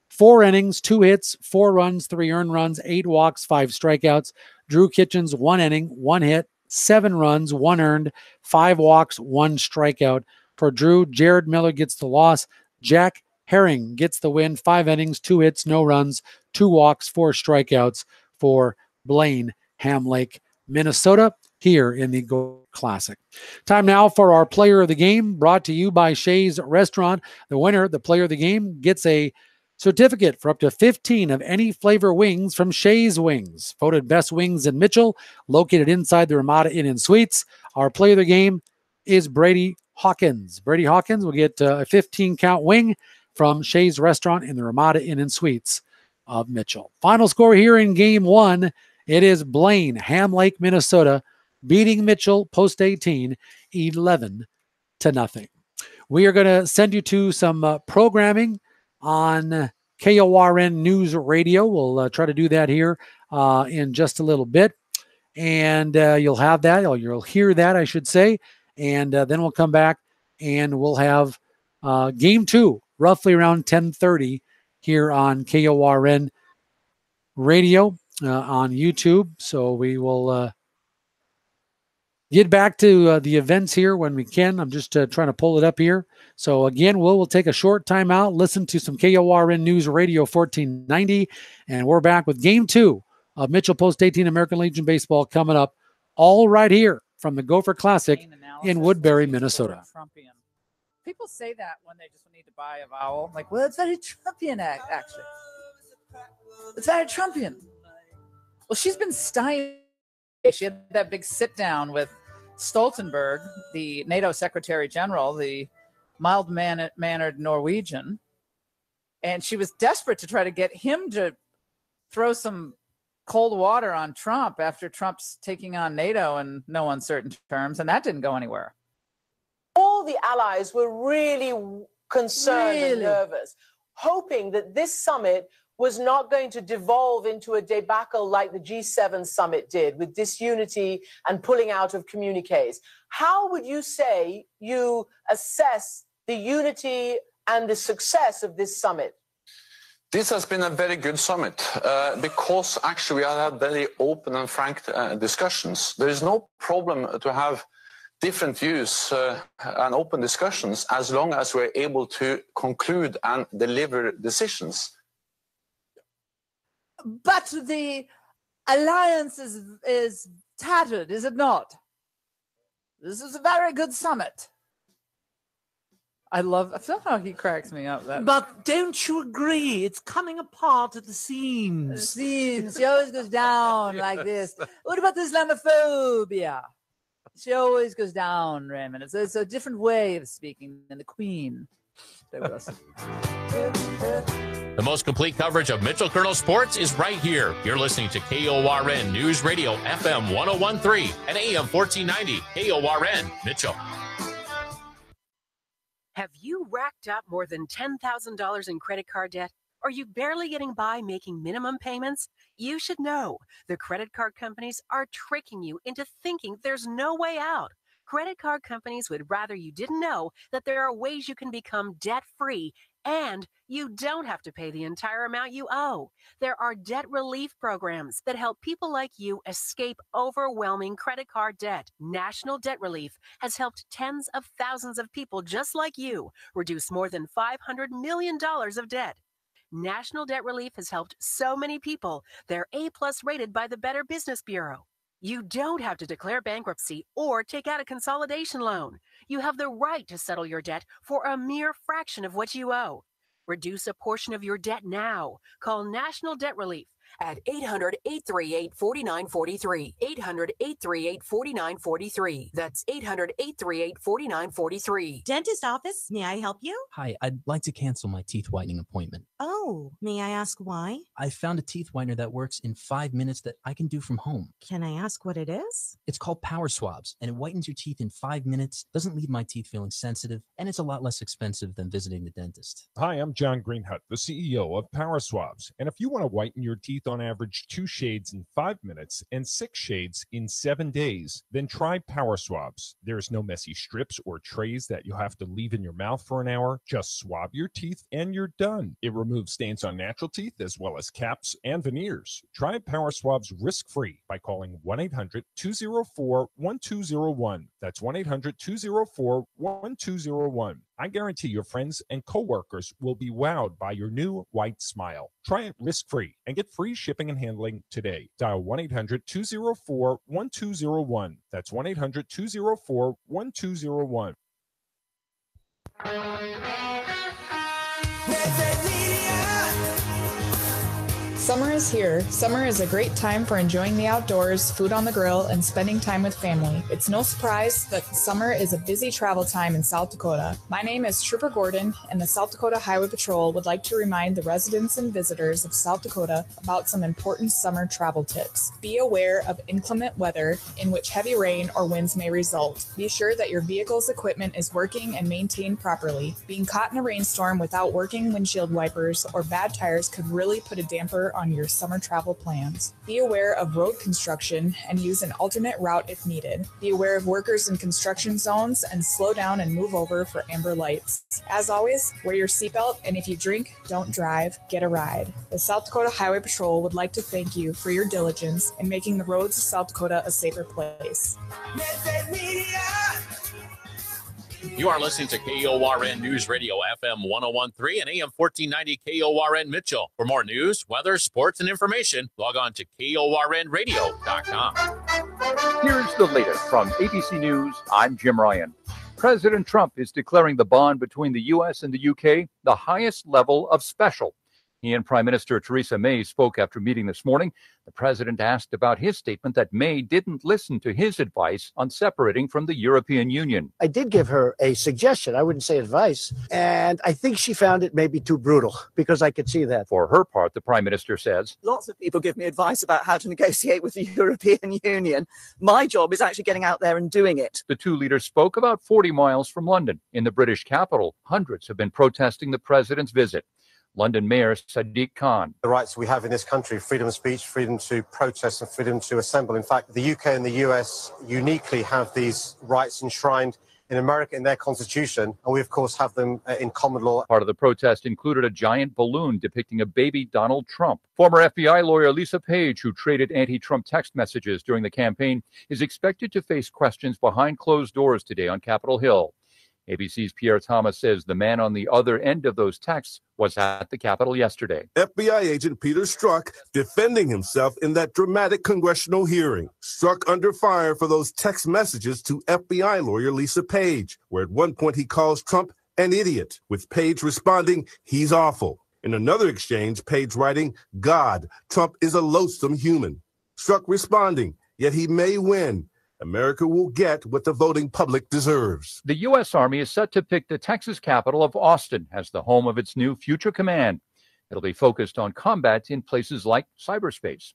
4 innings, 2 hits, 4 runs, 3 earned runs, 8 walks, 5 strikeouts. Drew Kitchens, 1 inning, 1 hit, 7 runs, 1 earned, 5 walks, 1 strikeout. For Drew, Jared Miller gets the loss. Jack Herring gets the win. 5 innings, 2 hits, no runs, 2 walks, 4 strikeouts for Blaine, Ham Lake, Minnesota, here in the Go Classic. Time now for our player of the game, brought to you by Shays Restaurant. The winner, the player of the game, gets a certificate for up to 15 of any flavor wings from Shays Wings. Voted best wings in Mitchell, located inside the Ramada Inn and Suites. Our player of the game is Brady Hawkins. Brady Hawkins will get a 15-count wing from Shays Restaurant in the Ramada Inn and Suites of Mitchell. Final score here in Game 1. It is Blaine, Ham Lake, Minnesota, beating Mitchell Post 18, 11-0. We are going to send you to some programming on KORN News Radio. We'll try to do that here in just a little bit. And you'll have that, or you'll hear that, I should say. And then we'll come back and we'll have Game 2, roughly around 10:30 here on KORN Radio on YouTube. So we will get back to the events here when we can. I'm just trying to pull it up here. So again, we'll take a short time out, listen to some KORN News Radio 1490, and we're back with Game 2 of Mitchell Post 18 American Legion Baseball coming up, all right here from the Gopher Classic in Woodbury, Minnesota. People say that when they just need to buy a vowel. Like, well, it's very Trumpian, actually. It's very Trumpian. Well, she's been stymied. She had that big sit-down with Stoltenberg, the NATO Secretary General, the mild-mannered Norwegian, and she was desperate to try to get him to throw some cold water on Trump after Trump's taking on NATO in no uncertain terms, and that didn't go anywhere. All the allies were really concerned and nervous, hoping that this summit was not going to devolve into a debacle like the G7 summit did, with disunity and pulling out of communiques. How would you say you assess the unity and the success of this summit? This has been a very good summit because actually we have had very open and frank discussions. There is no problem to have different views and open discussions as long as we're able to conclude and deliver decisions. But the alliance is tattered, is it not? This is a very good summit. I feel how he cracks me up. But don't you agree? It's coming apart at the seams. The seams. She always goes down like this. What about the Islamophobia? She always goes down, Raymond. It's a different way of speaking than the Queen. Stay with us. The most complete coverage of Mitchell Colonel sports is right here. You're listening to KORN News Radio, FM 1013 and AM 1490. KORN, Mitchell. Have you racked up more than $10,000 in credit card debt? Are you barely getting by making minimum payments? You should know the credit card companies are tricking you into thinking there's no way out. Credit card companies would rather you didn't know that there are ways you can become debt-free and you don't have to pay the entire amount you owe. There are debt relief programs that help people like you escape overwhelming credit card debt. National Debt Relief has helped tens of thousands of people just like you reduce more than $500 million of debt. National Debt Relief has helped so many people. They're A-plus rated by the Better Business Bureau. You don't have to declare bankruptcy or take out a consolidation loan. You have the right to settle your debt for a mere fraction of what you owe. Reduce a portion of your debt now. Call National Debt Relief at 800-838-4943. 800-838-4943. That's 800-838-4943. Dentist office, may I help you? Hi, I'd like to cancel my teeth whitening appointment. Oh, may I ask why? I found a teeth whitener that works in 5 minutes that I can do from home. Can I ask what it is? It's called Power Swabs, and it whitens your teeth in 5 minutes, doesn't leave my teeth feeling sensitive, and it's a lot less expensive than visiting the dentist. Hi, I'm John Greenhut, the CEO of Power Swabs. And if you want to whiten your teeth on average 2 shades in 5 minutes and 6 shades in 7 days, then try Power Swabs. There's no messy strips or trays that you'll have to leave in your mouth for an hour. Just swab your teeth and you're done. It removes stains on natural teeth as well as caps and veneers. Try Power Swabs risk-free by calling 1-800-204-1201. That's 1-800-204-1201. I guarantee your friends and coworkers will be wowed by your new white smile. Try it risk-free and get free shipping and handling today. Dial 1-800-204-1201. That's 1-800-204-1201. Summer is here. Summer is a great time for enjoying the outdoors, food on the grill, and spending time with family. It's no surprise that summer is a busy travel time in South Dakota. My name is Trooper Gordon, and the South Dakota Highway Patrol would like to remind the residents and visitors of South Dakota about some important summer travel tips. Be aware of inclement weather in which heavy rain or winds may result. Be sure that your vehicle's equipment is working and maintained properly. Being caught in a rainstorm without working windshield wipers or bad tires could really put a damper on your summer travel plans. Be aware of road construction and use an alternate route if needed. Be aware of workers in construction zones and slow down and move over for amber lights. As always, wear your seatbelt, and if you drink, don't drive, get a ride. The South Dakota Highway Patrol would like to thank you for your diligence in making the roads of South Dakota a safer place. You are listening to KORN News Radio, FM 1013 and AM 1490 KORN Mitchell. For more news, weather, sports, and information, log on to KORNradio.com. Here's the latest from ABC News. I'm Jim Ryan. President Trump is declaring the bond between the U.S. and the U.K. the highest level of special. He and Prime Minister Theresa May spoke after meeting this morning. The president asked about his statement that May didn't listen to his advice on separating from the European Union. I did give her a suggestion. I wouldn't say advice. And I think she found it maybe too brutal because I could see that. For her part, the Prime Minister says, lots of people give me advice about how to negotiate with the European Union. My job is actually getting out there and doing it. The two leaders spoke about 40 miles from London. In the British capital, hundreds have been protesting the president's visit. London Mayor Sadiq Khan. The rights we have in this country, freedom of speech, freedom to protest and freedom to assemble. In fact, the UK and the US uniquely have these rights enshrined in America in their constitution, and we, of course, have them in common law. Part of the protest included a giant balloon depicting a baby Donald Trump. Former FBI lawyer Lisa Page, who traded anti-Trump text messages during the campaign, is expected to face questions behind closed doors today on Capitol Hill. ABC's Pierre Thomas says the man on the other end of those texts was at the Capitol yesterday. FBI agent Peter Strzok defending himself in that dramatic congressional hearing. Strzok under fire for those text messages to FBI lawyer Lisa Page, where at one point he calls Trump an idiot, with Page responding, "He's awful." In another exchange, Page writing, "God, Trump is a loathsome human." Strzok responding, "Yet he may win. America will get what the voting public deserves." The U.S. Army is set to pick the Texas capital of Austin as the home of its new Future Command. It'll be focused on combat in places like cyberspace.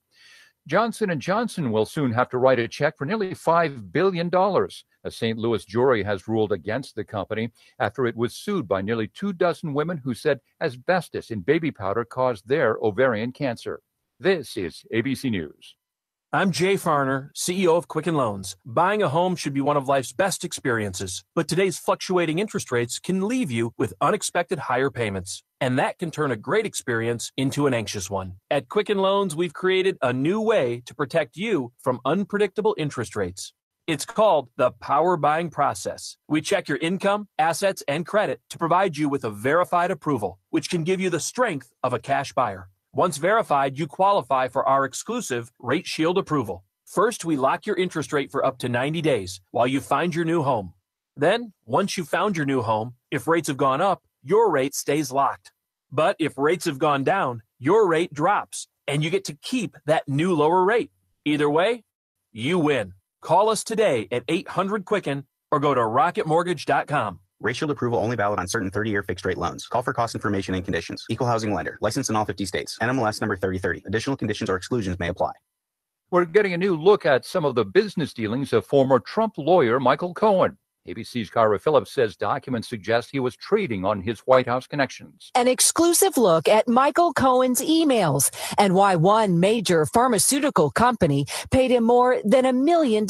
Johnson & Johnson will soon have to write a check for nearly $5 billion. A St. Louis jury has ruled against the company after it was sued by nearly 24 women who said asbestos in baby powder caused their ovarian cancer. This is ABC News. I'm Jay Farner, CEO of Quicken Loans. Buying a home should be one of life's best experiences, but today's fluctuating interest rates can leave you with unexpected higher payments, and that can turn a great experience into an anxious one. At Quicken Loans, we've created a new way to protect you from unpredictable interest rates. It's called the power buying process. We check your income, assets, and credit to provide you with a verified approval, which can give you the strength of a cash buyer. Once verified, you qualify for our exclusive Rate Shield approval. First, we lock your interest rate for up to 90 days while you find your new home. Then, once you've found your new home, if rates have gone up, your rate stays locked. But if rates have gone down, your rate drops, and you get to keep that new lower rate. Either way, you win. Call us today at 800-QUICKEN or go to rocketmortgage.com. Rate Shield approval only valid on certain 30-year fixed-rate loans. Call for cost information and conditions. Equal housing lender. Licensed in all 50 states. NMLS number 3030. Additional conditions or exclusions may apply. We're getting a new look at some of the business dealings of former Trump lawyer Michael Cohen. ABC's Kyra Phillips says documents suggest he was trading on his White House connections. An exclusive look at Michael Cohen's emails and why one major pharmaceutical company paid him more than $1 million.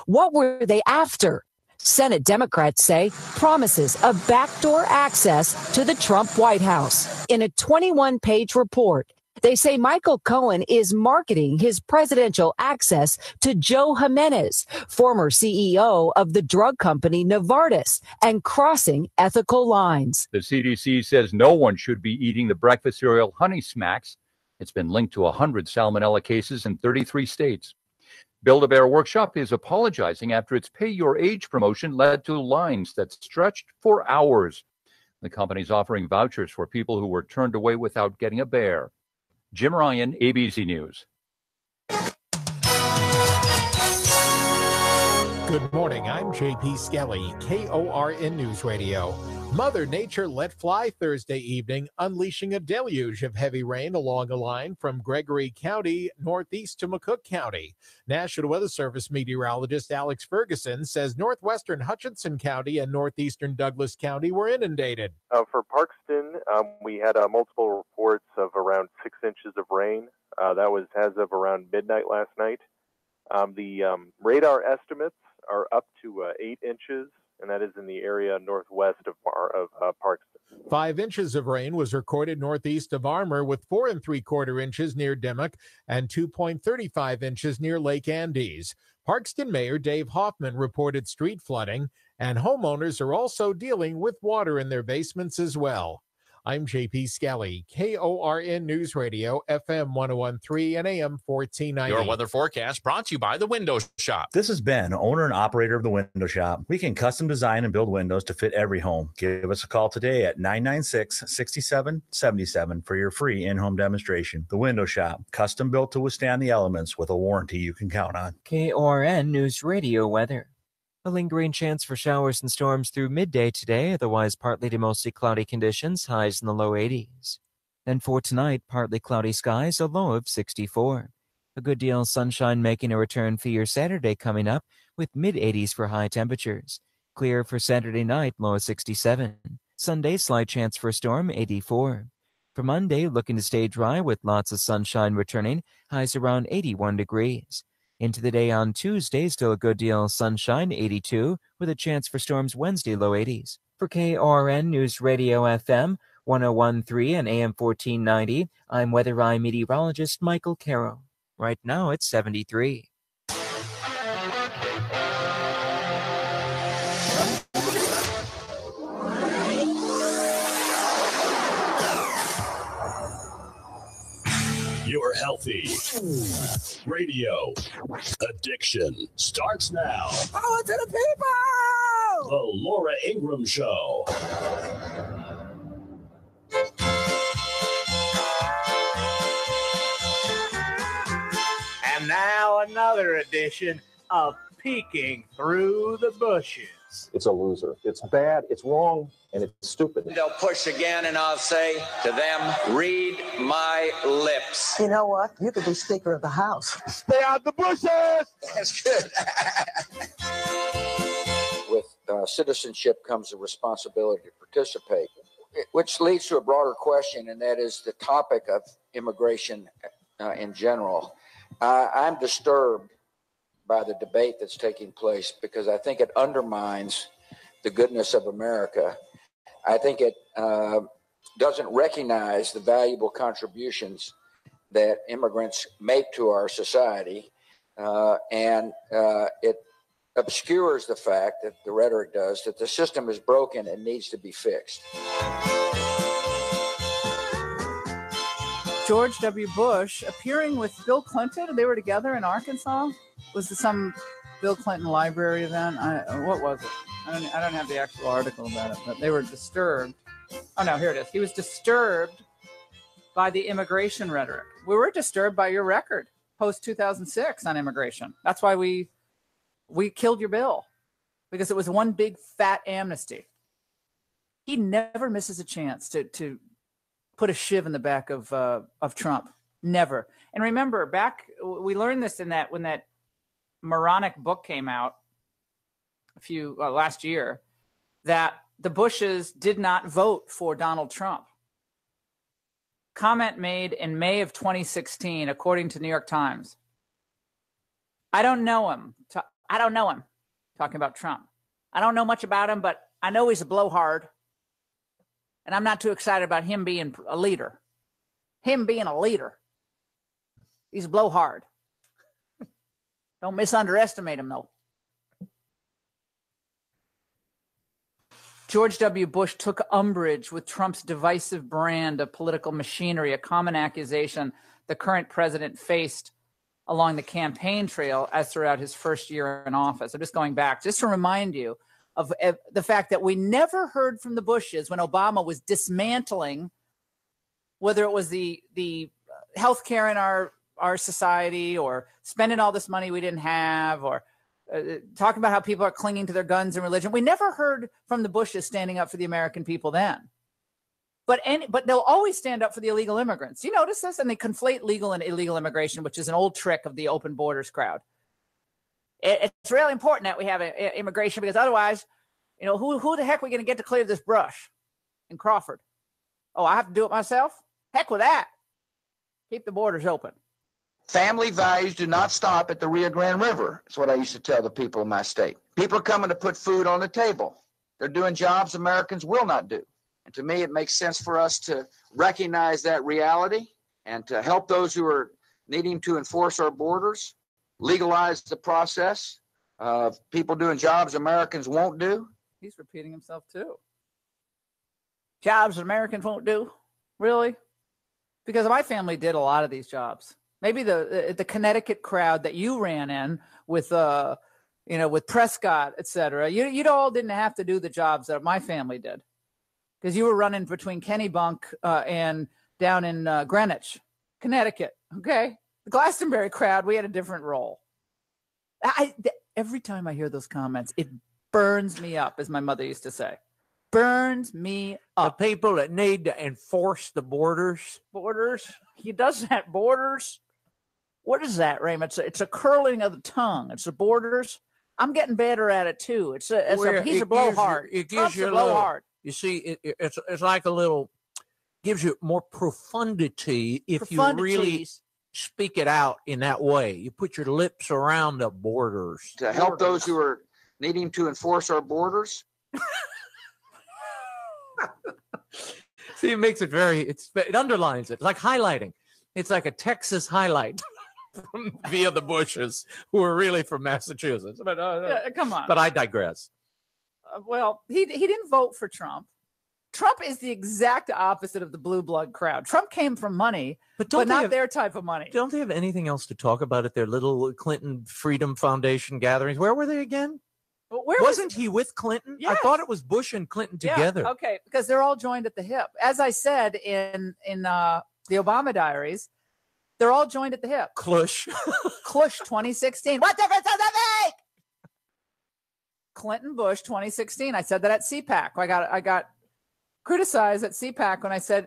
What were they after? Senate Democrats say promises of backdoor access to the Trump White House. In a 21-page report, they say Michael Cohen is marketing his presidential access to Joe Jimenez, former CEO of the drug company Novartis, and crossing ethical lines. The CDC says no one should be eating the breakfast cereal Honey Smacks. It's been linked to 100 salmonella cases in 33 states. Build-A-Bear Workshop is apologizing after its Pay Your Age promotion led to lines that stretched for hours. The company's offering vouchers for people who were turned away without getting a bear. Jim Ryan, ABC News. Good morning. I'm JP Skelly, KORN News Radio. Mother Nature let fly Thursday evening, unleashing a deluge of heavy rain along a line from Gregory County northeast to McCook County. National Weather Service meteorologist Alex Ferguson says northwestern Hutchinson County and northeastern Douglas County were inundated. For Parkston, we had multiple reports of around 6 inches of rain. That was as of around midnight last night. The radar estimates are up to 8 inches, and that is in the area northwest of Parkston. 5 inches of rain was recorded northeast of Armour, with 4 3/4 inches near Dimmock and 2.35 inches near Lake Andes. Parkston Mayor Dave Hoffman reported street flooding, and homeowners are also dealing with water in their basements as well. I'm JP Skelly, KORN News Radio, FM 1013 and AM 1490. Your weather forecast brought to you by The Window Shop. This is Ben, owner and operator of The Window Shop. We can custom design and build windows to fit every home. Give us a call today at 996-6777 for your free in-home demonstration. The Window Shop, custom built to withstand the elements with a warranty you can count on. KORN News Radio weather. A lingering chance for showers and storms through midday today, otherwise partly to mostly cloudy conditions, highs in the low 80s. Then for tonight, partly cloudy skies, a low of 64. A good deal of sunshine making a return for your Saturday coming up, with mid-80s for high temperatures. Clear for Saturday night, low of 67. Sunday, slight chance for a storm, 84. For Monday, looking to stay dry with lots of sunshine returning, highs around 81 degrees. Into the day on Tuesday, still a good deal of sunshine, 82, with a chance for storms Wednesday, low 80s. For KORN News Radio FM 101.3 and AM 1490, I'm Weather Eye meteorologist Michael Carroll. Right now it's 73. Your healthy radio addiction starts now. Power to the people! The Laura Ingraham Show. And now another edition of Peeking Through the Bushes. It's a loser. It's bad, it's wrong, and it's stupid. They'll push again, and I'll say to them, read my lips. You know what? You could be Speaker of the House. Stay out the bushes! That's good. With citizenship comes the responsibility to participate, which leads to a broader question, and that is the topic of immigration in general. I'm disturbed by the debate that's taking place because I think it undermines the goodness of America. I think it doesn't recognize the valuable contributions that immigrants make to our society, and it obscures the fact that the rhetoric does that the system is broken and needs to be fixed. George W. Bush appearing with Bill Clinton, and they were together in Arkansas. Was it some Bill Clinton library event? What was it? I don't have the actual article about it, but they were disturbed. Oh no, here it is. He was disturbed by the immigration rhetoric. We were disturbed by your record post 2006 on immigration. That's why we killed your bill, because it was one big fat amnesty. He never misses a chance to put a shiv in the back of Trump. Never. And remember, we learned this when that moronic book came out last year, that the Bushes did not vote for Donald Trump. Comment made in May of 2016, according to New York Times. I don't know him. Talking about Trump. I don't know much about him, but I know he's a blowhard. And I'm not too excited about him being a leader. He's a blowhard. Don't misunderestimate him, though. George W. Bush took umbrage with Trump's divisive brand of political machinery, a common accusation the current president faced along the campaign trail as throughout his first year in office. I'm just going back, just to remind you of the fact that we never heard from the Bushes when Obama was dismantling, whether it was the healthcare in our society, or spending all this money we didn't have, or talking about how people are clinging to their guns and religion. We never heard from the Bushes standing up for the American people then. But they'll always stand up for the illegal immigrants. You notice this? And they conflate legal and illegal immigration, which is an old trick of the open borders crowd. It's really important that we have immigration, because otherwise, who the heck are we going to get to clear this brush in Crawford? Oh, I have to do it myself? Heck with that. Keep the borders open. Family values do not stop at the Rio Grande River. That's what I used to tell the people of my state. People are coming to put food on the table. They're doing jobs Americans will not do. And to me, it makes sense for us to recognize that reality and to help those who are needing to enforce our borders, legalize the process of people doing jobs Americans won't do. He's repeating himself too. Jobs Americans won't do? Really? Because my family did a lot of these jobs. Maybe the Connecticut crowd that you ran in with with Prescott, et cetera, you all didn't have to do the jobs that my family did, because you were running between Kennebunk and down in Greenwich, Connecticut. Okay, the Glastonbury crowd, we had a different role. Every time I hear those comments, it burns me up, as my mother used to say. Burns me up. The people that need to enforce the borders. Borders? He does that, borders? What is that, Raymond? It's a curling of the tongue. It's the borders. I'm getting better at it too. He's a blowhard. It gives you a blowhard. You see, it's like a little, gives you more profundity if you really speak it out in that way. You put your lips around the borders. To help those who are needing to enforce our borders. See, it makes it it underlines it, like highlighting. It's like a Texas highlight via the Bushes, who are really from Massachusetts. But come on. But I digress. Well, he didn't vote for Trump. Trump is the exact opposite of the blue blood crowd. Trump came from money, but not their type of money. Don't they have anything else to talk about at their little Clinton Freedom Foundation gatherings? Where were they again? Where Wasn't he with Clinton? Yes. I thought it was Bush and Clinton together. Yeah, okay, because they're all joined at the hip. As I said in the Obama diaries, they're all joined at the hip. Clush. Clush 2016. What difference does it make? Clinton Bush 2016. I said that at CPAC. I got criticized at CPAC when I said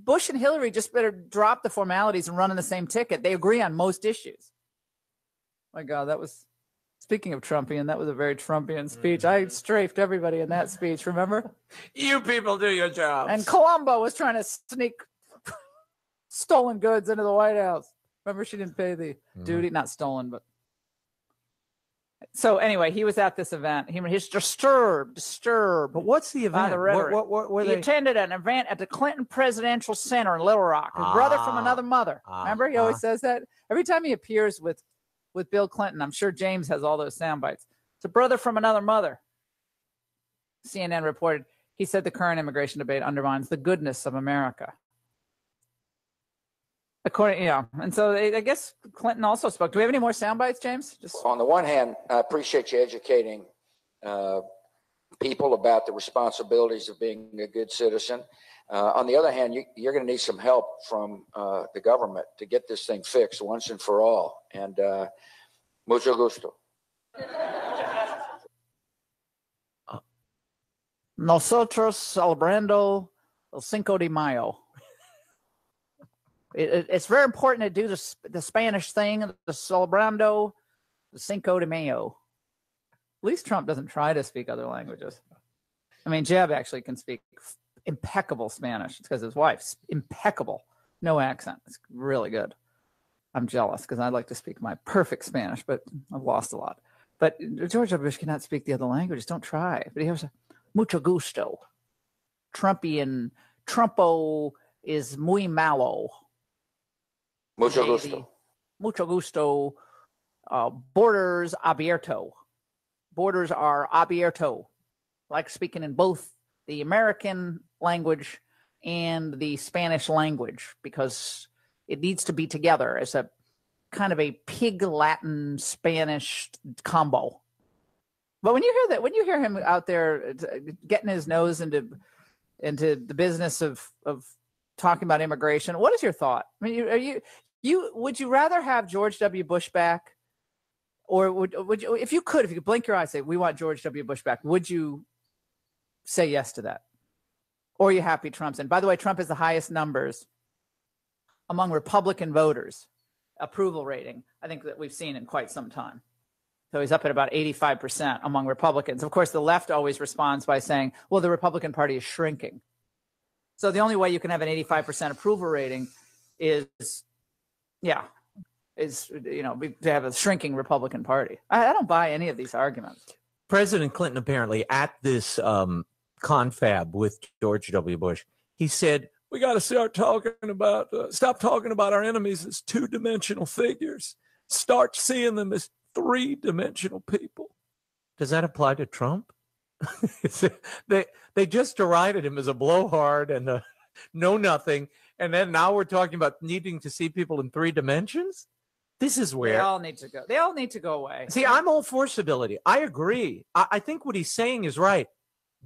Bush and Hillary just better drop the formalities and run on the same ticket. They agree on most issues. My God, that was, speaking of Trumpian, that was a very Trumpian speech. I strafed everybody in that speech, remember? You people do your job. And Colombo was trying to sneak stolen goods into the White House. Remember, she didn't pay the duty, not stolen, but. So anyway, he was at this event. He's disturbed. But what's the event? What he attended an event at the Clinton Presidential Center in Little Rock. His brother from another mother. Remember, he always says that every time he appears with Bill Clinton. I'm sure James has all those sound bites. It's a brother from another mother. CNN reported. He said the current immigration debate undermines the goodness of America. And so I guess Clinton also spoke. Do we have any more sound bites, James? Just on the one hand, I appreciate you educating people about the responsibilities of being a good citizen. On the other hand, you're going to need some help from the government to get this thing fixed once and for all. And mucho gusto. Nosotros celebrando el Cinco de Mayo. It's very important to do the Spanish thing, the celebrando, the Cinco de Mayo. At least Trump doesn't try to speak other languages. I mean, Jeb actually can speak impeccable Spanish. It's because his wife's impeccable. No accent. It's really good. I'm jealous because I'd like to speak my perfect Spanish, but I've lost a lot. But George W. Bush cannot speak the other languages. Don't try. But he has mucho gusto. Trumpian. Trumpo is muy malo. Mucho gusto. Mucho gusto. Borders abierto. Borders are abierto. Like speaking in both the American language and the Spanish language, because it needs to be together as a kind of a pig Latin Spanish combo. But when you hear him out there getting his nose into the business of talking about immigration, what is your thought? I mean, would you rather have George W. Bush back, or would you, if you could blink your eyes, say we want George W. Bush back, would you say yes to that? Or are you happy Trump's in? By the way, Trump has the highest numbers among Republican voters approval rating, I think, that we've seen in quite some time. So he's up at about 85% among Republicans. Of course, the left always responds by saying, well, the Republican Party is shrinking. So the only way you can have an 85% approval rating is to have a shrinking Republican Party. I don't buy any of these arguments. President Clinton apparently at this confab with George W. Bush, he said, we got to stop talking about our enemies as two-dimensional figures. Start seeing them as three-dimensional people. Does that apply to Trump? They just derided him as a blowhard and a know-nothing, and then now we're talking about needing to see people in three dimensions? This is where... They all need to go. They all need to go away. See, I'm all for civility. I agree. I think what he's saying is right.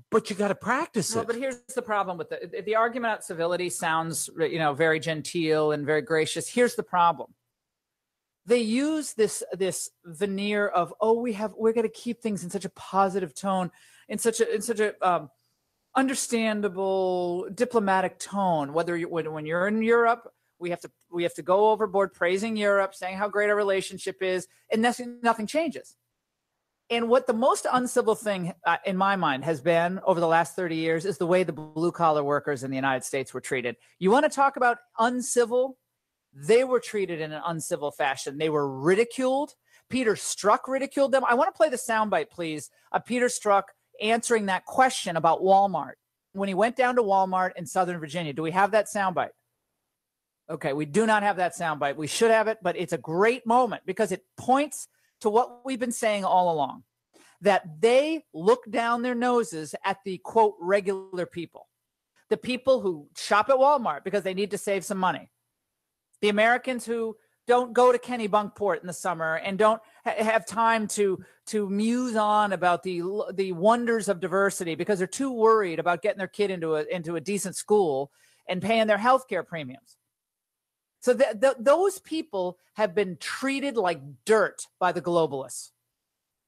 But you got to practice it. Well, but here's the problem with the argument about civility sounds, very genteel and very gracious. Here's the problem. They use this veneer of, we're going to keep things in such a positive tone, in such a understandable diplomatic tone. Whether when you're in Europe, we have to go overboard praising Europe, saying how great our relationship is, and nothing changes. And what the most uncivil thing, in my mind, has been over the last 30 years is the way the blue-collar workers in the United States were treated. You want to talk about uncivil? they were treated in an uncivil fashion. They were ridiculed. Peter Strzok ridiculed them. I want to play the soundbite, please, of Peter Strzok answering that question about Walmart when he went down to Walmart in Southern Virginia. Do we have that soundbite? Okay, we do not have that soundbite. We should have it, but it's a great moment because it points to what we've been saying all along, that they look down their noses at the, quote, regular people, the people who shop at Walmart because they need to save some money, the Americans who don't go to Kennebunkport in the summer and don't have time to muse on about the wonders of diversity because they're too worried about getting their kid into a decent school and paying their health care premiums. So those people have been treated like dirt by the globalists.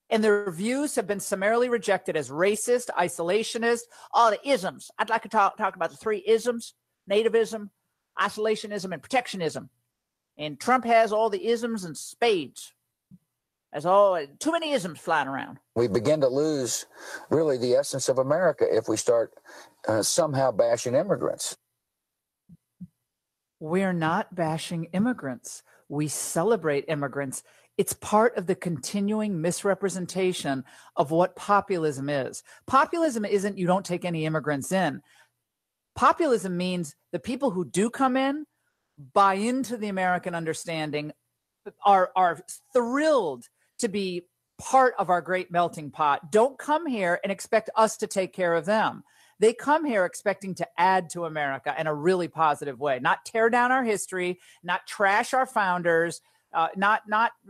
And their views have been summarily rejected as racist, isolationist, all the isms. I'd like to talk about the 3 isms: nativism, isolationism, and protectionism. And Trump has all the isms and spades. There's too many isms flying around. We begin to lose really the essence of America if we start somehow bashing immigrants. We're not bashing immigrants. We celebrate immigrants. It's part of the continuing misrepresentation of what populism is. Populism isn't you don't take any immigrants in. Populism means the people who do come in buy into the American understanding, are thrilled to be part of our great melting pot. Don't come here and expect us to take care of them. They come here expecting to add to America in a really positive way, not tear down our history, not trash our founders, not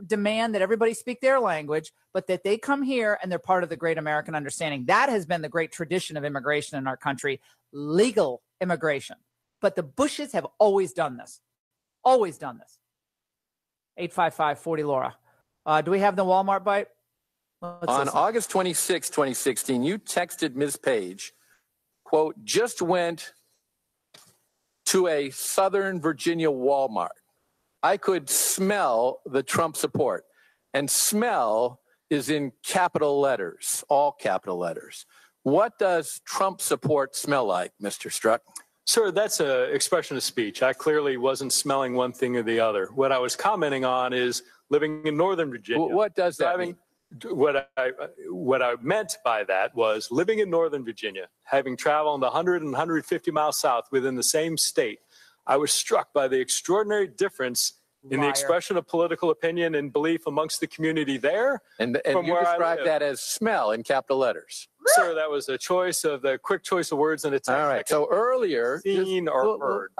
demand that everybody speak their language, but that they come here and they're part of the great American understanding. That has been the great tradition of immigration in our country, legal immigration. But the Bushes have always done this. Always done this. 855-40-LAURA. Do we have the Walmart bite? On August 26, 2016, you texted Ms. Page, quote, just went to a Southern Virginia Walmart. I could smell the Trump support. And smell is in capital letters, all capital letters. What does Trump support smell like, Mr. Strzok? Sir, that's an expression of speech. I clearly wasn't smelling one thing or the other. What I was commenting on is living in Northern Virginia. What does that mean? What I meant by that was living in Northern Virginia, having traveled 100 and 150 miles south within the same state, I was struck by the extraordinary difference in the expression of political opinion and belief amongst the community there. And you described that as smell in capital letters. Sir, that was a choice of the quick choice of words in a text. All right. So earlier, seen or heard.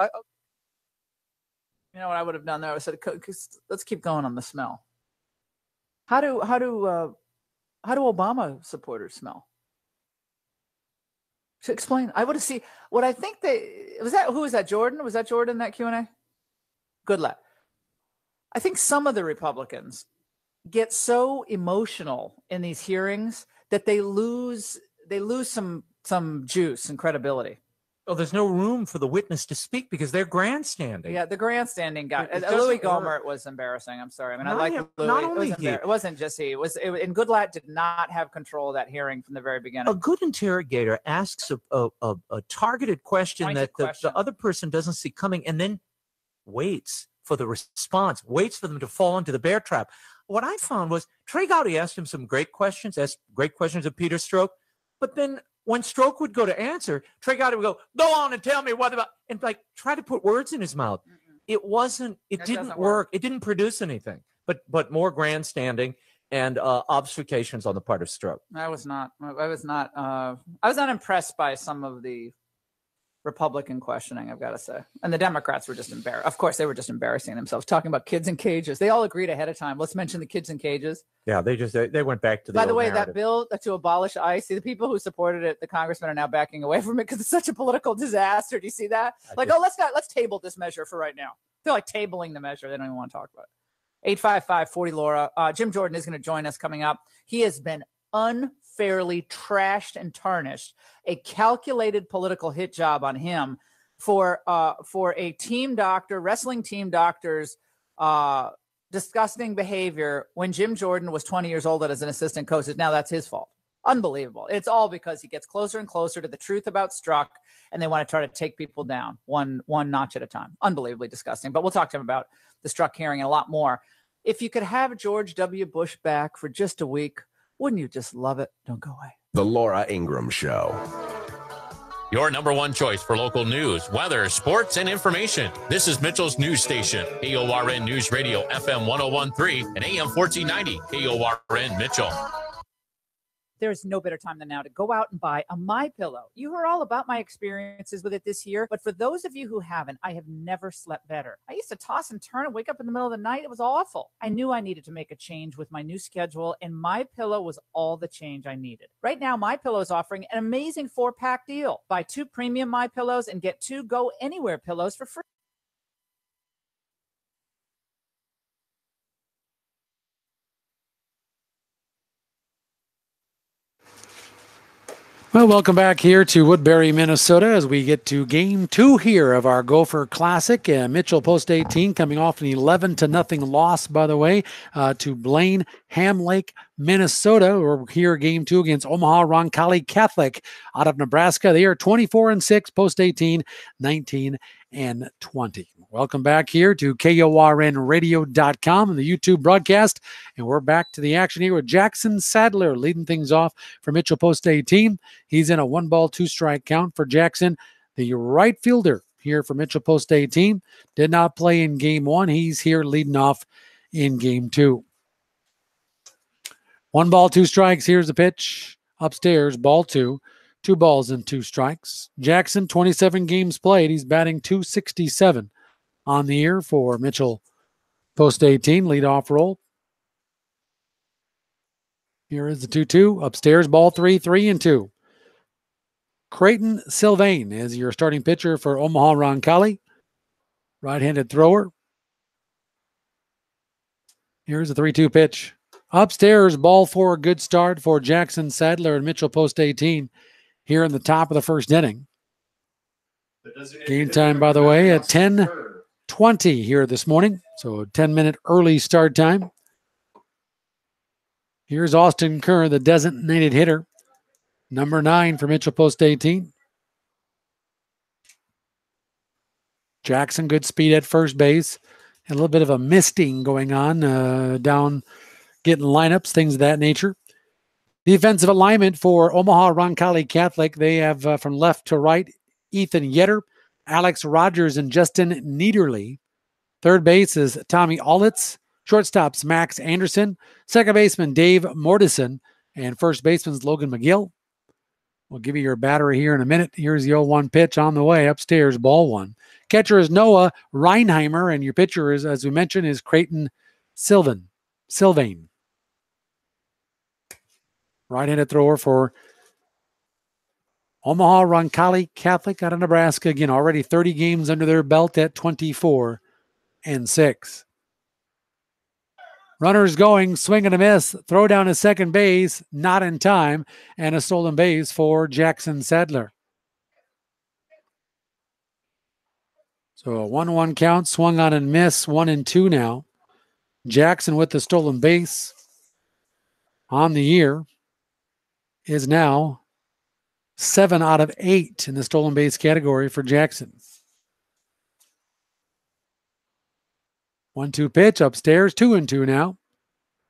You know what I would have done there? I said, let's keep going on the smell. How do Obama supporters smell? To explain, I would have seen what I think who was that? Jordan? Was that Jordan, that Q&A? Good luck. I think some of the Republicans get so emotional in these hearings that they lose some juice and credibility. Oh, there's no room for the witness to speak because they're grandstanding. Yeah, the grandstanding guy. Louis Gohmert was embarrassing. I'm sorry. I mean, I like Louis. Not only it wasn't just he. And Goodlatte did not have control of that hearing from the very beginning. A good interrogator asks a targeted question that the other person doesn't see coming, and then waits for the response, waits for them to fall into the bear trap. What I found was Trey Gowdy asked him some great questions, asked great questions of Peter Strzok, but then when Strzok would go to answer, Trey Gowdy would go on and tell me what about, and like try to put words in his mouth. It didn't work. It didn't produce anything, but more grandstanding and obfuscations on the part of Strzok. I was not impressed by some of the Republican questioning, I've got to say. And the Democrats were just embarrassed. Of course, they were just embarrassing themselves, talking about kids in cages. They all agreed ahead of time. Let's mention the kids in cages. Yeah, they went back to the By the way, narrative. that bill to abolish ICE, the people who supported it, the congressmen are now backing away from it because it's such a political disaster. Do you see that? Let's table this measure for right now. They're like tabling the measure. They don't even want to talk about it. 855-40-LAURA. Jim Jordan is going to join us coming up. He has been unfairly trashed and tarnished. A calculated political hit job on him for a team doctor, wrestling team doctor's disgusting behavior when Jim Jordan was 20 years old as an assistant coach. Now that's his fault. Unbelievable. It's all because he gets closer and closer to the truth about Strzok, and they want to try to take people down one notch at a time. Unbelievably disgusting. But we'll talk to him about the Strzok hearing and a lot more. If you could have George W. Bush back for just a week, wouldn't you just love it? Don't go away. The Laura Ingraham Show. Your number one choice for local news, weather, sports, and information. This is Mitchell's news station, KORN News Radio, FM 1013 and AM 1490, KORN Mitchell. There's no better time than now to go out and buy a MyPillow. You heard all about my experiences with it this year, but for those of you who haven't, I have never slept better. I used to toss and turn and wake up in the middle of the night. It was awful. I knew I needed to make a change with my new schedule, and MyPillow was all the change I needed. Right now, MyPillow is offering an amazing 4-pack deal. Buy 2 premium MyPillows and get 2 Go Anywhere pillows for free. Well, welcome back here to Woodbury, Minnesota, as we get to Game 2 here of our Gopher Classic. Mitchell Post 18 coming off an 11-0 loss, by the way, to Blaine, Ham Lake, Minnesota. We're here Game 2 against Omaha Roncalli Catholic out of Nebraska. They are 24-6, Post 18, 19-20. Welcome back here to KORNradio.com and the YouTube broadcast. And we're back to the action here with Jackson Sadler leading things off for Mitchell Post 18. He's in a 1-ball, 2-strike count for Jackson. The right fielder here for Mitchell Post 18 did not play in Game 1. He's here leading off in Game 2. 1 ball, 2 strikes. Here's the pitch. Upstairs, ball 2. 2 balls and 2 strikes. Jackson, 27 games played. He's batting .267 on the year for Mitchell Post 18, leadoff role. Here is the 2-2. Upstairs, ball 3, 3-2. Creighton Sylvain is your starting pitcher for Omaha Roncalli. Right-handed thrower. Here's the 3-2 pitch. Upstairs, ball 4, good start for Jackson Sadler and Mitchell Post 18 here in the top of the first inning. Game time, by the way, at 10:20 here this morning. So a 10-minute early start time. Here's Austin Kerr, the designated hitter. Number 9 for Mitchell Post 18. Jackson, good speed at first base. A little bit of a misting going on down, getting lineups, things of that nature. Defensive alignment for Omaha Roncalli Catholic. They have from left to right, Ethan Yetter, Alex Rogers, and Justin Niederle. Third base is Tommy Allitz. Shortstops, Max Anderson. Second baseman, Dave Mordison. And first baseman's Logan McGill. We'll give you your battery here in a minute. Here's the 0-1 pitch on the way. Upstairs, ball 1. Catcher is Noah Reinheimer, and your pitcher is, as we mentioned, is Creighton Sylvain. Right-handed thrower for Omaha Roncalli Catholic out of Nebraska. Again, already 30 games under their belt at 24-6. Runners going, swing and a miss, throw down to second base, not in time, and a stolen base for Jackson Sadler. So a 1-1 count, swung on and miss, 1-2 now. Jackson with the stolen base on the year is now 7 out of 8 in the stolen base category for Jackson. 1-2 pitch upstairs, 2-2 now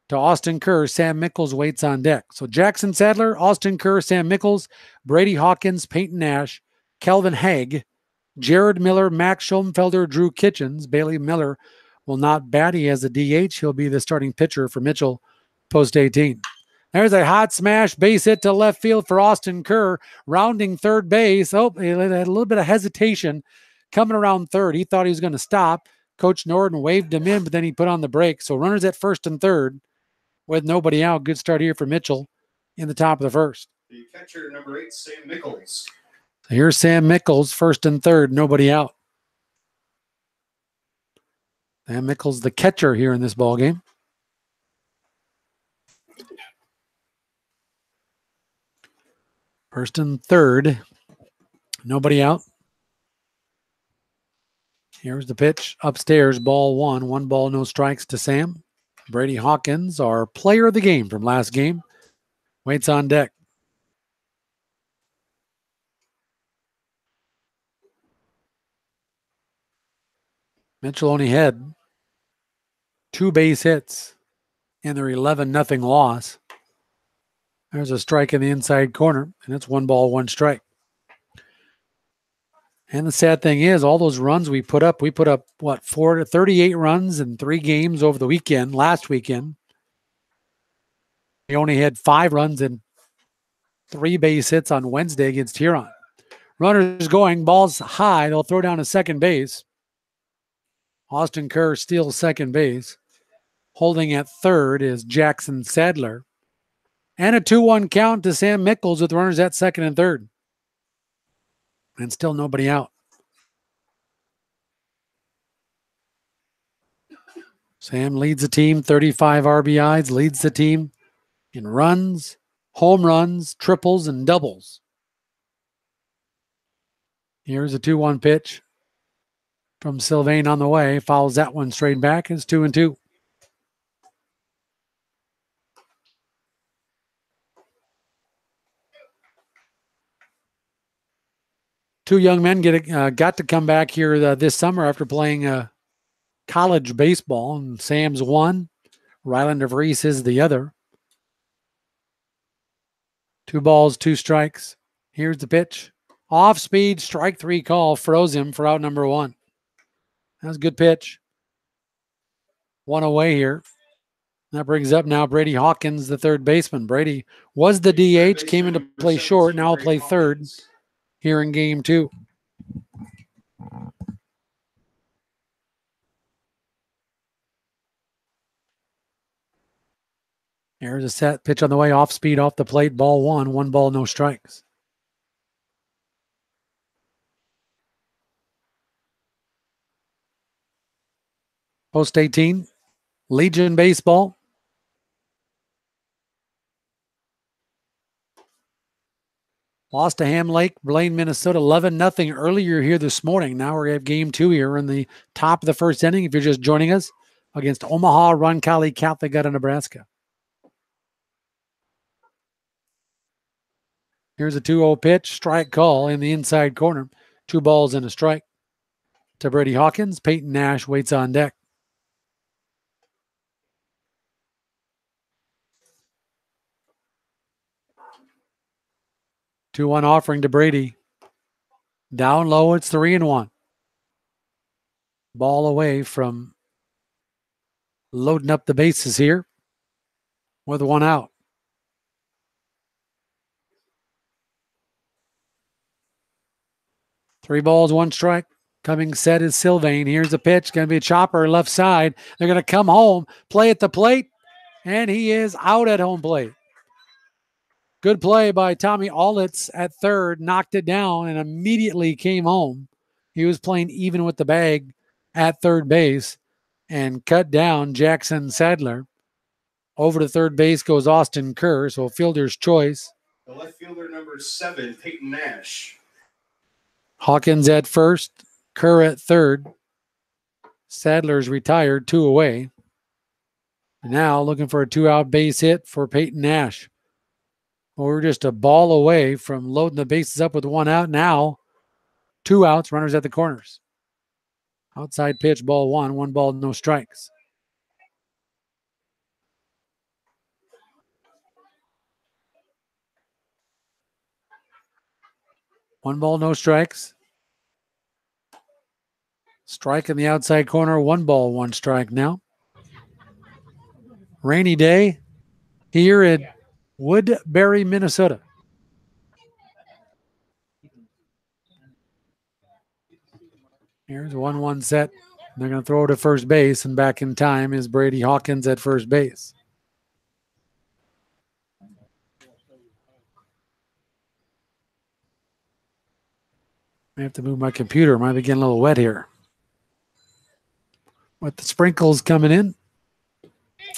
to Austin Kerr. Sam Mickles waits on deck. So Jackson Sadler, Austin Kerr, Sam Mickles, Brady Hawkins, Peyton Nash, Kelvin Haig, Jared Miller, Max Schoenfelder, Drew Kitchens. Bailey Miller will not bat. He has a DH. He'll be the starting pitcher for Mitchell Post 18. There's a hot smash base hit to left field for Austin Kerr, rounding third base. Oh, he had a little bit of hesitation coming around third. He thought he was going to stop. Coach Norden waved him in, but then he put on the brake. So runners at first and third with nobody out. Good start here for Mitchell in the top of the first. The catcher, number 8, Sam Mickles. So here's Sam Mickles, first and third, nobody out. Sam Mickles, the catcher here in this ball game. First and third, nobody out. Here's the pitch upstairs, ball 1. 1 ball, no strikes to Sam. Brady Hawkins, our player of the game from last game, waits on deck. Mitchell only had 2 base hits in their 11-0 loss. There's a strike in the inside corner, and it's 1 ball, 1 strike. And the sad thing is, all those runs we put up, what, 38 runs in 3 games over the weekend, last weekend. We only had 5 runs and 3 base hits on Wednesday against Huron. Runners going, ball's high. They'll throw down to second base. Austin Kerr steals second base. Holding at third is Jackson Sadler. And a 2-1 count to Sam Mickles with runners at second and third. And still nobody out. Sam leads the team, 35 RBIs, leads the team in runs, home runs, triples, and doubles. Here's a 2-1 pitch from Sylvain on the way. Fouls that one straight back. It's 2-2. Two young men got to come back here this summer after playing college baseball. And Sam's one. Rylander Vries is the other. 2 balls, 2 strikes. Here's the pitch. Off speed, strike 3 call, froze him for out number 1. That was a good pitch. 1 away here. That brings up now Brady Hawkins, the third baseman. Brady was the DH, came into play short, now will play third here in game 2. Here's a set pitch on the way, off speed, off the plate, ball 1. 1 ball, no strikes. Post 18, Legion Baseball. Lost to Ham Lake, Blaine, Minnesota, 11-0 earlier here this morning. Now we're at game 2 here in the top of the first inning. If you're just joining us, against Omaha Roncalli Catholic out of Nebraska. Here's a 2-0 pitch, strike call in the inside corner. 2 balls and a strike to Brady Hawkins. Peyton Nash waits on deck. Two-one offering to Brady. Down low, it's 3-1. Ball away from loading up the bases here with 1 out. Three balls, 1 strike. Coming set is Sylvain. Here's a pitch. Going to be a chopper left side. They're going to come home, play at the plate, and he is out at home plate. Good play by Tommy Allitz at third. Knocked it down and immediately came home. He was playing even with the bag at third base and cut down Jackson Sadler. Over to third base goes Austin Kerr, so fielder's choice. The left fielder, number 7, Peyton Nash. Hawkins at first, Kerr at third. Sadler's retired, 2 away. Now looking for a 2-out base hit for Peyton Nash. Well, we're just a ball away from loading the bases up with 1 out. Now 2 outs, runners at the corners. Outside pitch, ball 1, 1 ball, no strikes. One ball, no strikes. Strike in the outside corner, 1 ball, 1 strike now. Rainy day here in Woodbury, Minnesota. Here's a 1-1 set. They're going to throw to first base, and back in time is Brady Hawkins at first base. I have to move my computer. Might be getting a little wet here. With the sprinkles coming in.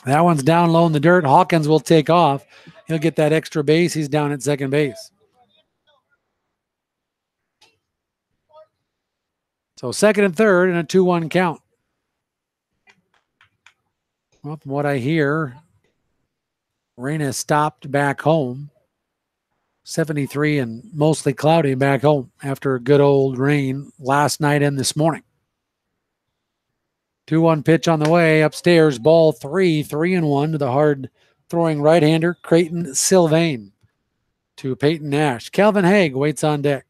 That one's down low in the dirt. Hawkins will take off. He'll get that extra base. He's down at second base. So second and third and a 2-1 count. Well, from what I hear, rain has stopped back home. 73 and mostly cloudy back home after a good old rain last night and this morning. 2-1 pitch on the way. Upstairs, ball 3, 3-1 to the hard throwing right-hander, Creighton Sylvain. To Peyton Nash. Calvin Haig waits on deck.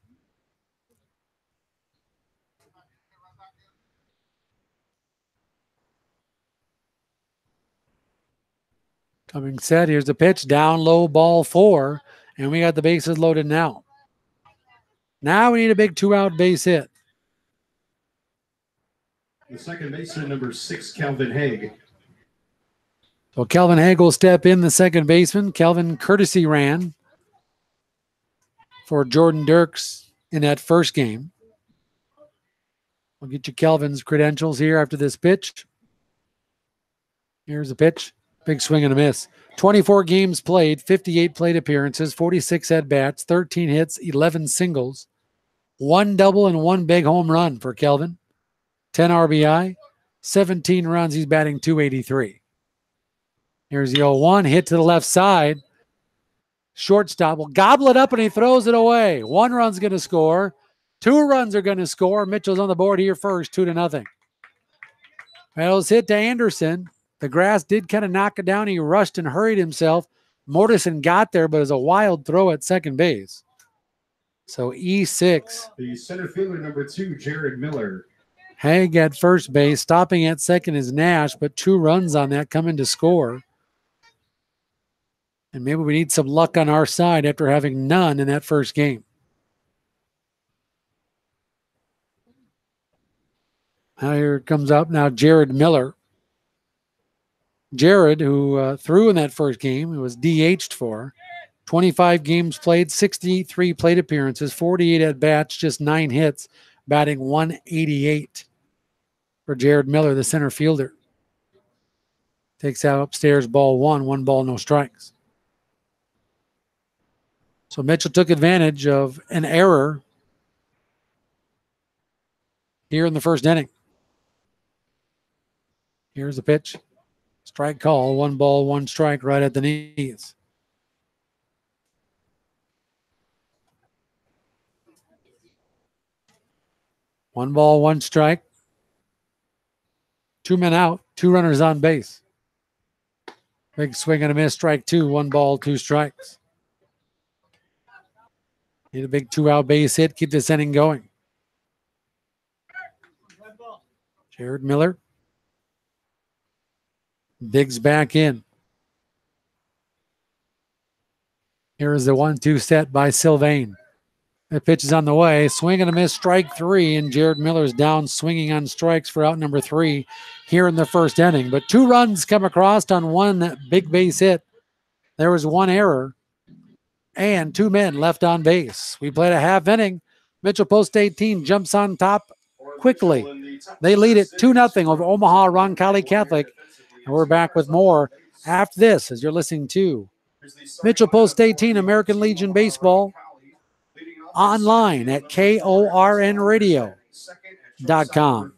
Coming set. Here's the pitch. Down low, ball 4. And we got the bases loaded now. Now we need a big 2-out base hit. The second baseman, number 6, Calvin Haig. So Calvin Haig will step in, the second baseman. Calvin courtesy ran for Jordan Dirks in that first game. We'll get you Calvin's credentials here after this pitch. Here's the pitch. Big swing and a miss. 24 games played, 58 plate appearances, 46 at-bats, 13 hits, 11 singles, 1 double and 1 big home run for Calvin. 10 RBI, 17 runs. He's batting .283. Here's the 0-1, hit to the left side. Shortstop will gobble it up and he throws it away. 1 run's going to score. 2 runs are going to score. Mitchell's on the board here first, 2-0. That was hit to Anderson. The grass did kind of knock it down. He rushed and hurried himself. Mortensen got there, but it was a wild throw at second base. So E6. The center fielder, number 2, Jared Miller. Haig at first base. Stopping at second is Nash, but 2 runs on that coming to score. And maybe we need some luck on our side after having none in that first game. Now here it comes up now, Jared Miller. Jared, who threw in that first game, he was DH'd for. 25 games played, 63 plate appearances, 48 at-bats, just 9 hits, batting .188 for Jared Miller, the center fielder. Takes out upstairs, ball 1, 1 ball, no strikes. So Mitchell took advantage of an error here in the first inning. Here's the pitch. Strike call, 1 ball, 1 strike right at the knees. One ball, 1 strike. 2 men out, 2 runners on base. Big swing and a miss, strike 2, 1 ball, 2 strikes. Need a big 2-out base hit, keep this inning going. Jared Miller digs back in. Here is the 1-2 set by Sylvain. The pitch is on the way. Swing and a miss, strike 3, and Jared Miller's down swinging on strikes for out number 3 here in the first inning. But 2 runs come across on 1 big base hit. There was 1 error and 2 men left on base. We played a half inning. Mitchell Post 18 jumps on top quickly. They lead it 2-0 over Omaha Roncalli Catholic. And we're back with more after this as you're listening to Mitchell Post 18 American Legion Baseball online at KORNradio.com.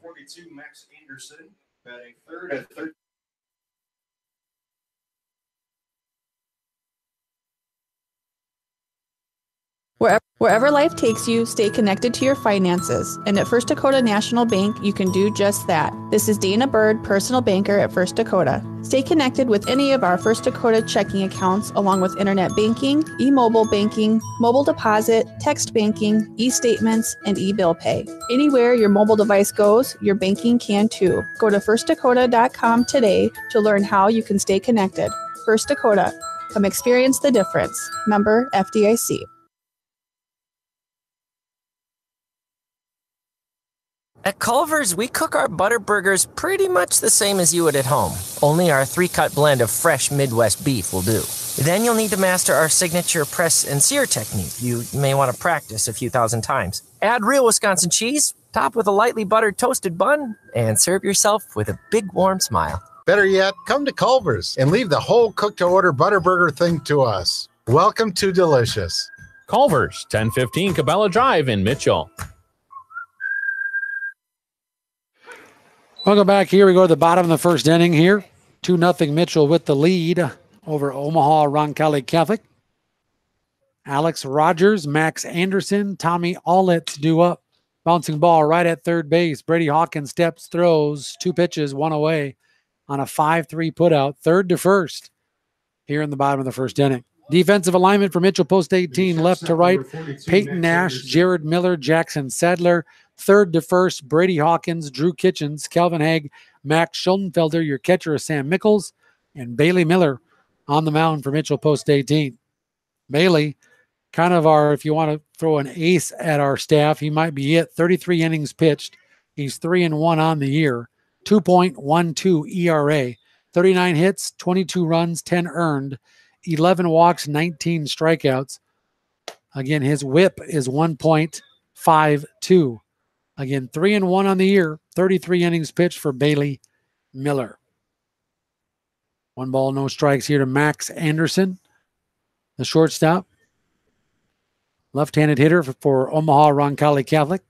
Wherever life takes you, stay connected to your finances. And at First Dakota National Bank, you can do just that. This is Dana Bird, personal banker at First Dakota. Stay connected with any of our First Dakota checking accounts, along with internet banking, e-mobile banking, mobile deposit, text banking, e-statements, and e-bill pay. Anywhere your mobile device goes, your banking can too. Go to firstdakota.com today to learn how you can stay connected. First Dakota. Come experience the difference. Member FDIC. At Culver's, we cook our butter burgers pretty much the same as you would at home. Only our 3-cut blend of fresh Midwest beef will do. Then you'll need to master our signature press and sear technique. You may want to practice a few thousand times. Add real Wisconsin cheese, top with a lightly buttered toasted bun, and serve yourself with a big warm smile. Better yet, come to Culver's and leave the whole cook-to-order butter burger thing to us. Welcome to Delicious. Culver's, 1015 Cabela Drive in Mitchell. Welcome back. Here we go to the bottom of the first inning here. 2-0 Mitchell with the lead over Omaha Roncalli Catholic. Alex Rogers, Max Anderson, Tommy Allett due up. Bouncing ball right at third base. Brady Hawkins steps, throws, 2 pitches, 1 away on a 5-3 putout, third to first here in the bottom of the first inning. Defensive alignment for Mitchell Post 18, left to right. Peyton Nash, Jared Miller, Jackson Sadler. Third to first, Brady Hawkins, Drew Kitchens, Calvin Haig, Max Schuldenfelder. Your catcher is Sam Mickles, and Bailey Miller on the mound for Mitchell Post 18. Bailey, kind of our, if you want to throw an ace at our staff, he might be it. 33 innings pitched. He's 3-1 on the year. 2.12 ERA. 39 hits, 22 runs, 10 earned, 11 walks, 19 strikeouts. Again, his whip is 1.52. Again, 3-1 on the year, 33 innings pitched for Bailey Miller. 1 ball, no strikes here to Max Anderson, the shortstop. Left-handed hitter for Omaha Roncalli Catholic.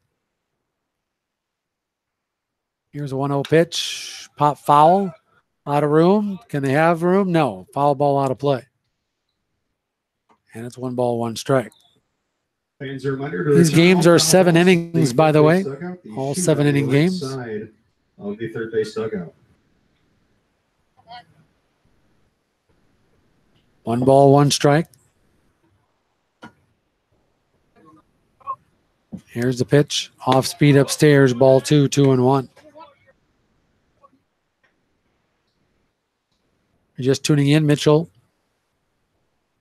Here's a 1-0 pitch. Pop foul. Out of room. Can they have room? No. Foul ball out of play. And it's 1 ball, 1 strike. These games are 7 innings, by the way. All 7-inning games. Side of the third base dugout. 1 ball, 1 strike. Here's the pitch. Off speed upstairs. Ball 2, 2-1. You're just tuning in. Mitchell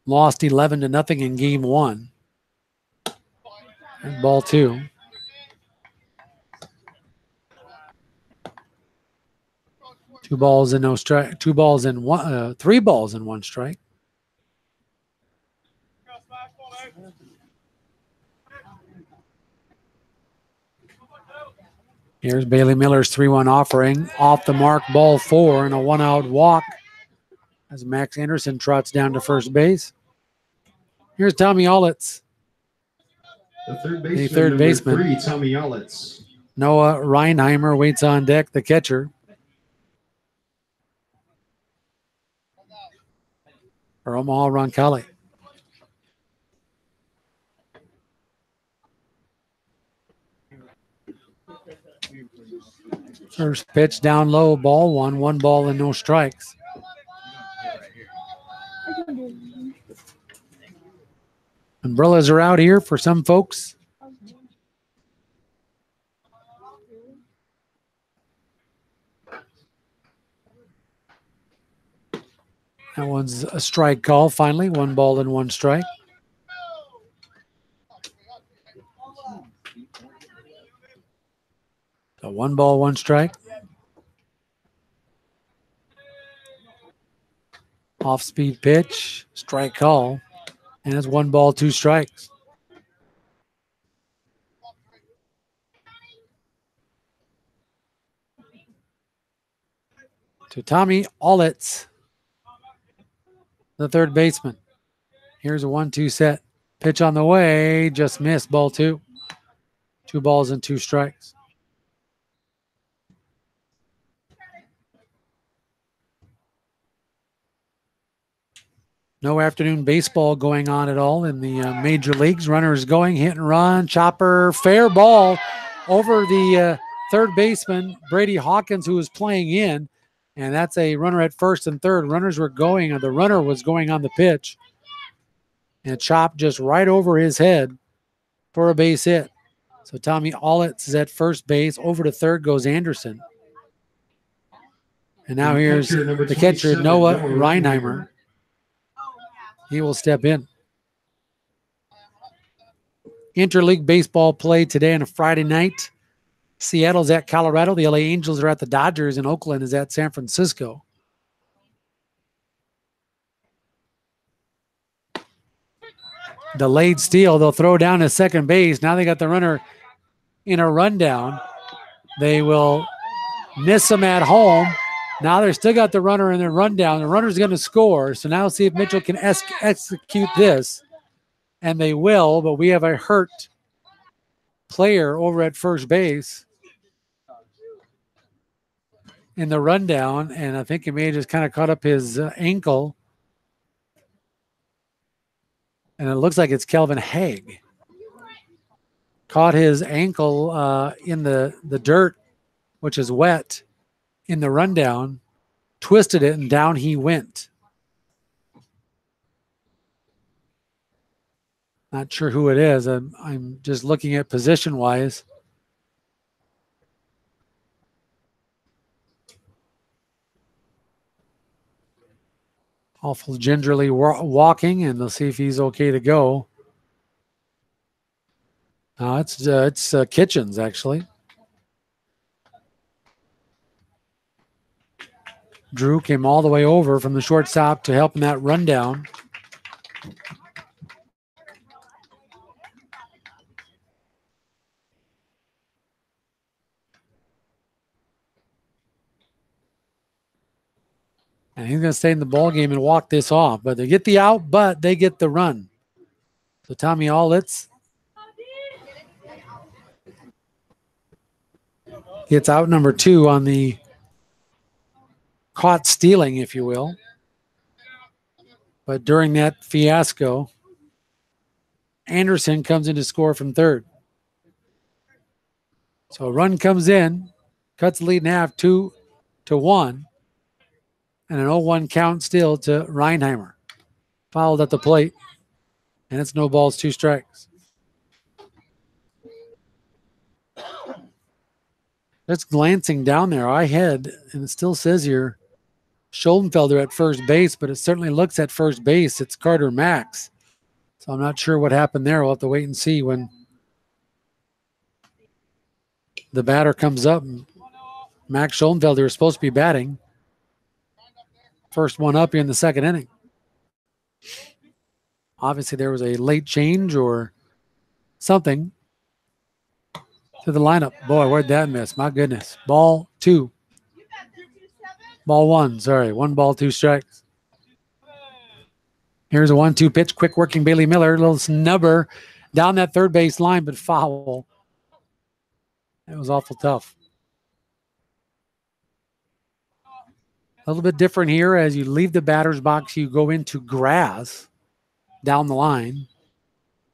lost 11-0 in game 1. And ball 2. Two balls and no strike. 3 balls and 1 strike. Here's Bailey Miller's 3-1 offering. Off the mark, ball 4, and a 1-out walk as Max Anderson trots down to first base. Here's Tommy Ollitz. The third baseman. 3, Tommy Ollitz. Noah Reinheimer waits on deck, the catcher. For Omaha Roncalli. First pitch down low, ball 1, 1 ball and no strikes. Umbrellas are out here for some folks. That one's a strike call finally. 1 ball and 1 strike. So 1 ball, 1 strike. Off-speed pitch, strike call. And it's 1 ball, 2 strikes. To Tommy Ollitz, the third baseman. Here's a 1-2 set. Pitch on the way, just missed, ball 2. 2 balls and 2 strikes. No afternoon baseball going on at all in the major leagues. Runners going, hit and run, chopper, fair ball over the third baseman, Brady Hawkins, who was playing in. And that's a runner at first and third. Runners were going, the runner was going on the pitch. And chopped just right over his head for a base hit. So Tommy Ollitz is at first base. Over to third goes Anderson. And now here's the catcher, Noah Reinheimer. He will step in. Interleague baseball play today on a Friday night. Seattle's at Colorado. The LA Angels are at the Dodgers, and Oakland is at San Francisco. Delayed steal. They'll throw down to second base. Now they got the runner in a rundown. They will miss him at home. Now they're still got the runner in their rundown. The runner's going to score. So now see if Mitchell can execute this. And they will, but we have a hurt player over at first base in the rundown. And I think he may have just kind of caught up his ankle. And it looks like it's Calvin Haig. caught his ankle in the dirt, which is wet, in the rundown, twisted it, and down he went. Not sure who it is. I'm just looking at position-wise. Awful gingerly walking, and they'll see if he's okay to go. It's Kitchens, actually. Drew came all the way over from the shortstop to help in that rundown. And he's going to stay in the ball game and walk this off. But they get the out, but they get the run. So Tommy Allitz gets out number 2 on the caught stealing, if you will. But during that fiasco, Anderson comes in to score from third. So a run comes in, cuts the lead in half 2-1, and an 0-1 count still to Reinheimer. Fouled at the plate, and it's no balls, 2 strikes. Just glancing down there, I had, and it still says here, Scholdenfelder at first base, but it certainly looks at first base. It's Carter Max. So I'm not sure what happened there. We'll have to wait and see when the batter comes up. Max Scholdenfelder is supposed to be batting. First one up here in the second inning. Obviously, there was a late change or something to the lineup. Boy, where'd that miss? My goodness. Ball 2. Ball 1, sorry. 1 ball, 2 strikes. Here's a 1-2 pitch. Quick working Bailey Miller. A little snubber down that third base line, but foul. It was awful tough. A little bit different here. As you leave the batter's box, you go into grass down the line.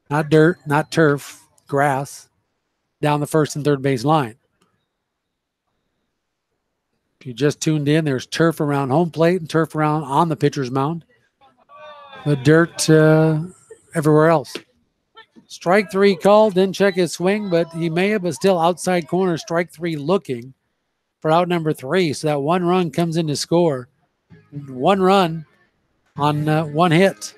Not dirt, not turf, grass down the first and third base line. If you just tuned in, there's turf around home plate and turf around on the pitcher's mound. The dirt everywhere else. Strike 3 called, didn't check his swing, but he may have, but still outside corner, strike 3 looking for out number 3. So that 1 run comes in to score. 1 run on 1 hit.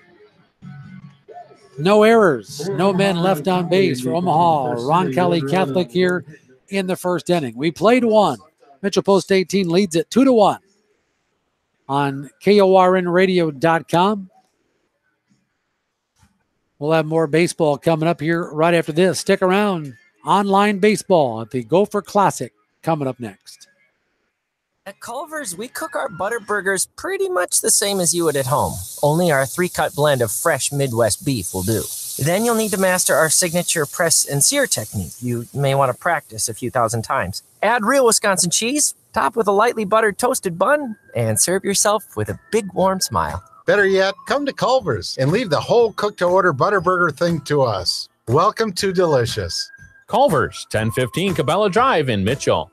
No errors, no men left on base for Omaha. Ron Kelly Catholic here in the first inning. We played 1. Mitchell Post 18 leads it 2-1 on KORNradio.com. We'll have more baseball coming up here right after this. Stick around. Online baseball at the Gopher Classic coming up next. At Culver's, we cook our butter burgers pretty much the same as you would at home. Only our 3-cut blend of fresh Midwest beef will do. Then you'll need to master our signature press and sear technique. You may want to practice a few thousand times. Add real Wisconsin cheese, top with a lightly buttered toasted bun, and serve yourself with a big warm smile. Better yet, come to Culver's and leave the whole cook-to-order butter burger thing to us. Welcome to Delicious. Culver's, 1015 Cabela Drive in Mitchell.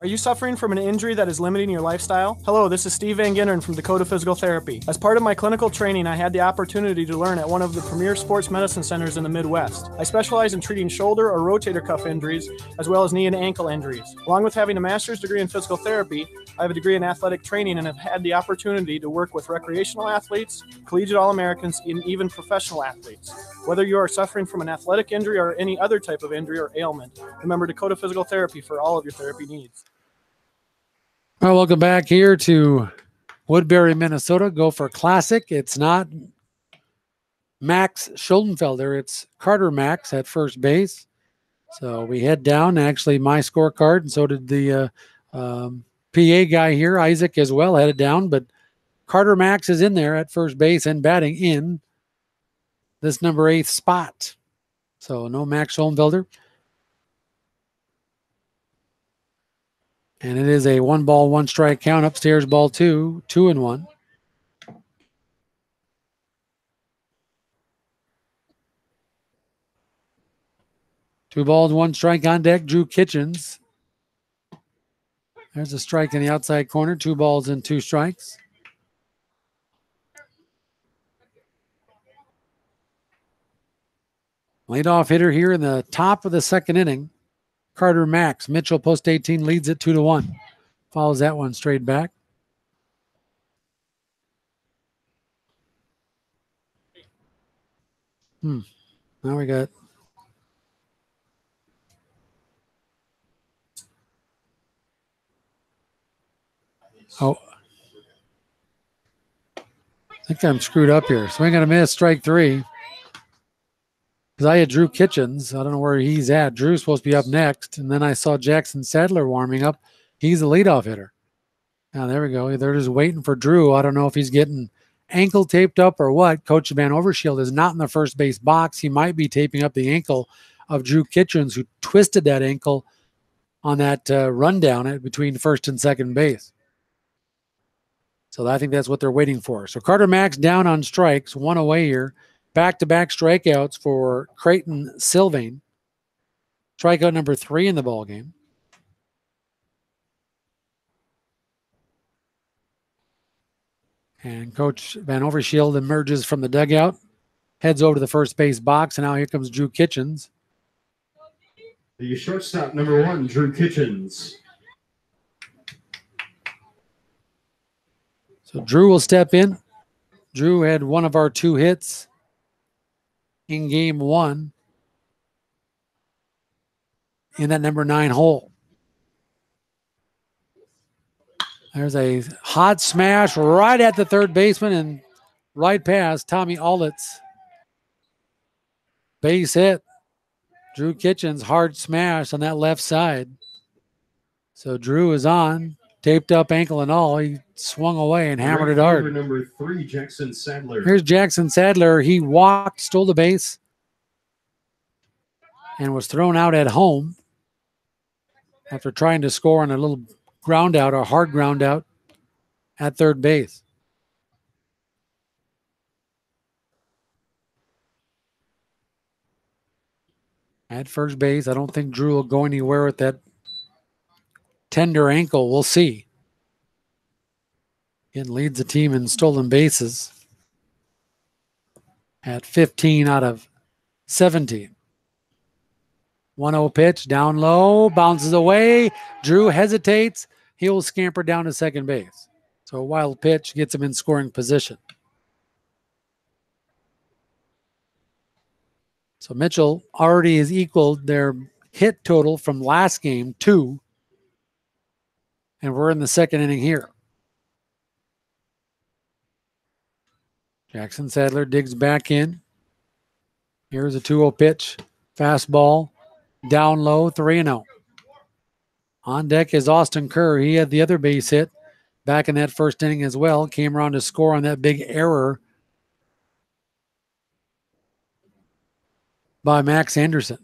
Are you suffering from an injury that is limiting your lifestyle? Hello, this is Steve Van Genderen from Dakota Physical Therapy. As part of my clinical training, I had the opportunity to learn at one of the premier sports medicine centers in the Midwest. I specialize in treating shoulder or rotator cuff injuries, as well as knee and ankle injuries. Along with having a master's degree in physical therapy, I have a degree in athletic training and have had the opportunity to work with recreational athletes, collegiate All-Americans, and even professional athletes. Whether you are suffering from an athletic injury or any other type of injury or ailment, remember Dakota Physical Therapy for all of your therapy needs. All right, welcome back here to Woodbury, Minnesota. Gopher Classic. It's not Max Scholdenfelder. It's Carter Max at first base. So we head down. Actually, my scorecard, and so did the PA guy here, Isaac, as well, headed down. But Carter Max is in there at first base and batting in this number 8 spot. So no Max Scholdenfelder. And it is a 1 ball, 1 strike count. Upstairs, ball 2, 2-1. 2 balls, 1 strike on deck. Drew Kitchens. There's a strike in the outside corner. 2 balls and 2 strikes. Leadoff hitter here in the top of the second inning. Carter Max. Mitchell post 18 leads it 2-1. Follows that one straight back. Now we got I think I'm screwed up here. Swing and a miss, strike 3. Because I had Drew Kitchens. I don't know where he's at. Drew's supposed to be up next. And then I saw Jackson Sadler warming up. He's a leadoff hitter. Now, there we go. They're just waiting for Drew. I don't know if he's getting ankle taped up or what. Coach Van Overshield is not in the first base box. He might be taping up the ankle of Drew Kitchens, who twisted that ankle on that rundown between first and second base. So I think that's what they're waiting for. So Carter Max down on strikes, 1 away here. Back-to-back strikeouts for Creighton Sylvain. Strikeout number 3 in the ballgame. And Coach Van Overshield emerges from the dugout, heads over to the first base box, and now here comes Drew Kitchens. The shortstop, number 1, Drew Kitchens. So Drew will step in. Drew had one of our 2 hits in game 1 in that number 9 hole. There's a hot smash right at the third baseman and right past Tommy Allitz. Base hit. Drew Kitchens, hard smash on that left side. So Drew is on, taped up ankle and all. He swung away and hammered it hard. Number 3, Jackson Sadler. Here's Jackson Sadler. He walked, stole the base, and was thrown out at home after trying to score on a little ground out, or hard ground out at third base. At first base, I don't think Drew will go anywhere with that tender ankle. We'll see. Again, leads the team in stolen bases at 15 out of 17. 1-0 pitch, down low, bounces away. Drew hesitates. He will scamper down to second base. So a wild pitch gets him in scoring position. So Mitchell already has equaled their hit total from last game, 2. And we're in the second inning here. Jackson Sadler digs back in. Here's a 2-0 pitch. Fastball. Down low, 3-0. On deck is Austin Kerr. He had the other base hit back in that first inning as well. Came around to score on that big error by Max Anderson.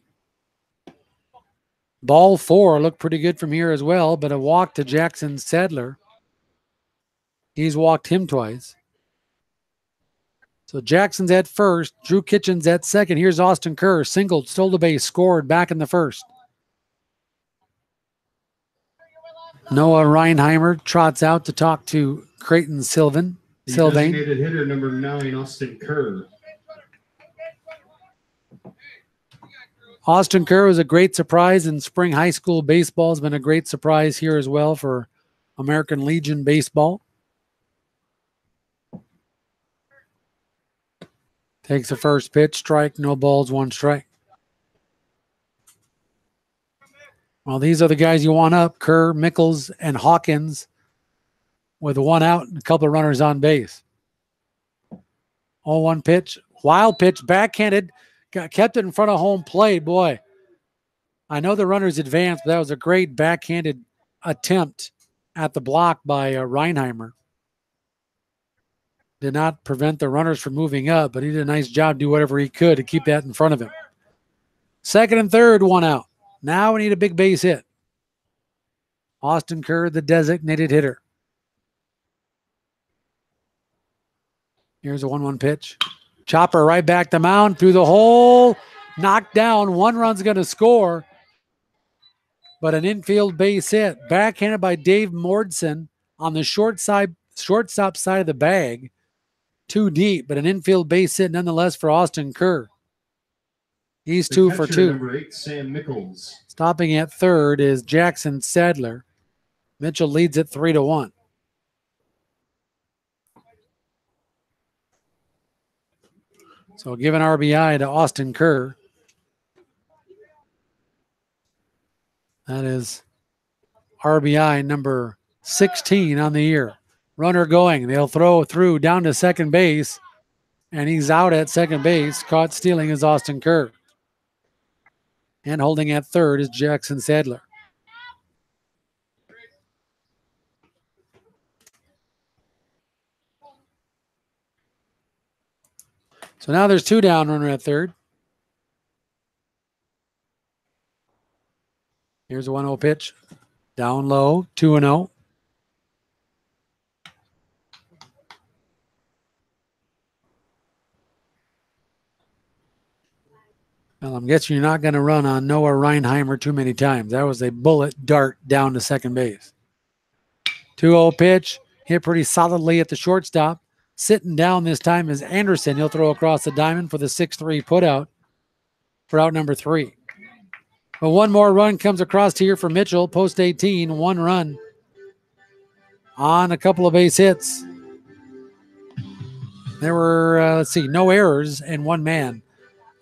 Ball 4 looked pretty good from here as well, but a walk to Jackson Sadler. He's walked him twice. So Jackson's at first. Drew Kitchens at second. Here's Austin Kerr. Singled, stole the base, scored back in the first. Noah Reinheimer trots out to talk to Creighton Sylvain. The designated hitter, number 9, Austin Kerr. Austin Kerr was a great surprise in spring high school baseball. Has been a great surprise here as well for American Legion baseball. Takes the first pitch, strike, no balls, 1 strike. Well, these are the guys you want up, Kerr, Mickles, and Hawkins, with 1 out and a couple of runners on base. 0-1 pitch, wild pitch, backhanded, kept it in front of home plate. Boy, I know the runners advanced, but that was a great backhanded attempt at the block by Reinheimer. Did not prevent the runners from moving up, but he did a nice job, do whatever he could to keep that in front of him. Second and third, 1 out. Now we need a big base hit. Austin Kerr, the designated hitter. Here's a 1-1 pitch. Chopper right back the mound through the hole. knocked down. One run's going to score, but an infield base hit. Backhanded by Dave Mordson on the shortstop side of the bag. Too deep, but an infield base hit nonetheless for Austin Kerr. He's The 2 for catcher, 2. number 8, Sam Mickles. Stopping at third is Jackson Sadler. Mitchell leads it 3-1. So give an RBI to Austin Kerr. That is RBI number 16 on the year. Runner going. They'll throw through down to second base, and he's out at second base. Caught stealing is Austin Kerr. And holding at third is Jackson Sadler. So now there's 2 down, runner at third. Here's a 1-0 pitch. Down low, 2-0. Well, I'm guessing you're not going to run on Noah Reinheimer too many times. That was a bullet dart down to second base. 2-0 pitch. Hit pretty solidly at the shortstop. Sitting down this time is Anderson. He'll throw across the diamond for the 6-3 putout for out number 3. But one more run comes across here for Mitchell. Post 18, 1 run on a couple of base hits. There were, no errors and 1 man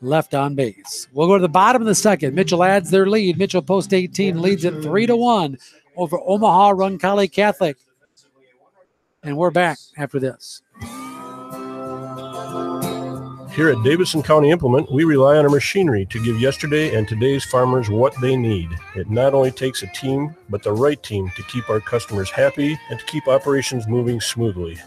left on base. We'll go to the bottom of the second. Mitchell adds their lead. Mitchell post 18 leads it 3-1 over Omaha Roncalli Catholic. And we're back after this. Here at Davidson County Implement, we rely on our machinery to give yesterday and today's farmers what they need. It not only takes a team, but the right team to keep our customers happy and to keep operations moving smoothly.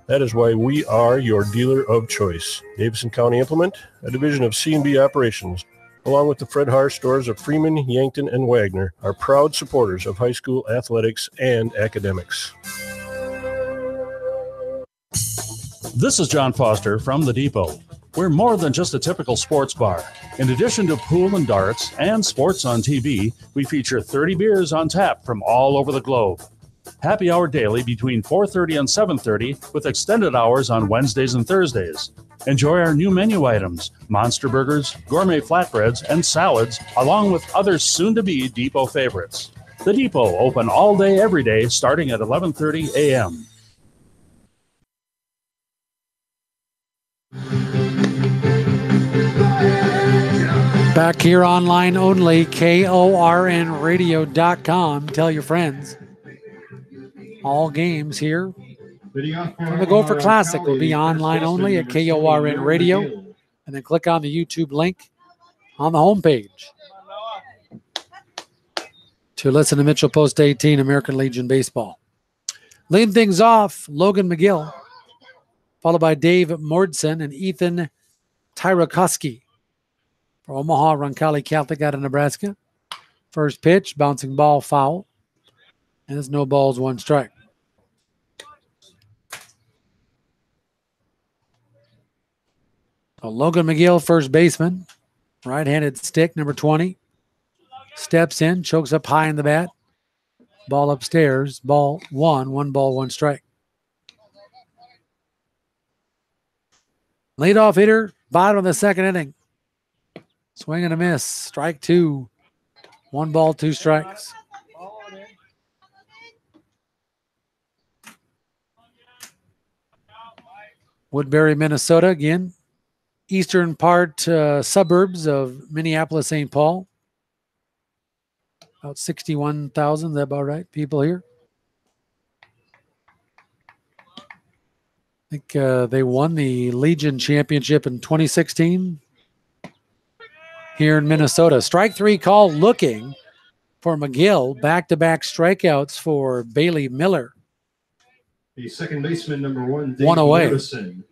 That is why we are your dealer of choice. Davidson County Implement, a division of C&B Operations, along with the Fred Haar stores of Freeman, Yankton, and Wagner, are proud supporters of high school athletics and academics. This is John Foster from The Depot. We're more than just a typical sports bar. In addition to pool and darts and sports on TV, we feature 30 beers on tap from all over the globe. Happy hour daily between 4:30 and 7:30 with extended hours on Wednesdays and Thursdays. Enjoy our new menu items, monster burgers, gourmet flatbreads, and salads, along with other soon-to-be Depot favorites. The Depot, open all day, every day, starting at 11:30 a.m. Back here online only, KORNradio.com. Tell your friends. All games here from the Gopher Classic will be online only at KORN Radio. And then click on the YouTube link on the homepage to listen to Mitchell Post 18 American Legion Baseball. Leading things off, Logan McGill, followed by Dave Mordson and Ethan Tyrakoski for Omaha Roncalli Catholic out of Nebraska. First pitch, bouncing ball, foul. And it's no balls, 1 strike. So Logan McGill, first baseman. Right-handed stick, number 20. Steps in, chokes up high in the bat. Ball upstairs, ball 1, 1 ball, 1 strike. Leadoff hitter, bottom of the second inning. Swing and a miss, strike 2. 1 ball, 2 strikes. Woodbury, Minnesota, again. Eastern part suburbs of Minneapolis, St. Paul. About 61,000, is that about right? People here. I think they won the Legion Championship in 2016 here in Minnesota. Strike 3 call looking for McGill. Back-to-back strikeouts for Bailey Miller. The second baseman, number 1, Dave 1 away. Morrison.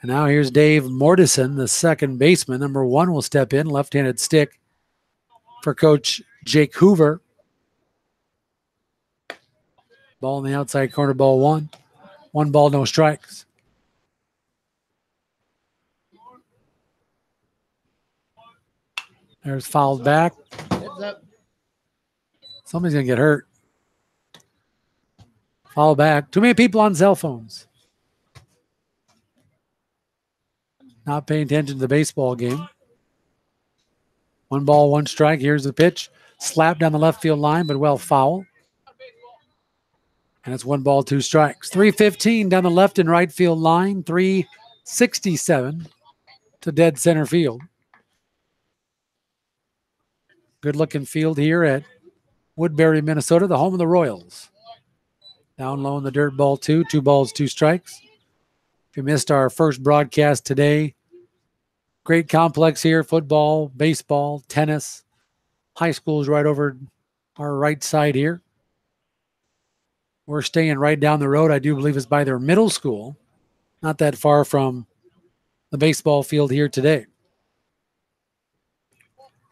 And now here's Dave Mordison, the second baseman. Number 1 will step in, left-handed stick for Coach Jake Hoover. Ball in the outside corner, ball 1. 1 ball, no strikes. There's fouled back. Somebody's going to get hurt. Foul back. Too many people on cell phones. Not paying attention to the baseball game. 1 ball, 1 strike. Here's the pitch. Slap down the left field line, but well foul. And it's 1 ball, 2 strikes. 315 down the left and right field line. 367 to dead center field. Good looking field here at Woodbury, Minnesota, the home of the Royals. Down low in the dirt, ball 2. 2 balls, 2 strikes. If you missed our first broadcast today, great complex here. Football, baseball, tennis. High school is right over our right side here. We're staying right down the road. I do believe it's by their middle school. Not that far from the baseball field here today.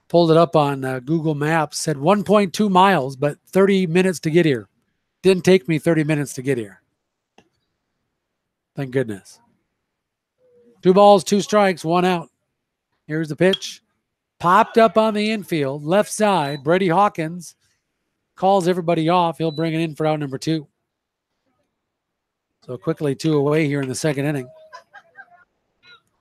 Pulled it up on Google Maps. Said 1.2 miles, but 30 minutes to get here. Didn't take me 30 minutes to get here. Thank goodness. 2 balls, 2 strikes, 1 out. Here's the pitch. Popped up on the infield, left side. Brady Hawkins calls everybody off. He'll bring it in for out number 2. So quickly 2 away here in the second inning.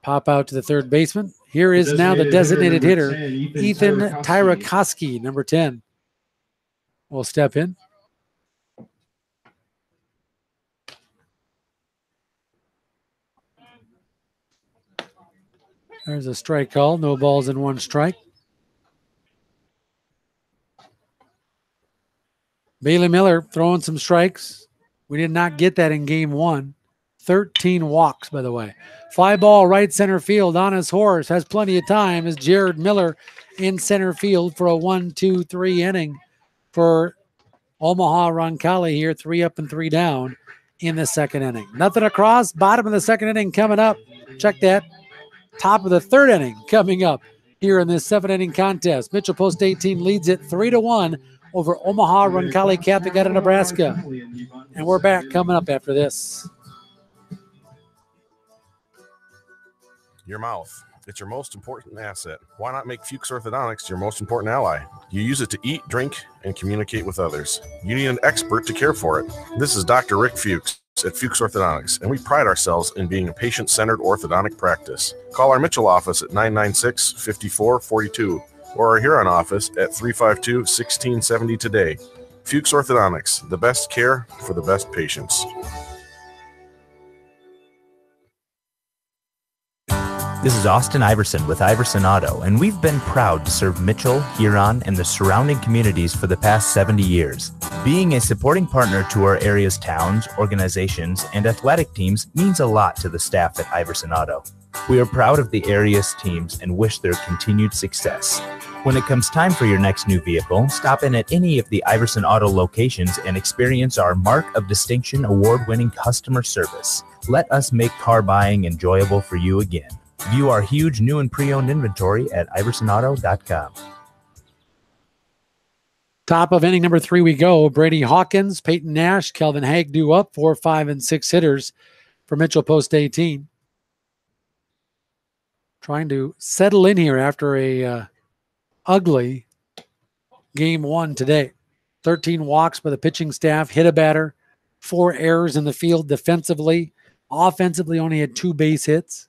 Pop out to the third baseman. Here is now the designated hitter, Ethan Tyrakoski, number 10. Will step in. There's a strike call. No balls and 1 strike. Bailey Miller throwing some strikes. We did not get that in game 1. 13 walks, by the way. Fly ball right center field on his horse. Has plenty of time as Jared Miller in center field for a 1-2-3 inning for Omaha Roncalli here. 3 up and 3 down in the second inning. Nothing across. Bottom of the second inning coming up. Check that. Top of the third inning coming up here in this 7-inning contest. Mitchell Post 18 leads it 3-1 over Omaha Roncalli Catholic out of Nebraska. And we're back coming up after this. Your mouth. It's your most important asset. Why not make Fuchs Orthodontics your most important ally? You use it to eat, drink, and communicate with others. You need an expert to care for it. This is Dr. Rick Fuchs at Fuchs Orthodontics, and we pride ourselves in being a patient-centered orthodontic practice. Call our Mitchell office at 996-5442 or our Huron office at 352-1670 today. Fuchs Orthodontics, the best care for the best patients. This is Austin Iverson with Iverson Auto, and we've been proud to serve Mitchell, Huron, and the surrounding communities for the past 70 years. Being a supporting partner to our area's towns, organizations, and athletic teams means a lot to the staff at Iverson Auto. We are proud of the area's teams and wish their continued success. When it comes time for your next new vehicle, stop in at any of the Iverson Auto locations and experience our Mark of Distinction award-winning customer service. Let us make car buying enjoyable for you again. View our huge new and pre-owned inventory at iversonauto.com. Top of inning number 3 we go. Brady Hawkins, Peyton Nash, Kelvin Hagdew up. 4, 5, and 6 hitters for Mitchell Post 18. Trying to settle in here after a ugly game 1 today. 13 walks by the pitching staff, hit a batter, 4 errors in the field defensively. Offensively only had 2 base hits.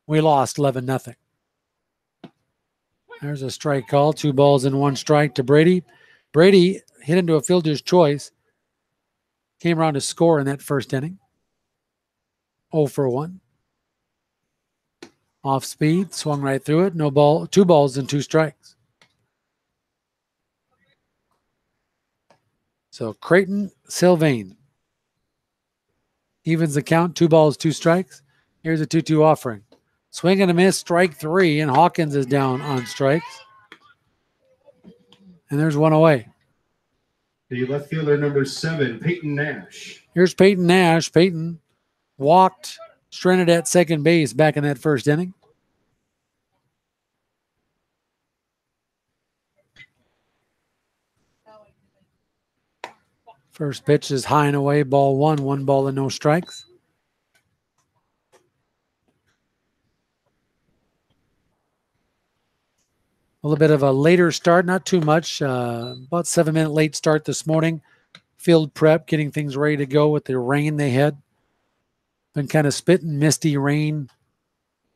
We lost 11-0. There's a strike call. 2 balls and 1 strike to Brady. Brady hit into a fielder's choice. Came around to score in that first inning. 0 for 1. Off speed, swung right through it. No ball, 2 balls and 2 strikes. So Creighton Sylvain evens the count. 2 balls, 2 strikes. Here's a 2-2 offering. Swing and a miss, strike 3, and Hawkins is down on strikes. And there's 1 away. The left fielder, number 7, Peyton Nash. Here's Peyton Nash. Peyton walked, stranded at second base back in that first inning. First pitch is high and away, ball 1, 1 ball and no strikes. A little bit of a later start, not too much. About 7-minute late start this morning. Field prep, getting things ready to go with the rain they had. Been kind of spitting misty rain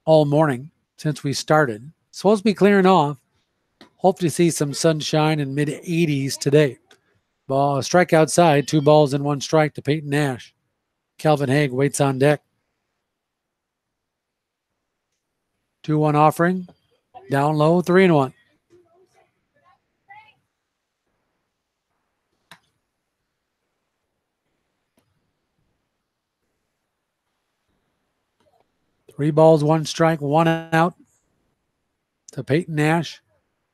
all morning since we started. Supposed to be clearing off. Hope to see some sunshine in mid-80s today. Ball strike outside, 2 balls and 1 strike to Peyton Nash. Calvin Haig waits on deck. 2-1 offering. Down low, 3-1. Three balls, 1 strike, 1 out to Peyton Nash.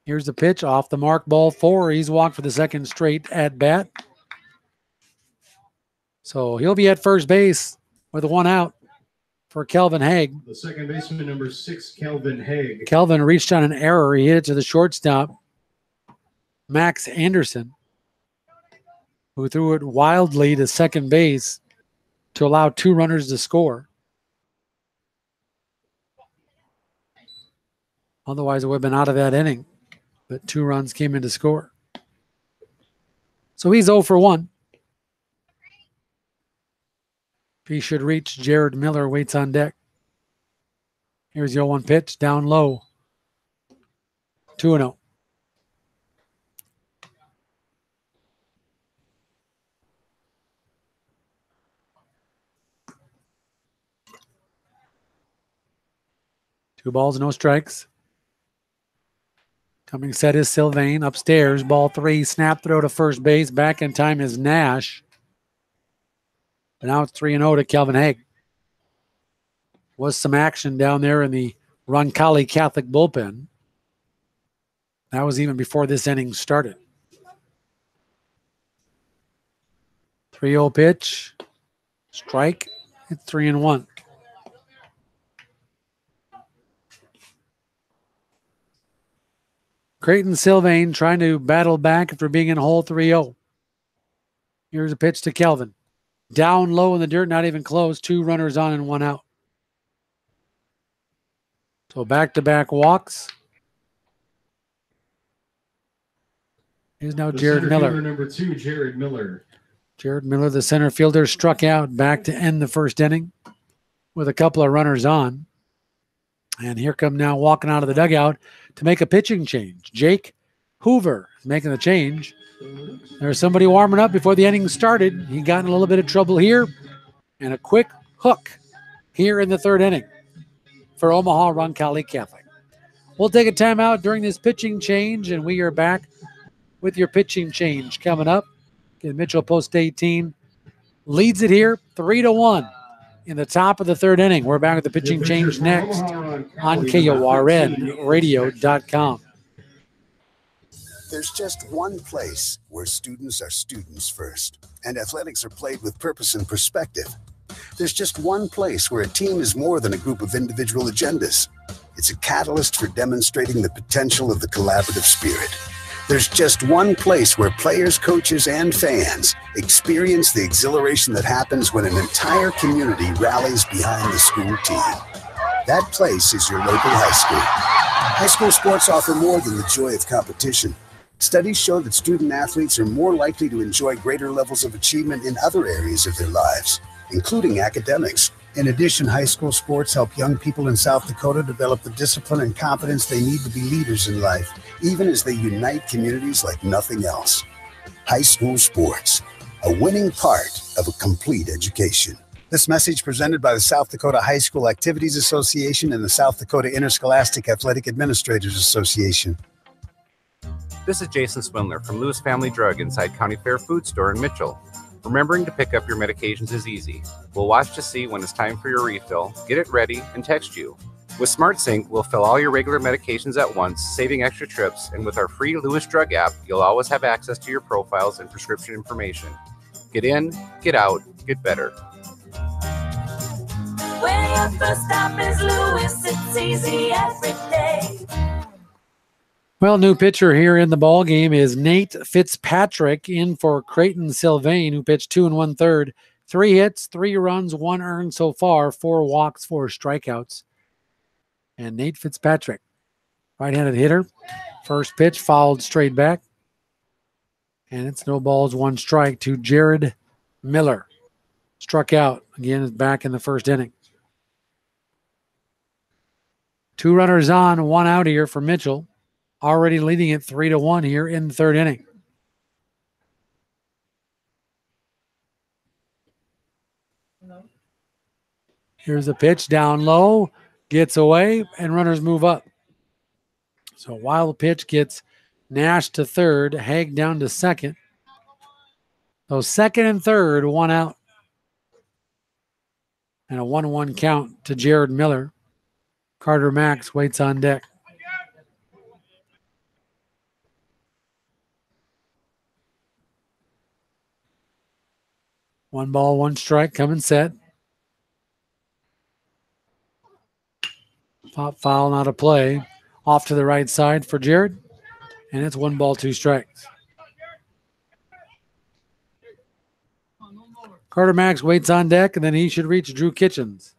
Here's the pitch off the mark, ball 4. He's walked for the second straight at bat. So he'll be at first base with a 1 out for Calvin Haig. The second baseman, number 6, Calvin Haig. Calvin reached on an error. He hit it to the shortstop, Max Anderson, who threw it wildly to second base to allow 2 runners to score. Otherwise, it would have been out of that inning. But 2 runs came in to score. So he's 0 for 1. He should reach. Jared Miller waits on deck. Here's the 0-1 pitch, down low. 2-0. Two balls, no strikes. Coming set is Sylvain upstairs. Ball 3, snap throw to first base. Back in time is Nash. But now it's 3-0 to Calvin Haig. Was some action down there in the Roncalli Catholic bullpen. That was even before this inning started. 3-0 pitch. Strike. It's 3-1. Creighton Sylvain trying to battle back after being in hole 3-0. Here's a pitch to Kelvin. Down low in the dirt, not even close. 2 runners on and 1 out. So back-to-back walks. Here's now Jared Miller. Number 2, Jared Miller. Jared Miller, the center fielder, struck out back to end the first inning with a couple of runners on. And here come now walking out of the dugout to make a pitching change. Jake Hoover is making the change. There's somebody warming up before the inning started. He got in a little bit of trouble here. And a quick hook here in the 3rd inning for Omaha Roncalli Catholic. We'll take a timeout during this pitching change, and we are back with your pitching change coming up. Again, Mitchell Post 18 leads it here 3-1 in the top of the 3rd inning. We're back with the pitching change next on KORNradio.com. There's just one place where students are students first, and athletics are played with purpose and perspective. There's just one place where a team is more than a group of individual agendas. It's a catalyst for demonstrating the potential of the collaborative spirit. There's just one place where players, coaches, and fans experience the exhilaration that happens when an entire community rallies behind the school team. That place is your local high school. High school sports offer more than the joy of competition. Studies show that student athletes are more likely to enjoy greater levels of achievement in other areas of their lives, including academics. In addition, high school sports help young people in South Dakota develop the discipline and confidence they need to be leaders in life, even as they unite communities like nothing else. High school sports, a winning part of a complete education. This message presented by the South Dakota High School Activities Association and the South Dakota Interscholastic Athletic Administrators Association. This is Jason Swindler from Lewis Family Drug inside County Fair Food Store in Mitchell. Remembering to pick up your medications is easy. We'll watch to see when it's time for your refill, get it ready, and text you. With SmartSync, we'll fill all your regular medications at once, saving extra trips, and with our free Lewis Drug app, you'll always have access to your profiles and prescription information. Get in, get out, get better. When your first stop is Lewis, it's easy every day. Well, new pitcher here in the ball game is Nate Fitzpatrick in for Creighton Sylvain, who pitched 2 1/3, 3 hits, 3 runs, 1 earned so far, 4 walks, 4 strikeouts. And Nate Fitzpatrick, right-handed hitter, First pitch fouled straight back. And it's no balls, 1 strike to Jared Miller. Struck out. Again, is back in the first inning. 2 runners on, 1 out here for Mitchell. Already leading it 3-1 here in the third inning. Here's a pitch down low, gets away, and runners move up. So while the pitch gets Nash to third, Haig down to second. So second and third, 1 out. And a 1-1 count to Jared Miller. Carter Max waits on deck. One ball, 1 strike, coming set. Pop foul, not a play. Off to the right side for Jared. And it's 1 ball, 2 strikes. Carter Max waits on deck, and then he should reach Drew Kitchens.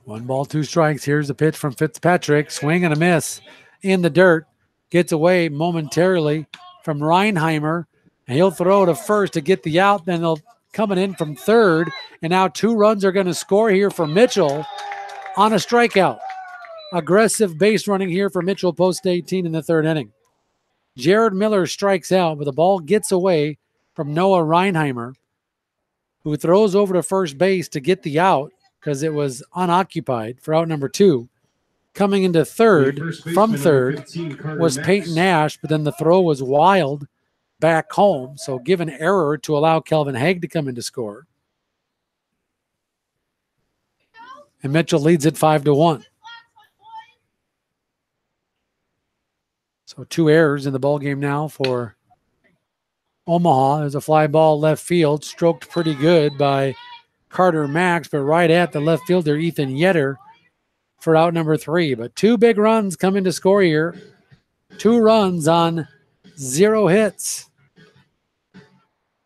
One ball, 2 strikes. Here's the pitch from Fitzpatrick. Swing and a miss in the dirt. Gets away momentarily from Reinheimer. And he'll throw to first to get the out. Then they'll coming in from third. And now 2 runs are going to score here for Mitchell on a strikeout. Aggressive base running here for Mitchell post 18 in the third inning. Jared Miller strikes out, but the ball gets away from Noah Reinheimer, who throws over to first base to get the out because it was unoccupied for out number 2. Coming into third, from third, was Peyton Nash, but then the throw was wild back home, so give an error to allow Kelvin Haig to come in to score. And Mitchell leads it 5-1. So 2 errors in the ballgame now for Omaha. There's a fly ball left field, stroked pretty good by Carter Max, but right at the left fielder, Ethan Yetter, for out number 3. But 2 big runs coming to score here. 2 runs on 0 hits.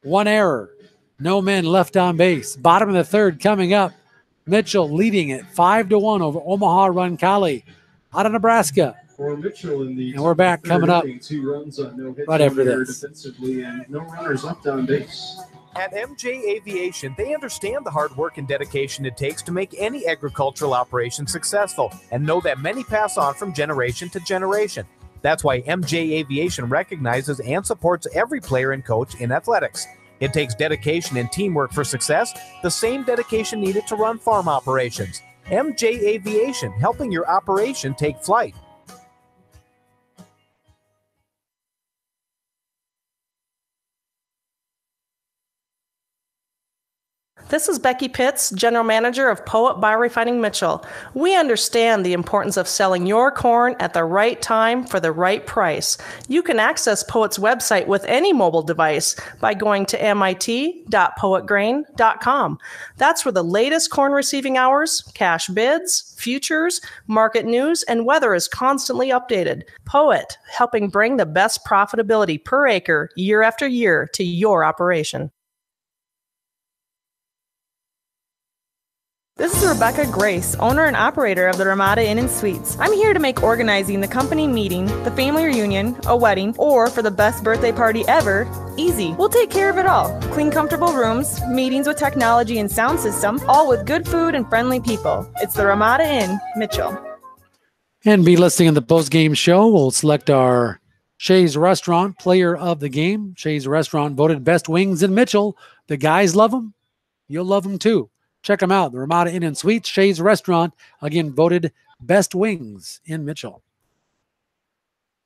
1 error. No men left on base. Bottom of the third coming up. Mitchell leading it 5-1 over Omaha Roncalli out of Nebraska. For Mitchell in the and we're back coming up 2 runs on no hits right after this. Defensively and no runners left on base. At MJ Aviation, they understand the hard work and dedication it takes to make any agricultural operation successful and know that many pass on from generation to generation. That's why MJ Aviation recognizes and supports every player and coach in athletics. It takes dedication and teamwork for success, the same dedication needed to run farm operations. MJ Aviation, helping your operation take flight. This is Becky Pitts, General Manager of Poet Biorefining Mitchell. We understand the importance of selling your corn at the right time for the right price. You can access Poet's website with any mobile device by going to mit.poetgrain.com. That's where the latest corn receiving hours, cash bids, futures, market news, and weather is constantly updated. Poet, helping bring the best profitability per acre year after year to your operation. This is Rebecca Grace, owner and operator of the Ramada Inn & Suites. I'm here to make organizing the company meeting, the family reunion, a wedding, or for the best birthday party ever, easy. We'll take care of it all. Clean, comfortable rooms, meetings with technology and sound system, all with good food and friendly people. It's the Ramada Inn, Mitchell. And be listening in the post-game show. We'll select our Shays Restaurant player of the game. Shays Restaurant voted best wings in Mitchell. The guys love them. You'll love them too. Check them out. The Ramada Inn & Suites, Shays Restaurant, again, voted best wings in Mitchell.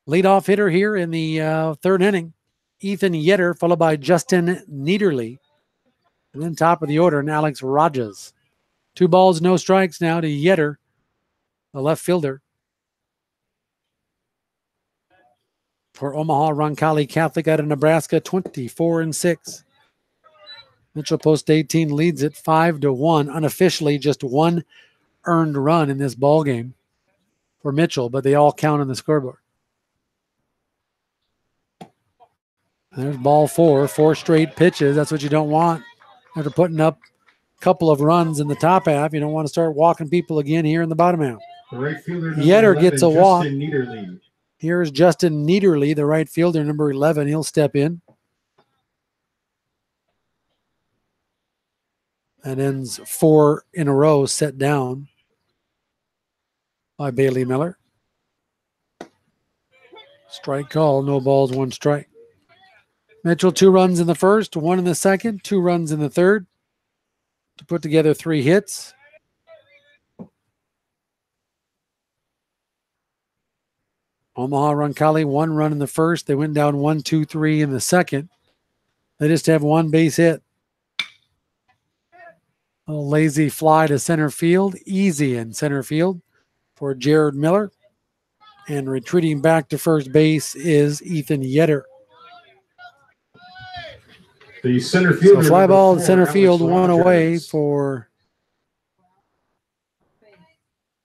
Leadoff hitter here in the third inning, Ethan Yetter, followed by Justin Niederle. And then top of the order, and Alex Rajas. 2 balls, no strikes now to Yetter, the left fielder. For Omaha Roncalli Catholic out of Nebraska, 24-6. Mitchell post 18 leads it 5-1. Unofficially, just 1 earned run in this ball game for Mitchell, but they all count on the scoreboard. There's ball 4, 4 straight pitches. That's what you don't want after putting up couple of runs in the top half. You don't want to start walking people again here in the bottom half. The right fielder, number Yetter 11, gets a walk. Justin Niederle. Here's Justin Niederle, the right fielder, number 11. He'll step in. That ends 4 in a row set down by Bailey Miller. Strike call, no balls, 1 strike. Mitchell, 2 runs in the first, 1 in the second, 2 runs in the third to put together 3 hits. Omaha Roncalli, 1 run in the first. They went down 1, 2, 3 in the second. They just have 1 base hit. A lazy fly to center field, easy in center field for Jared Miller. And retreating back to first base is Ethan Yetter. The center fielder, So fly ball to number 4, center Alex field, 1 away Rogers. for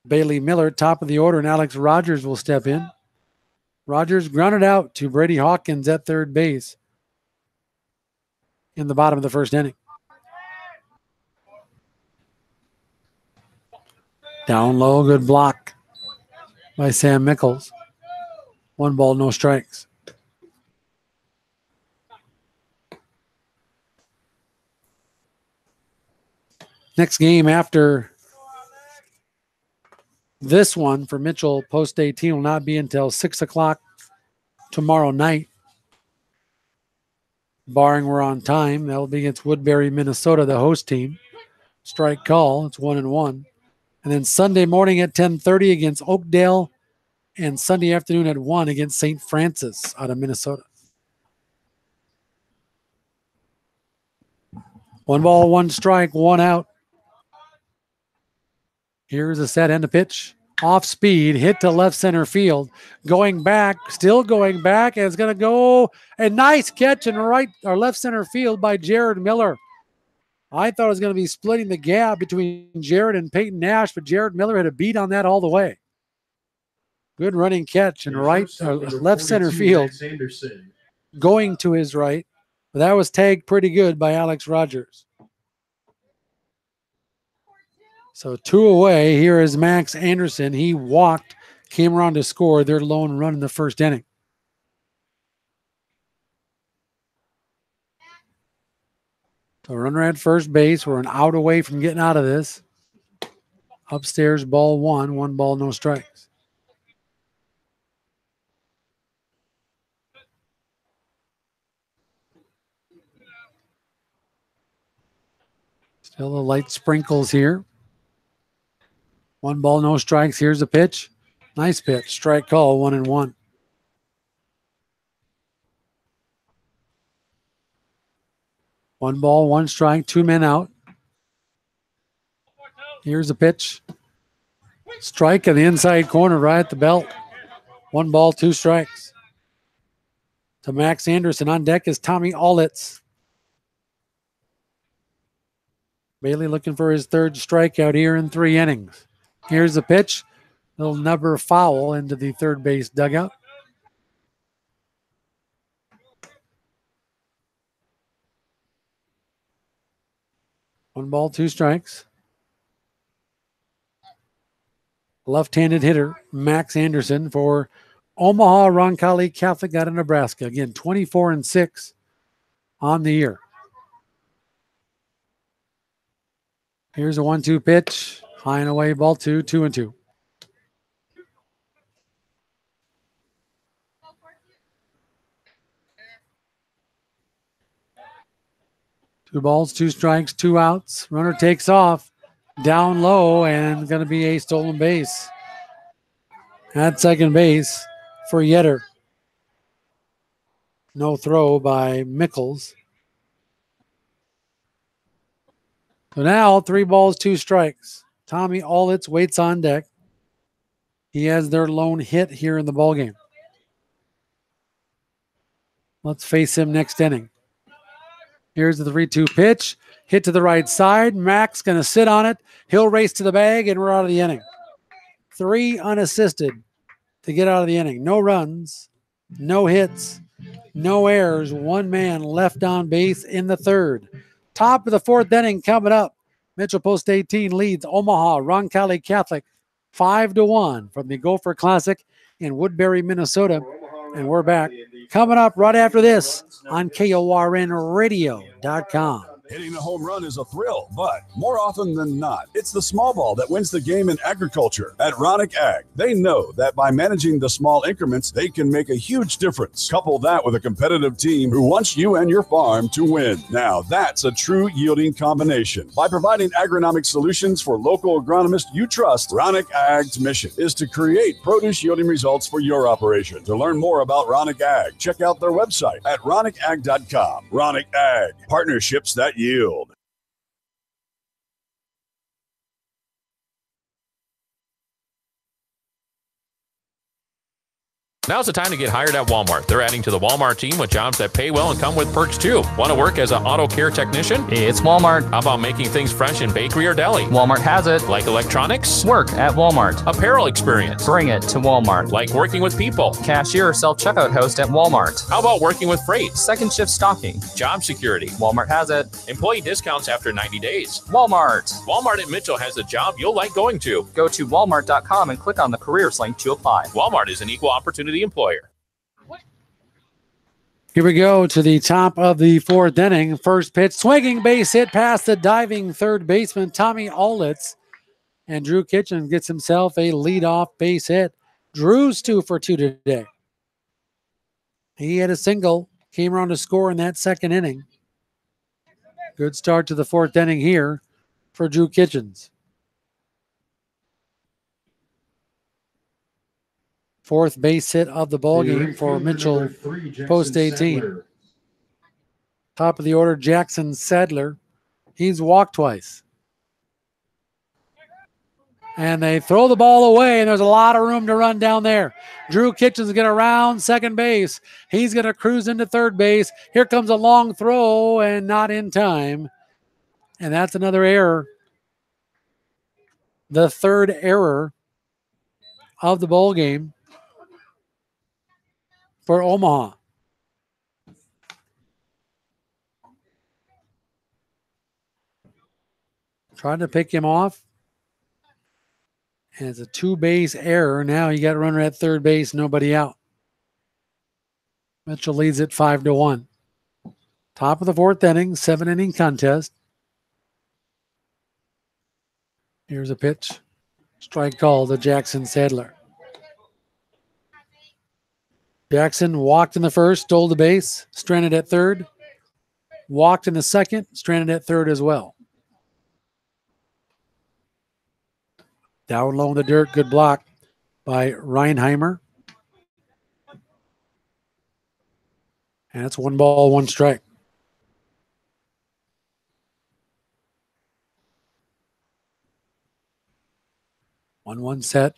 Bailey Miller. Top of the order, and Alex Rogers will step in. Rogers grounded out to Brady Hawkins at third base in the bottom of the first inning. Down low, good block by Sam Mickles. 1 ball, no strikes. Next game after this one for Mitchell Post 18 will not be until 6 o'clock tomorrow night. Barring we're on time, that will be against Woodbury, Minnesota, the host team. Strike call, it's 1-1. And then Sunday morning at 10:30 against Oakdale, and Sunday afternoon at 1 against St. Francis out of Minnesota. 1 ball, 1 strike, 1 out. Here's a set and a pitch. Off speed, hit to left center field. Going back, still going back, and it's going to go. A nice catch in right or left center field by Jared Miller. I thought it was going to be splitting the gap between Jared and Peyton Nash, but Jared Miller had a beat on that all the way. Good running catch in right or left center field. Going to his right. But that was tagged pretty good by Alex Rogers. So 2 away. Here is Max Anderson. He walked, came around to score their lone run in the first inning. So runner at first base. We're an out away from getting out of this. Upstairs, ball 1. 1 ball, no strikes. Still the light sprinkles here. 1 ball, no strikes. Here's a pitch. Nice pitch. Strike call, 1-1. One ball, 1 strike, 2 men out. Here's a pitch. Strike in the inside corner, right at the belt. 1 ball, 2 strikes. To Max Anderson. On deck is Tommy Allitz. Bailey looking for his 3rd strikeout here in 3 innings. Here's the pitch. Little number foul into the third base dugout. One ball, 2 strikes. Left-handed hitter, Max Anderson for Omaha Roncalli Catholic out of Nebraska. Again, 24-6 on the year. Here's a 1-2 pitch. High and away, ball 2, 2-2. Two balls, 2 strikes, 2 outs. Runner takes off. Down low, and going to be a stolen base. At second base for Yetter. No throw by Mickles. So now 3 balls, 2 strikes. Tommy Allitz waits on deck. He has their lone hit here in the ballgame. Let's face him next inning. Here's the 3-2 pitch. Hit to the right side. Max going to sit on it. He'll race to the bag, and we're out of the inning. 3 unassisted to get out of the inning. No runs, no hits, no errors. 1 man left on base in the 3rd. Top of the 4th inning coming up. Mitchell Post 18 leads Omaha Roncalli Catholic 5-1 from the Gopher Classic in Woodbury, Minnesota. And we're back coming up right after this on KORNradio.com. Hitting a home run is a thrill, but more often than not, it's the small ball that wins the game in agriculture. At Ronick Ag, they know that by managing the small increments, they can make a huge difference. Couple that with a competitive team who wants you and your farm to win. Now, that's a true yielding combination. By providing agronomic solutions for local agronomists you trust, Ronick Ag's mission is to create produce yielding results for your operation. To learn more about Ronick Ag, check out their website at ronickag.com. Ronick Ag, partnerships that yield. Now's the time to get hired at Walmart. They're adding to the Walmart team with jobs that pay well and come with perks too. Want to work as an auto care technician? It's Walmart. How about making things fresh in bakery or deli? Walmart has it. Like electronics? Work at Walmart. Apparel experience? Bring it to Walmart. Like working with people? Cashier or self-checkout host at Walmart. How about working with freight? Second shift stocking. Job security? Walmart has it. Employee discounts after 90 days? Walmart. Walmart at Mitchell has a job you'll like going to. Go to walmart.com and click on the careers link to apply. Walmart is an equal opportunity employer. Here we go to the top of the fourth inning. First pitch, swinging base hit past the diving third baseman, Tommy Allitz. And Drew Kitchen gets himself a leadoff base hit. Drew's 2 for 2 today. He had a single, came around to score in that second inning. Good start to the fourth inning here for Drew Kitchens. Fourth base hit of the ball game for Mitchell Post 18. Top of the order, Jackson Sadler. He's walked twice. And they throw the ball away, and there's a lot of room to run down there. Drew Kitchens going to round second base. He's going to cruise into third base. Here comes a long throw, and not in time. And that's another error. The third error of the ball game for Omaha. Trying to pick him off. And it's a 2-base error. Now you got a runner at third base, nobody out. Mitchell leads it 5-1. Top of the fourth inning, 7-inning contest. Here's a pitch. Strike call to Jackson Sadler. Jackson walked in the first, stole the base, stranded at third. Walked in the second, stranded at third as well. Down low in the dirt, good block by Reinheimer. And it's 1 ball, 1 strike. 1-1 set.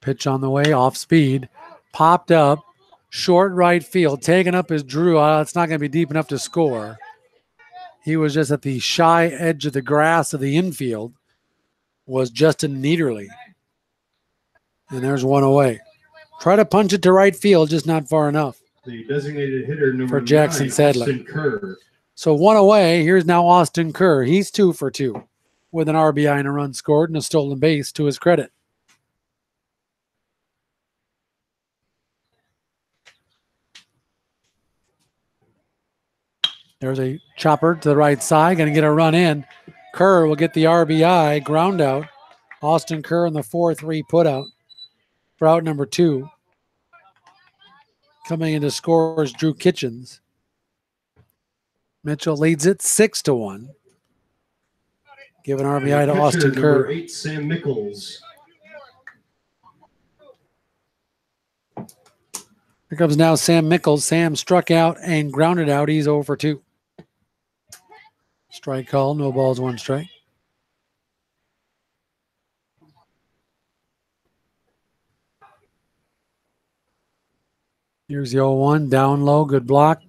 Pitch on the way, off speed. Popped up, short right field, taken up as Drew. It's not going to be deep enough to score. He was just at the shy edge of the grass of the infield, was Justin Niederle. And there's one away. Try to punch it to right field, just not far enough. The designated hitter number for Jackson 9, Sadler. Austin Kerr. So one away. Here's now Austin Kerr. He's 2 for 2 with an RBI and a run scored and a stolen base to his credit. There's a chopper to the right side. Going to get a run in. Kerr will get the RBI. Ground out. Austin Kerr in the 4-3 putout for out number 2. Coming in to score is Drew Kitchens. Mitchell leads it 6-1. Give an RBI to Austin Kerr. Number 8, Sam Mickles. Here comes now Sam Mickles. Sam struck out and grounded out. He's 0 for 2. Strike call, no balls, 1 strike. Here's the 0-1, down low, good block.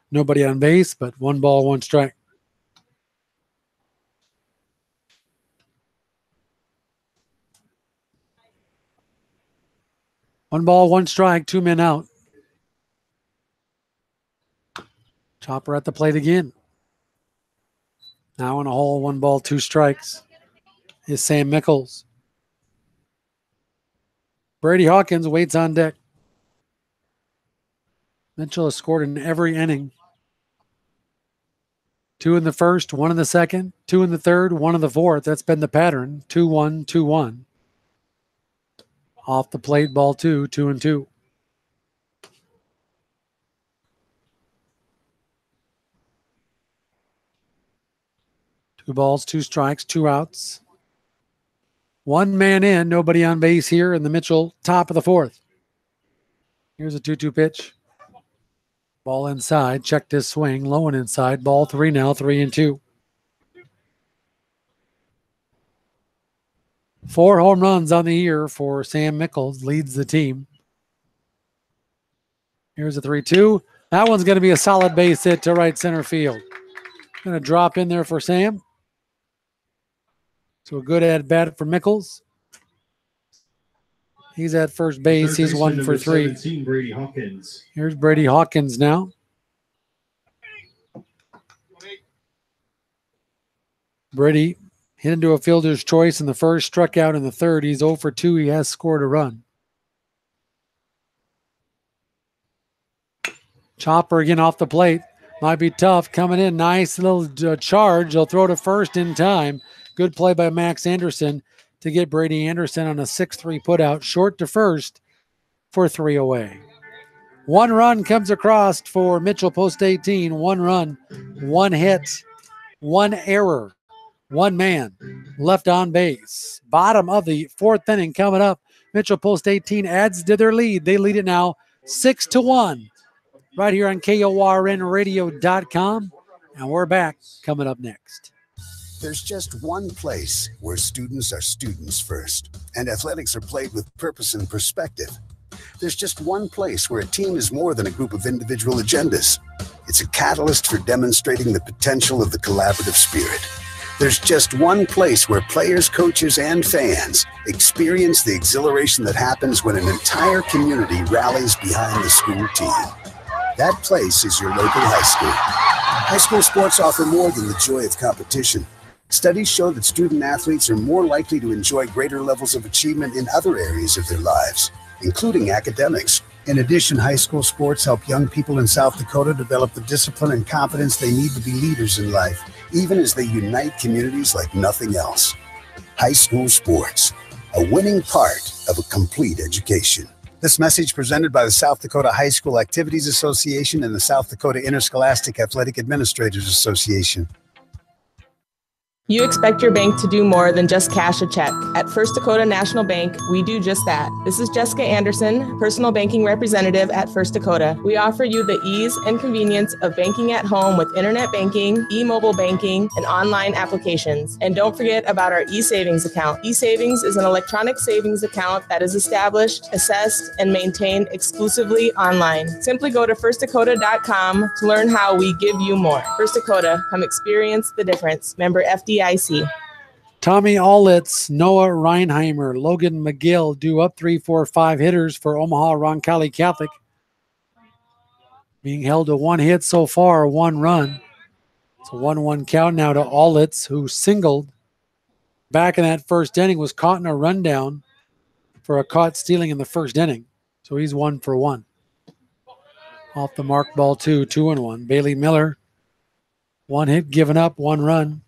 Nobody on base, but 1 ball, 1 strike. One ball, 1 strike, 2 men out. Chopper at the plate again. Now in a hole, 1 ball, 2 strikes is Sam Mickles. Brady Hawkins waits on deck. Mitchell has scored in every inning. 2 in the first, 1 in the second, 2 in the third, 1 in the fourth. That's been the pattern. 2-1, 2-1. Off the plate, ball 2, 2-2. Two balls, 2 strikes, 2 outs. 1 man in, nobody on base here in the Mitchell top of the fourth. Here's a 2-2 pitch. Ball inside, checked his swing, low and inside. Ball 3 now, 3-2. 4 home runs on the year for Sam Mickles, leads the team. Here's a 3-2. That one's going to be a solid base hit to right center field. Going to drop in there for Sam. So a good at bat for Mickles. He's at first base. He's 1 for 3. Brady Hawkins. Here's Brady Hawkins now. Brady hit into a fielder's choice in the first, struck out in the third. He's 0 for 2. He has scored a run. Chopper again off the plate. Might be tough. Coming in. Nice little charge. They'll throw to first in time. Good play by Max Anderson to get Brady Anderson on a 6-3 putout. Short to first for 3 away. 1 run comes across for Mitchell post 18. 1 run, 1 hit, 1 error, 1 man left on base. Bottom of the 4th inning coming up. Mitchell post 18 adds to their lead. They lead it now 6-1 right here on KORNradio.com. And we're back coming up next. There's just one place where students are students first, and athletics are played with purpose and perspective. There's just one place where a team is more than a group of individual agendas. It's a catalyst for demonstrating the potential of the collaborative spirit. There's just one place where players, coaches, and fans experience the exhilaration that happens when an entire community rallies behind the school team. That place is your local high school. High school sports offer more than the joy of competition. Studies show that student athletes are more likely to enjoy greater levels of achievement in other areas of their lives, including academics. In addition, high school sports help young people in South Dakota develop the discipline and confidence they need to be leaders in life, even as they unite communities like nothing else. High school sports, a winning part of a complete education. This message presented by the South Dakota High School Activities Association and the South Dakota Interscholastic Athletic Administrators Association. You expect your bank to do more than just cash a check. At First Dakota National Bank, we do just that. This is Jessica Anderson, personal banking representative at First Dakota. We offer you the ease and convenience of banking at home with internet banking, e-mobile banking, and online applications. And don't forget about our e-savings account. E-savings is an electronic savings account that is established, assessed, and maintained exclusively online. Simply go to firstdakota.com to learn how we give you more. First Dakota, come experience the difference. Member FDIC. Tommy Allitz, Noah Reinheimer, Logan McGill due up 3-4-5 hitters for Omaha Roncalli Catholic. Being held to 1 hit so far, 1 run. It's a 1-1 count now to Allitz, who singled back in that first inning, was caught in a rundown for a caught stealing in the first inning. So he's 1 for 1. Off the mark, ball 2, 2-1. Bailey Miller, 1 hit given up, 1 run.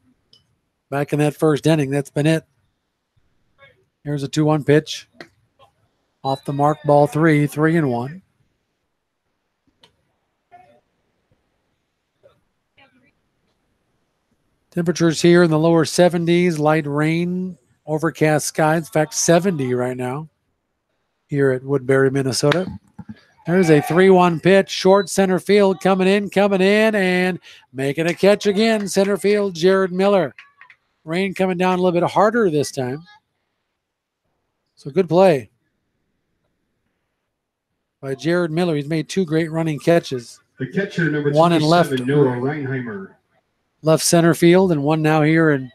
Back in that first inning, that's been it. Here's a 2-1 pitch. Off the mark, ball 3, 3-1. Temperatures here in the lower 70s, light rain, overcast skies. In fact, 70 right now here at Woodbury, Minnesota. There's a 3-1 pitch, short center field, coming in, and making a catch again. Center field, Jared Miller. Rain coming down a little bit harder this time. So good play by Jared Miller. He's made 2 great running catches. The catcher, number 1 in left, Noah Reinheimer. Left center field, and 1 now here in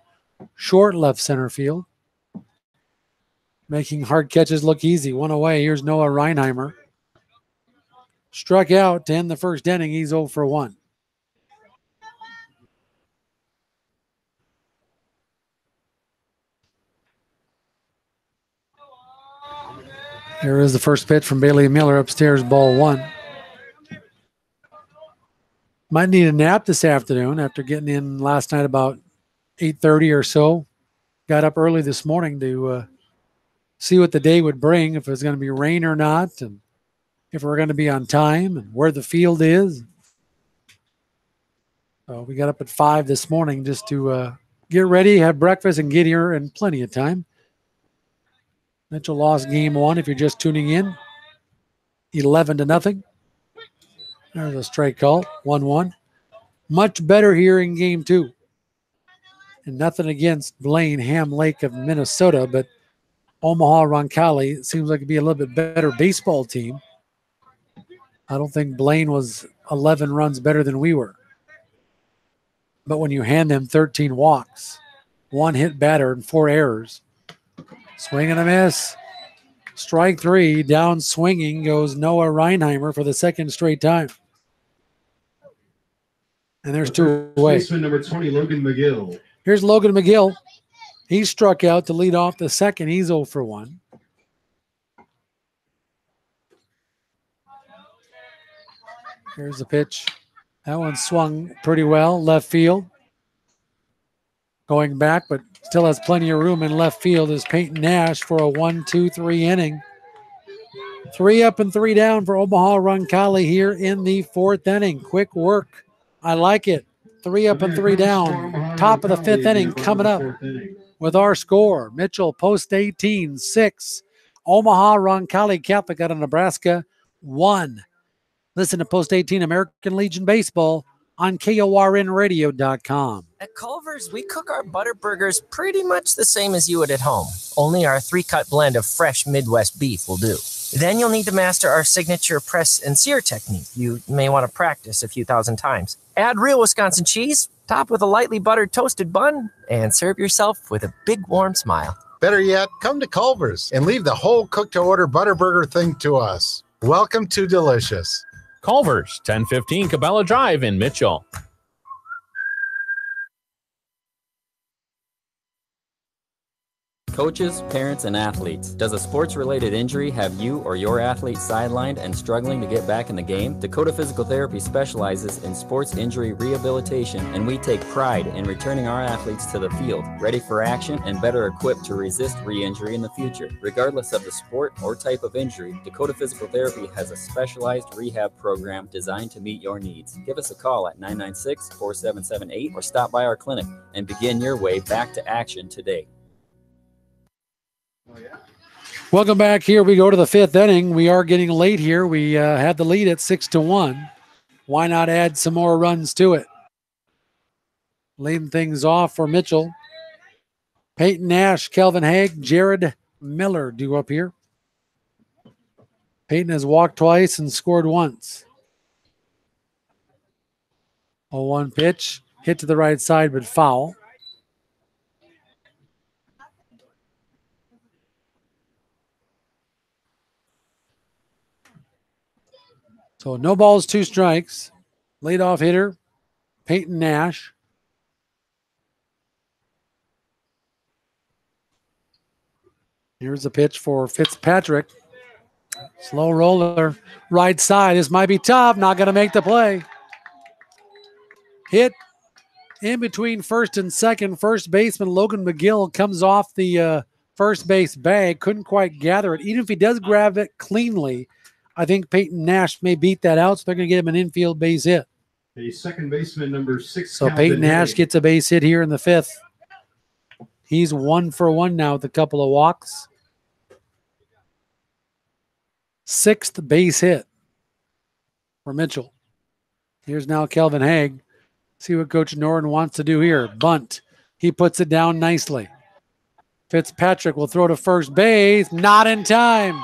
short left center field. Making hard catches look easy. 1 away. Here's Noah Reinheimer. Struck out to end the first inning. He's 0 for 1. Here is the first pitch from Bailey Miller upstairs, ball one. Might need a nap this afternoon after getting in last night about 8:30 or so. Got up early this morning to see what the day would bring, if it was going to be rain or not, and if we're going to be on time and where the field is. So we got up at 5 this morning just to get ready, have breakfast, and get here in plenty of time. Mitchell lost game one if you're just tuning in, 11-0. There's a strike call, 1-1. Much better here in game two. And nothing against Blaine, Ham Lake of Minnesota, but Omaha Roncalli seems like it'd be a little bit better baseball team. I don't think Blaine was 11 runs better than we were. But when you hand them 13 walks, 1 hit batter, and 4 errors, swing and a miss. Strike 3, down swinging goes Noah Reinheimer for the second straight time. And there's 2 away. Baseman number 20, Logan McGill. Here's Logan McGill. He struck out to lead off the second. He's 0 for 1. Here's the pitch. That one swung pretty well, left field. Going back, but still has plenty of room in left field is Peyton Nash for a 1-2-3 inning. 3 up and 3 down for Omaha Roncalli here in the 4th inning. Quick work. I like it. 3 up and 3 down. Top of the 5th inning coming up with our score. Mitchell Post 18, 6. Omaha Roncalli Catholic out of Nebraska, 1. Listen to Post 18 American Legion Baseball on KORNradio.com. At Culver's, we cook our butter burgers pretty much the same as you would at home. Only our 3-cut blend of fresh Midwest beef will do. Then you'll need to master our signature press and sear technique. You may want to practice a few thousand times. Add real Wisconsin cheese, top with a lightly buttered toasted bun, and serve yourself with a big warm smile. Better yet, come to Culver's and leave the whole cook-to-order butter burger thing to us. Welcome to Delicious. Culver's, 1015 Cabela Drive in Mitchell. Coaches, parents, and athletes. Does a sports-related injury have you or your athlete sidelined and struggling to get back in the game? Dakota Physical Therapy specializes in sports injury rehabilitation, and we take pride in returning our athletes to the field, ready for action and better equipped to resist re-injury in the future. Regardless of the sport or type of injury, Dakota Physical Therapy has a specialized rehab program designed to meet your needs. Give us a call at 996-4778 or stop by our clinic and begin your way back to action today. Welcome back. Here we go to the 5th inning. We are getting late here. We had the lead at 6-1. Why not add some more runs to it? Leading things off for Mitchell. Peyton Nash, Kelvin Haig, Jared Miller due up here. Peyton has walked twice and scored once. 0-1 pitch. Hit to the right side, but foul. So no balls, 2 strikes. Leadoff hitter, Peyton Nash. Here's the pitch for Fitzpatrick. Slow roller, right side. This might be tough. Not going to make the play. Hit in between first and second. First baseman Logan McGill comes off the first base bag. Couldn't quite gather it. Even if he does grab it cleanly, I think Peyton Nash may beat that out, so they're going to give him an infield base hit. A second baseman, number 6. So Peyton Nash gets a base hit here in the 5th. He's 1 for 1 now with a couple of walks. 6th base hit for Mitchell. Here's now Kelvin Haig. See what Coach Norton wants to do here. Bunt. He puts it down nicely. Fitzpatrick will throw to first base. Not in time.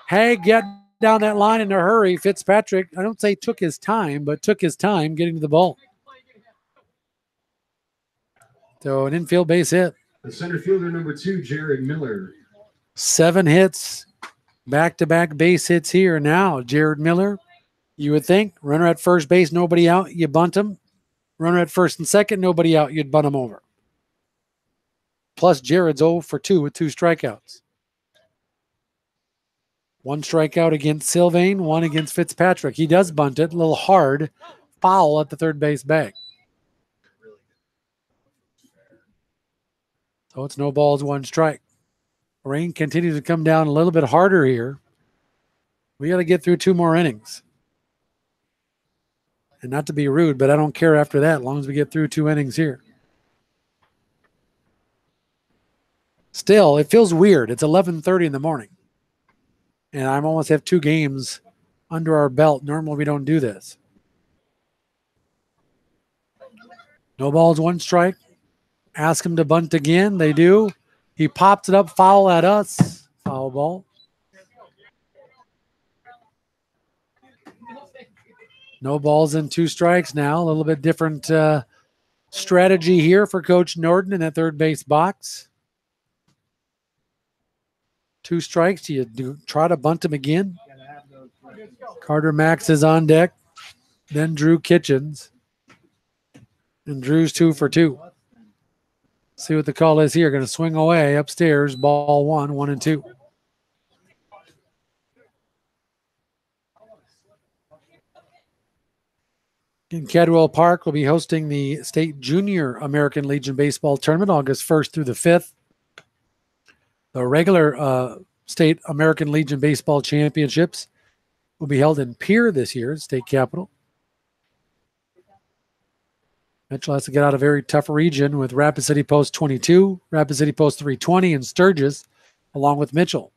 Haig get down that line in a hurry. Fitzpatrick, I don't say took his time, but took his time getting to the ball. So an infield base hit. The center fielder, number 2, Jared Miller. 7 hits, back-to-back base hits here now. Jared Miller, you would think, runner at first base, nobody out, you bunt him. Runner at first and second, nobody out, you'd bunt him over. Plus Jared's 0 for 2 with 2 strikeouts. One strikeout against Sylvain, one against Fitzpatrick. He does bunt it, a little hard. Foul at the third base bag. So it's no balls, one strike. Rain continues to come down a little bit harder here. We got to get through 2 more innings. And not to be rude, but I don't care after that, as long as we get through 2 innings here. Still, it feels weird. It's 11:30 in the morning. And I almost have 2 games under our belt. Normally we don't do this. No balls, one strike. Ask him to bunt again. They do. He pops it up, foul at us. Foul ball. No balls and 2 strikes now. A little bit different strategy here for Coach Norden in that third base box. 2 strikes. You try to bunt him again. Carter Max is on deck. Then Drew Kitchens. And Drew's 2 for 2. See what the call is here. Going to swing away upstairs. Ball 1, 1-2. In Cadwell Park, will be hosting the State Junior American Legion Baseball Tournament August 1st through the 5th. The regular State American Legion Baseball Championships will be held in Pierre this year, state capital. Mitchell has to get out a very tough region with Rapid City Post 22, Rapid City Post 320, and Sturgis, along with Mitchell.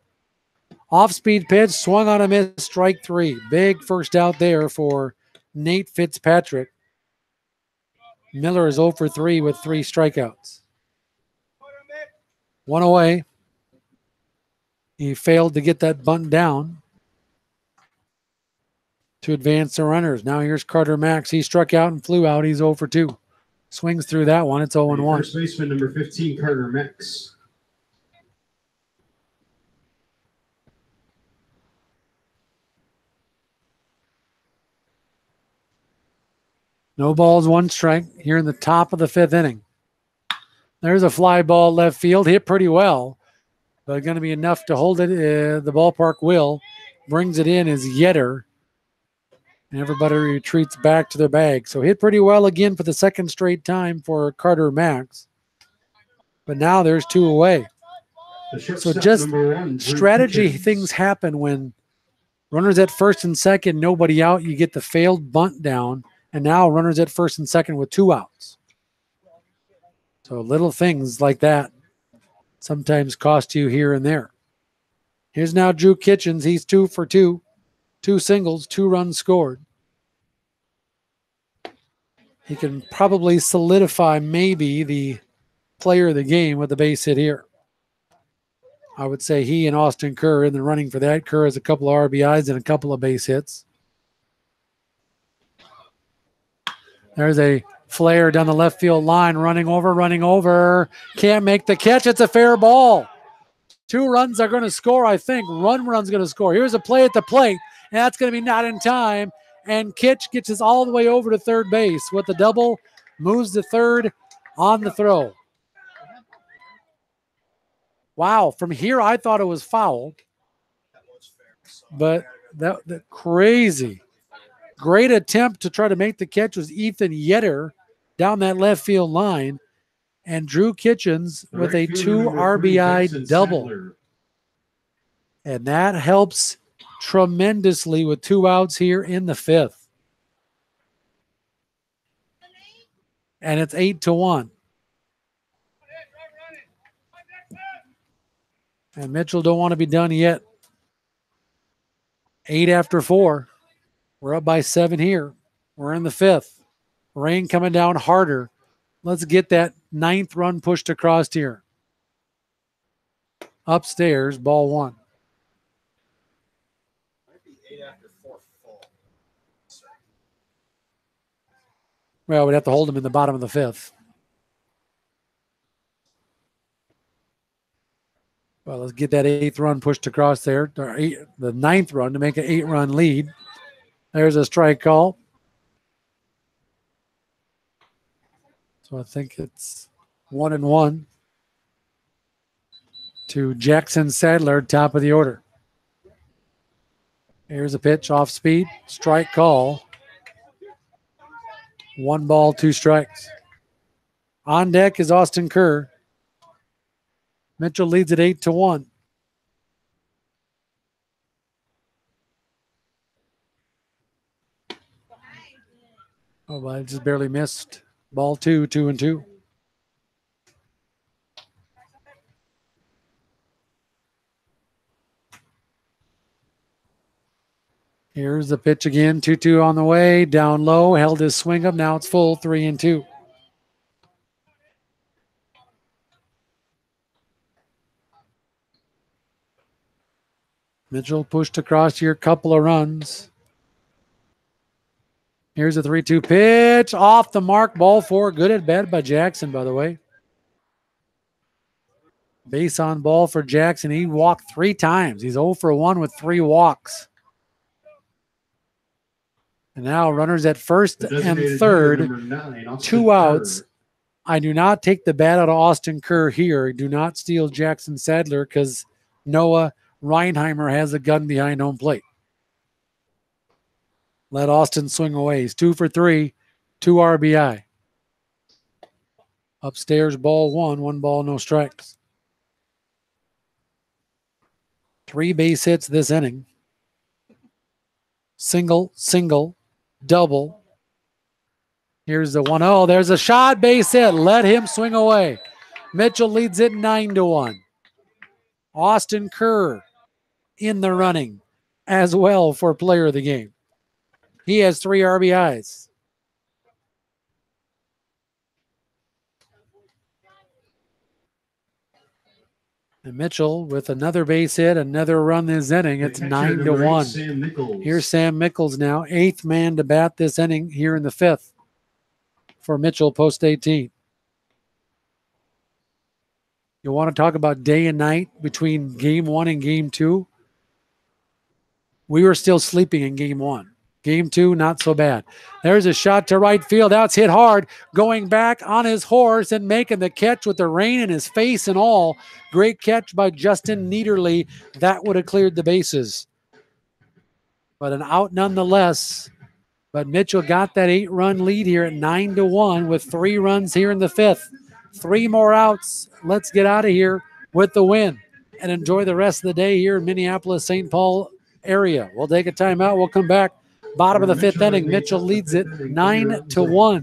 Off-speed pitch, swung on a miss, strike 3. Big first out there for Nate Fitzpatrick. Miller is 0 for 3 with 3 strikeouts. 1 away. He failed to get that bunt down to advance the runners. Now here's Carter Max. He struck out and flew out. He's 0 for 2. Swings through that one. It's 0-1. First baseman number 15, Carter Max. No balls, 1 strike here in the top of the 5th inning. There's a fly ball left field. Hit pretty well, but going to be enough to hold it. The ballpark will. Brings it in is Yetter. And everybody retreats back to their bag. So hit pretty well again for the 2nd straight time for Carter Max. But now there's 2 away. So just strategy things happen when runners at 1st and 2nd, nobody out. You get the failed bunt down. And now runners at 1st and 2nd with 2 outs. So little things like that sometimes cost you here and there. Here's now Drew Kitchens. He's 2 for 2. 2 singles, 2 runs scored. He can probably solidify maybe the player of the game with the base hit here. I would say he and Austin Kerr in the running for that. Kerr has a couple of RBIs and a couple of base hits. There's a flare down the left field line, running over. Can't make the catch. It's a fair ball. 2 runs are going to score, I think. 1 run's going to score. Here's a play at the plate, and that's going to be not in time. And Kitch gets us all the way over to third base with the double, moves to third on the throw. Wow, from here I thought it was foul, but that crazy. Great attempt to try to make the catch was Ethan Yetter down that left field line, and Drew Kitchens with a 2 RBI double. And that helps tremendously with 2 outs here in the 5th. And it's 8-1. And Mitchell don't want to be done yet. 8 after 4. We're up by 7 here. We're in the 5th. Rain coming down harder. Let's get that 9th run pushed across here. Upstairs, ball 1. Well, we'd have to hold him in the bottom of the 5th. Well, let's get that 8th run pushed across there. The 9th run to make an 8-run lead. There's a strike call. So I think it's 1-1 to Jackson Sadler, top of the order. Here's a pitch off speed. Strike call. 1 ball, 2 strikes. On deck is Austin Kerr. Mitchell leads at 8-1. Oh, well, I just barely missed. Ball 2, 2-2. Here's the pitch again. 2-2 on the way. Down low. Held his swing up. Now it's full. 3-2. Mitchell pushed across here. Couple of runs. Here's a 3-2 pitch. Off the mark. Ball 4. Good at bat by Jackson, by the way. Base on ball for Jackson. He walked 3 times. He's 0 for 1 with 3 walks. And now runners at first and third. 2 outs. I do not take the bat out of Austin Kerr here. Do not steal Jackson Sadler because Noah Reinheimer has a gun behind home plate. Let Austin swing away. He's 2 for 3, 2 RBI. Upstairs, ball 1, 1 ball, no strikes. 3 base hits this inning. Single, single, double. Here's the 1-0. There's a shot, base hit. Let him swing away. Mitchell leads it 9-1. Austin Kerr in the running as well for player of the game. He has 3 RBIs. And Mitchell with another base hit, another run this inning. It's 9-1. Here's Sam Mickles now, 8th man to bat this inning here in the 5th for Mitchell post 18. You want to talk about day and night between game 1 and game 2? We were still sleeping in game 1. Game 2, not so bad. There's a shot to right field. That's hit hard. Going back on his horse and making the catch with the rain in his face and all. Great catch by Justin Niederle. That would have cleared the bases. But an out nonetheless. But Mitchell got that 8-run lead here at 9-1 with 3 runs here in the 5th. 3 more outs. Let's get out of here with the win and enjoy the rest of the day here in Minneapolis, St. Paul area. We'll take a timeout. We'll come back. Bottom of the 5th inning. Mitchell leads it 9-1.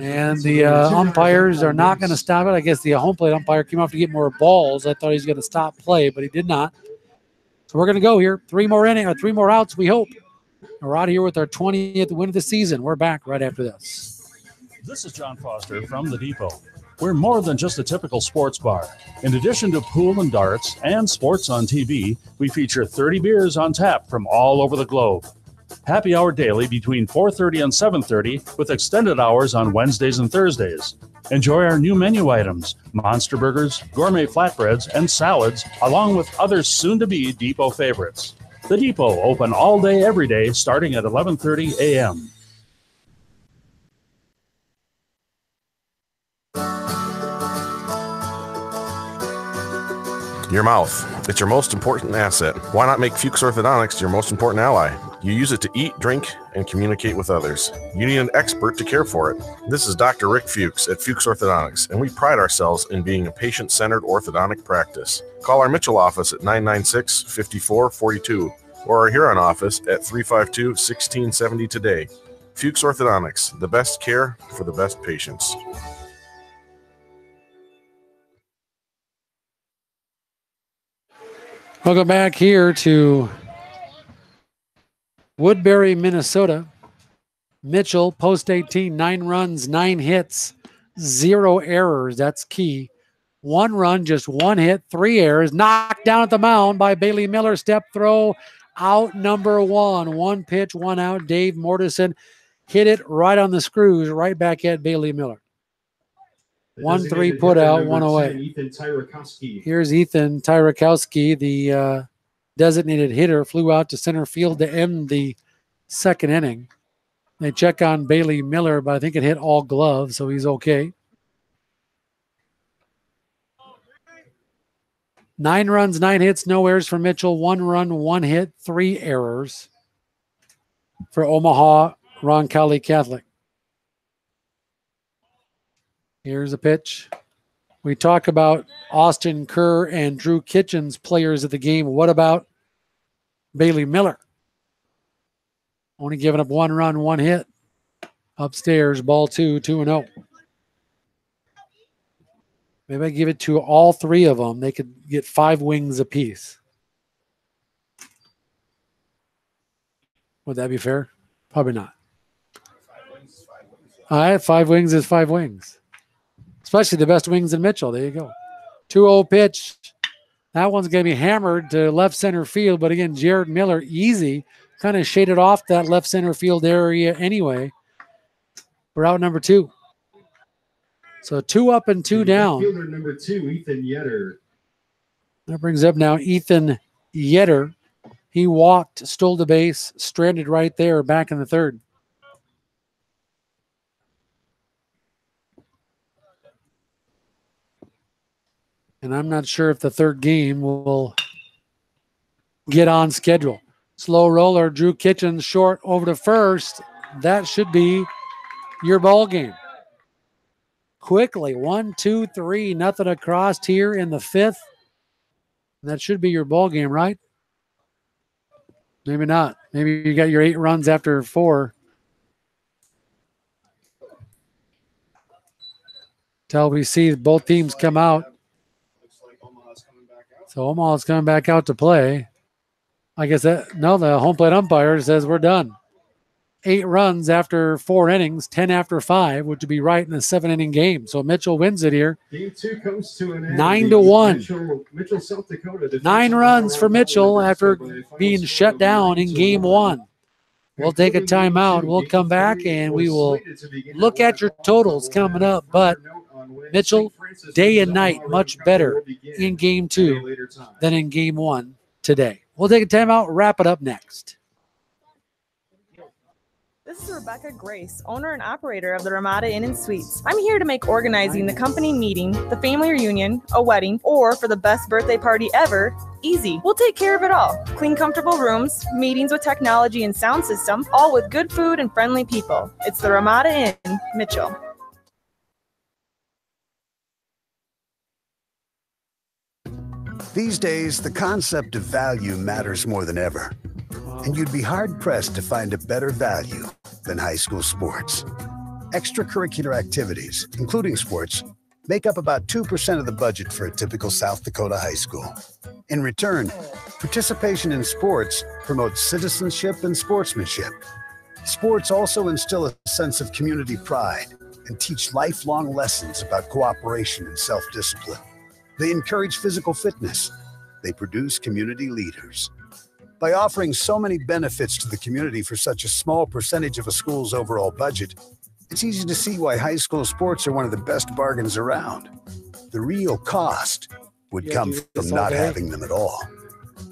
And the umpires are not going to stop it. I guess the home plate umpire came off to get more balls. I thought he was going to stop play, but he did not. So we're going to go here. 3 more outs, we hope. We're out here with our 20th win of the season. We're back right after this. This is John Foster from The Depot. We're more than just a typical sports bar. In addition to pool and darts and sports on TV, we feature 30 beers on tap from all over the globe. Happy hour daily between 4:30 and 7:30 with extended hours on Wednesdays and Thursdays. Enjoy our new menu items, monster burgers, gourmet flatbreads, and salads, along with other soon-to-be Depot favorites. The Depot, open all day, every day, starting at 11:30 a.m. Your mouth. It's your most important asset. Why not make Fuchs Orthodontics your most important ally? You use it to eat, drink, and communicate with others. You need an expert to care for it. This is Dr. Rick Fuchs at Fuchs Orthodontics, and we pride ourselves in being a patient-centered orthodontic practice. Call our Mitchell office at 996-5442 or our Huron office at 352-1670 today. Fuchs Orthodontics, the best care for the best patients. Welcome back here to Woodbury, Minnesota. Mitchell, post 18, 9 runs, 9 hits, 0 errors. That's key. 1 run, just 1 hit, 3 errors. Knocked down at the mound by Bailey Miller. Step throw, out number 1. 1 pitch, 1 out. Dave Mortensen hit it right on the screws, right back at Bailey Miller. 1-3 put out, 1 away. Here's Ethan Tyrakowski, the designated hitter, flew out to center field to end the 2nd inning. They check on Bailey Miller, but I think it hit all gloves, so he's okay. 9 runs, 9 hits, no errors for Mitchell. 1 run, 1 hit, 3 errors for Omaha Roncalli Catholic. Here's a pitch. We talk about Austin Kerr and Drew Kitchens, players of the game. What about Bailey Miller? Only giving up 1 run, 1 hit. Upstairs, ball 2, 2-0. Maybe I give it to all 3 of them. They could get 5 wings apiece. Would that be fair? Probably not. All right, 5 wings is 5 wings. Especially the best wings in Mitchell. There you go. 2-0 pitch. That one's going to be hammered to left center field. But again, Jared Miller, easy. Kind of shaded off that left center field area anyway. We're out number 2. So 2 up and 2 down. Fielder number 2, Ethan Yetter. That brings up now Ethan Yetter. He walked, stole the base, stranded right there back in the 3rd. And I'm not sure if the 3rd game will get on schedule. Slow roller, Drew Kitchens short over to first. That should be your ball game. Quickly, 1, 2, 3, nothing across here in the 5th. That should be your ball game, right? Maybe not. Maybe you got your 8 runs after 4. Till we see both teams come out. So Omaha's coming back out to play. I guess that, no, the home plate umpire says we're done. 8 runs after 4 innings, 10 after 5, which would be right in a 7-inning game. So Mitchell wins it here. Game 2 comes to an end. 9-1. Mitchell, South Dakota. 9 runs for Mitchell after being shut down in game 1. We'll take a timeout. We'll come back and we will look at your totals coming up. But Mitchell, day and night, much better in game 2 than in game 1 today. We'll take a timeout, wrap it up next. This is Rebecca Grace, owner and operator of the Ramada Inn and Suites. I'm here to make organizing the company meeting, the family reunion, a wedding, or for the best birthday party ever easy. We'll take care of it all. Clean, comfortable rooms, meetings with technology and sound system, all with good food and friendly people. It's the Ramada Inn, Mitchell. These days, the concept of value matters more than ever. And you'd be hard-pressed to find a better value than high school sports. Extracurricular activities, including sports, make up about 2% of the budget for a typical South Dakota high school. In return, participation in sports promotes citizenship and sportsmanship. Sports also instill a sense of community pride and teach lifelong lessons about cooperation and self-discipline. They encourage physical fitness. They produce community leaders. By offering so many benefits to the community for such a small percentage of a school's overall budget, it's easy to see why high school sports are one of the best bargains around. The real cost would come from not having them at all.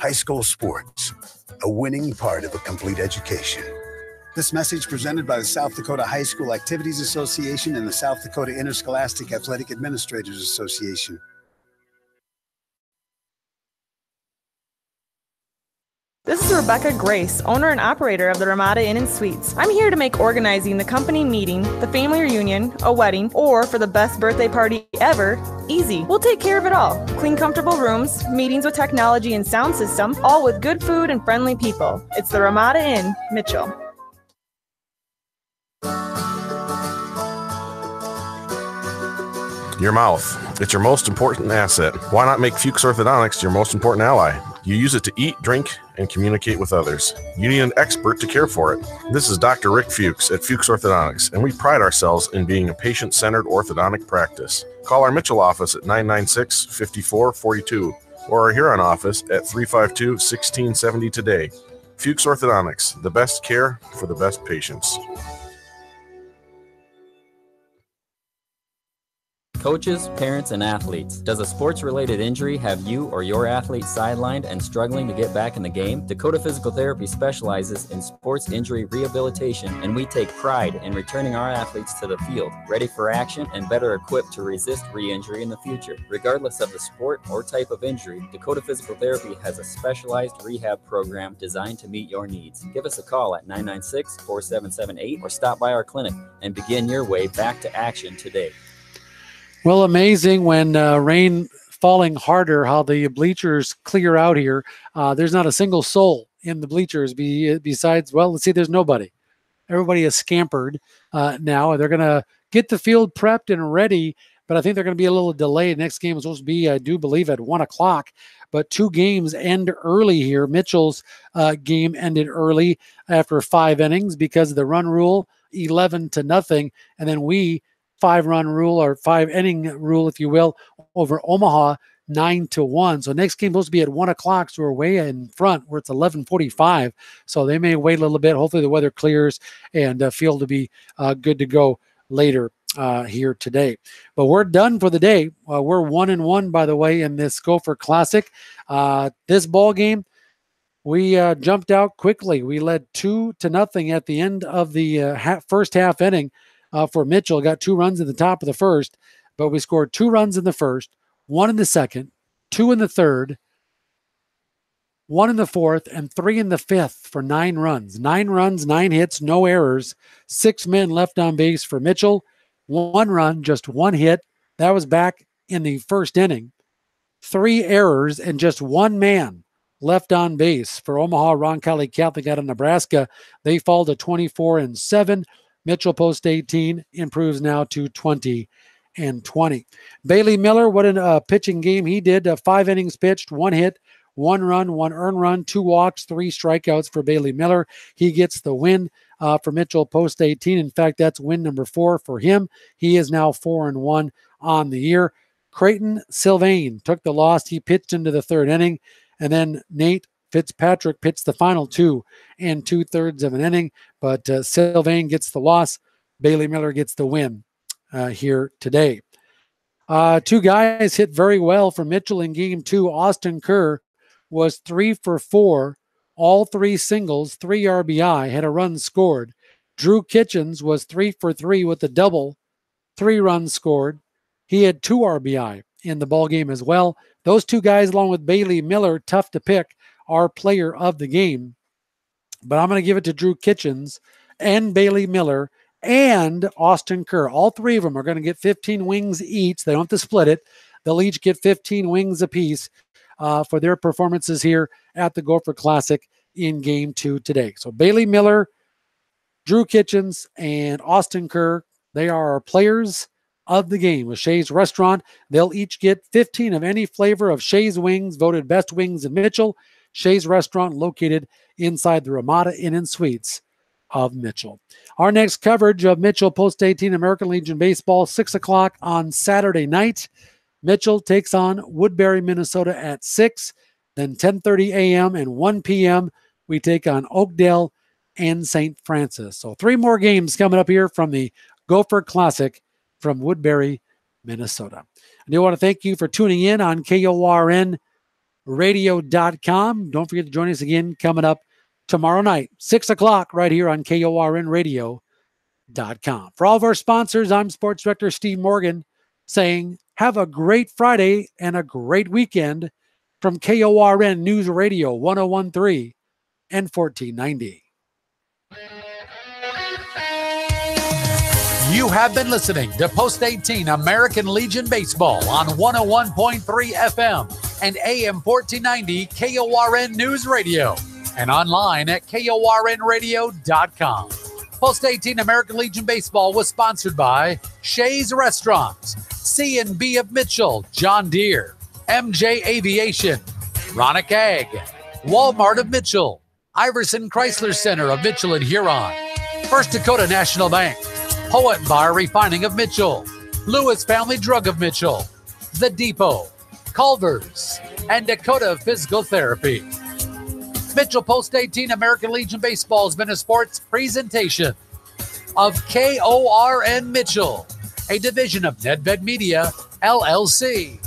High school sports, a winning part of a complete education. This message presented by the South Dakota High School Activities Association and the South Dakota Interscholastic Athletic Administrators Association. This is Rebecca Grace, owner and operator of the Ramada Inn and Suites. I'm here to make organizing the company meeting, the family reunion, a wedding, or for the best birthday party ever easy. We'll take care of it all. Clean, comfortable rooms, meetings with technology and sound system, all with good food and friendly people. It's the Ramada Inn, Mitchell. Your mouth. It's your most important asset. Why not make Fuchs Orthodontics your most important ally? You use it to eat, drink, and communicate with others. You need an expert to care for it. This is Dr. Rick Fuchs at Fuchs Orthodontics, and we pride ourselves in being a patient-centered orthodontic practice. Call our Mitchell office at 996-5442 or our Huron office at 352-1670 today. Fuchs Orthodontics, the best care for the best patients. coaches, parents, and athletes. Does a sports-related injury have you or your athlete sidelined and struggling to get back in the game? Dakota Physical Therapy specializes in sports injury rehabilitation, and we take pride in returning our athletes to the field, ready for action and better equipped to resist re-injury in the future. Regardless of the sport or type of injury, Dakota Physical Therapy has a specialized rehab program designed to meet your needs. Give us a call at 996-4778 or stop by our clinic and begin your way back to action today. Well, amazing when rain falling harder, how the bleachers clear out here. There's not a single soul in the bleachers besides, well, let's see, there's nobody. Everybody is scampered now. They're going to get the field prepped and ready, but I think they're going to be a little delayed. Next game is supposed to be, I do believe, at 1 o'clock, but 2 games end early here. Mitchell's game ended early after 5 innings because of the run rule, 11-0, and then 5-run rule or 5-inning rule, if you will, over Omaha, 9-1. So next game is supposed to be at 1 o'clock, so we're way in front where it's 11:45. So they may wait a little bit. Hopefully the weather clears and field to be good to go later here today. But we're done for the day. We're 1-1, by the way, in this Gopher Classic. This ball game, we jumped out quickly. We led 2-0 at the end of the first half inning for Mitchell. Got 2 runs in the top of the first, but we scored 2 runs in the first, 1 in the second, 2 in the third, 1 in the fourth, and 3 in the fifth for 9 runs. 9 runs, 9 hits, no errors. 6 men left on base for Mitchell. 1 run, just 1 hit. That was back in the first inning. 3 errors and just 1 man left on base for Omaha Roncalli Catholic out of Nebraska. They fall to 24-7. Mitchell post 18 improves now to 20-20. Bailey Miller, what a pitching game he did. 5 innings pitched, 1 hit, 1 run, 1 earned run, 2 walks, 3 strikeouts for Bailey Miller. He gets the win for Mitchell post 18. In fact, that's win number 4 for him. He is now 4-1 on the year. Creighton Sylvain took the loss. He pitched into the 3rd inning, and then Nate Fitzpatrick pitched the final 2 2/3 of an inning, but Sylvain gets the loss. Bailey Miller gets the win here today. 2 guys hit very well for Mitchell in game 2. Austin Kerr was 3 for 4, all 3 singles, 3 RBI, had a run scored. Drew Kitchens was 3 for 3 with a double, 3 runs scored. He had 2 RBI in the ball game as well. Those 2 guys, along with Bailey Miller, tough to pick, are player of the game. But I'm going to give it to Drew Kitchens and Bailey Miller and Austin Kerr. All 3 of them are going to get 15 wings each. They don't have to split it. They'll each get 15 wings apiece for their performances here at the Gopher Classic in game 2 today. So Bailey Miller, Drew Kitchens, and Austin Kerr, they are our players of the game. With Shea's Restaurant, they'll each get 15 of any flavor of Shea's wings, voted best wings in Mitchell. Shea's Restaurant located inside the Ramada Inn and Suites of Mitchell. Our next coverage of Mitchell Post 18 American Legion Baseball, 6 o'clock on Saturday night. Mitchell takes on Woodbury, Minnesota at 6. Then 10:30 a.m. and 1 p.m. we take on Oakdale and St. Francis. So 3 more games coming up here from the Gopher Classic from Woodbury, Minnesota. I do want to thank you for tuning in on KORN radio.com. Don't forget to join us again coming up tomorrow night, 6 o'clock, right here on KORNradio.com. For all of our sponsors, I'm Sports Director Steve Morgan saying have a great Friday and a great weekend from KORN News Radio 101.3 and 1490. You have been listening to Post 18 American Legion Baseball on 101.3 FM and AM 1490 KORN News Radio and online at KORNradio.com. Post 18 American Legion Baseball was sponsored by Shea's Restaurants, C&B of Mitchell, John Deere, MJ Aviation, Ronick Ag, Walmart of Mitchell, Iverson Chrysler Center of Mitchell and Huron, First Dakota National Bank, Poet Bar Refining of Mitchell, Lewis Family Drug of Mitchell, The Depot, Culver's, and Dakota Physical Therapy. Mitchell Post 18 American Legion Baseball has been a sports presentation of KORN Mitchell, a division of Nedved Media, LLC.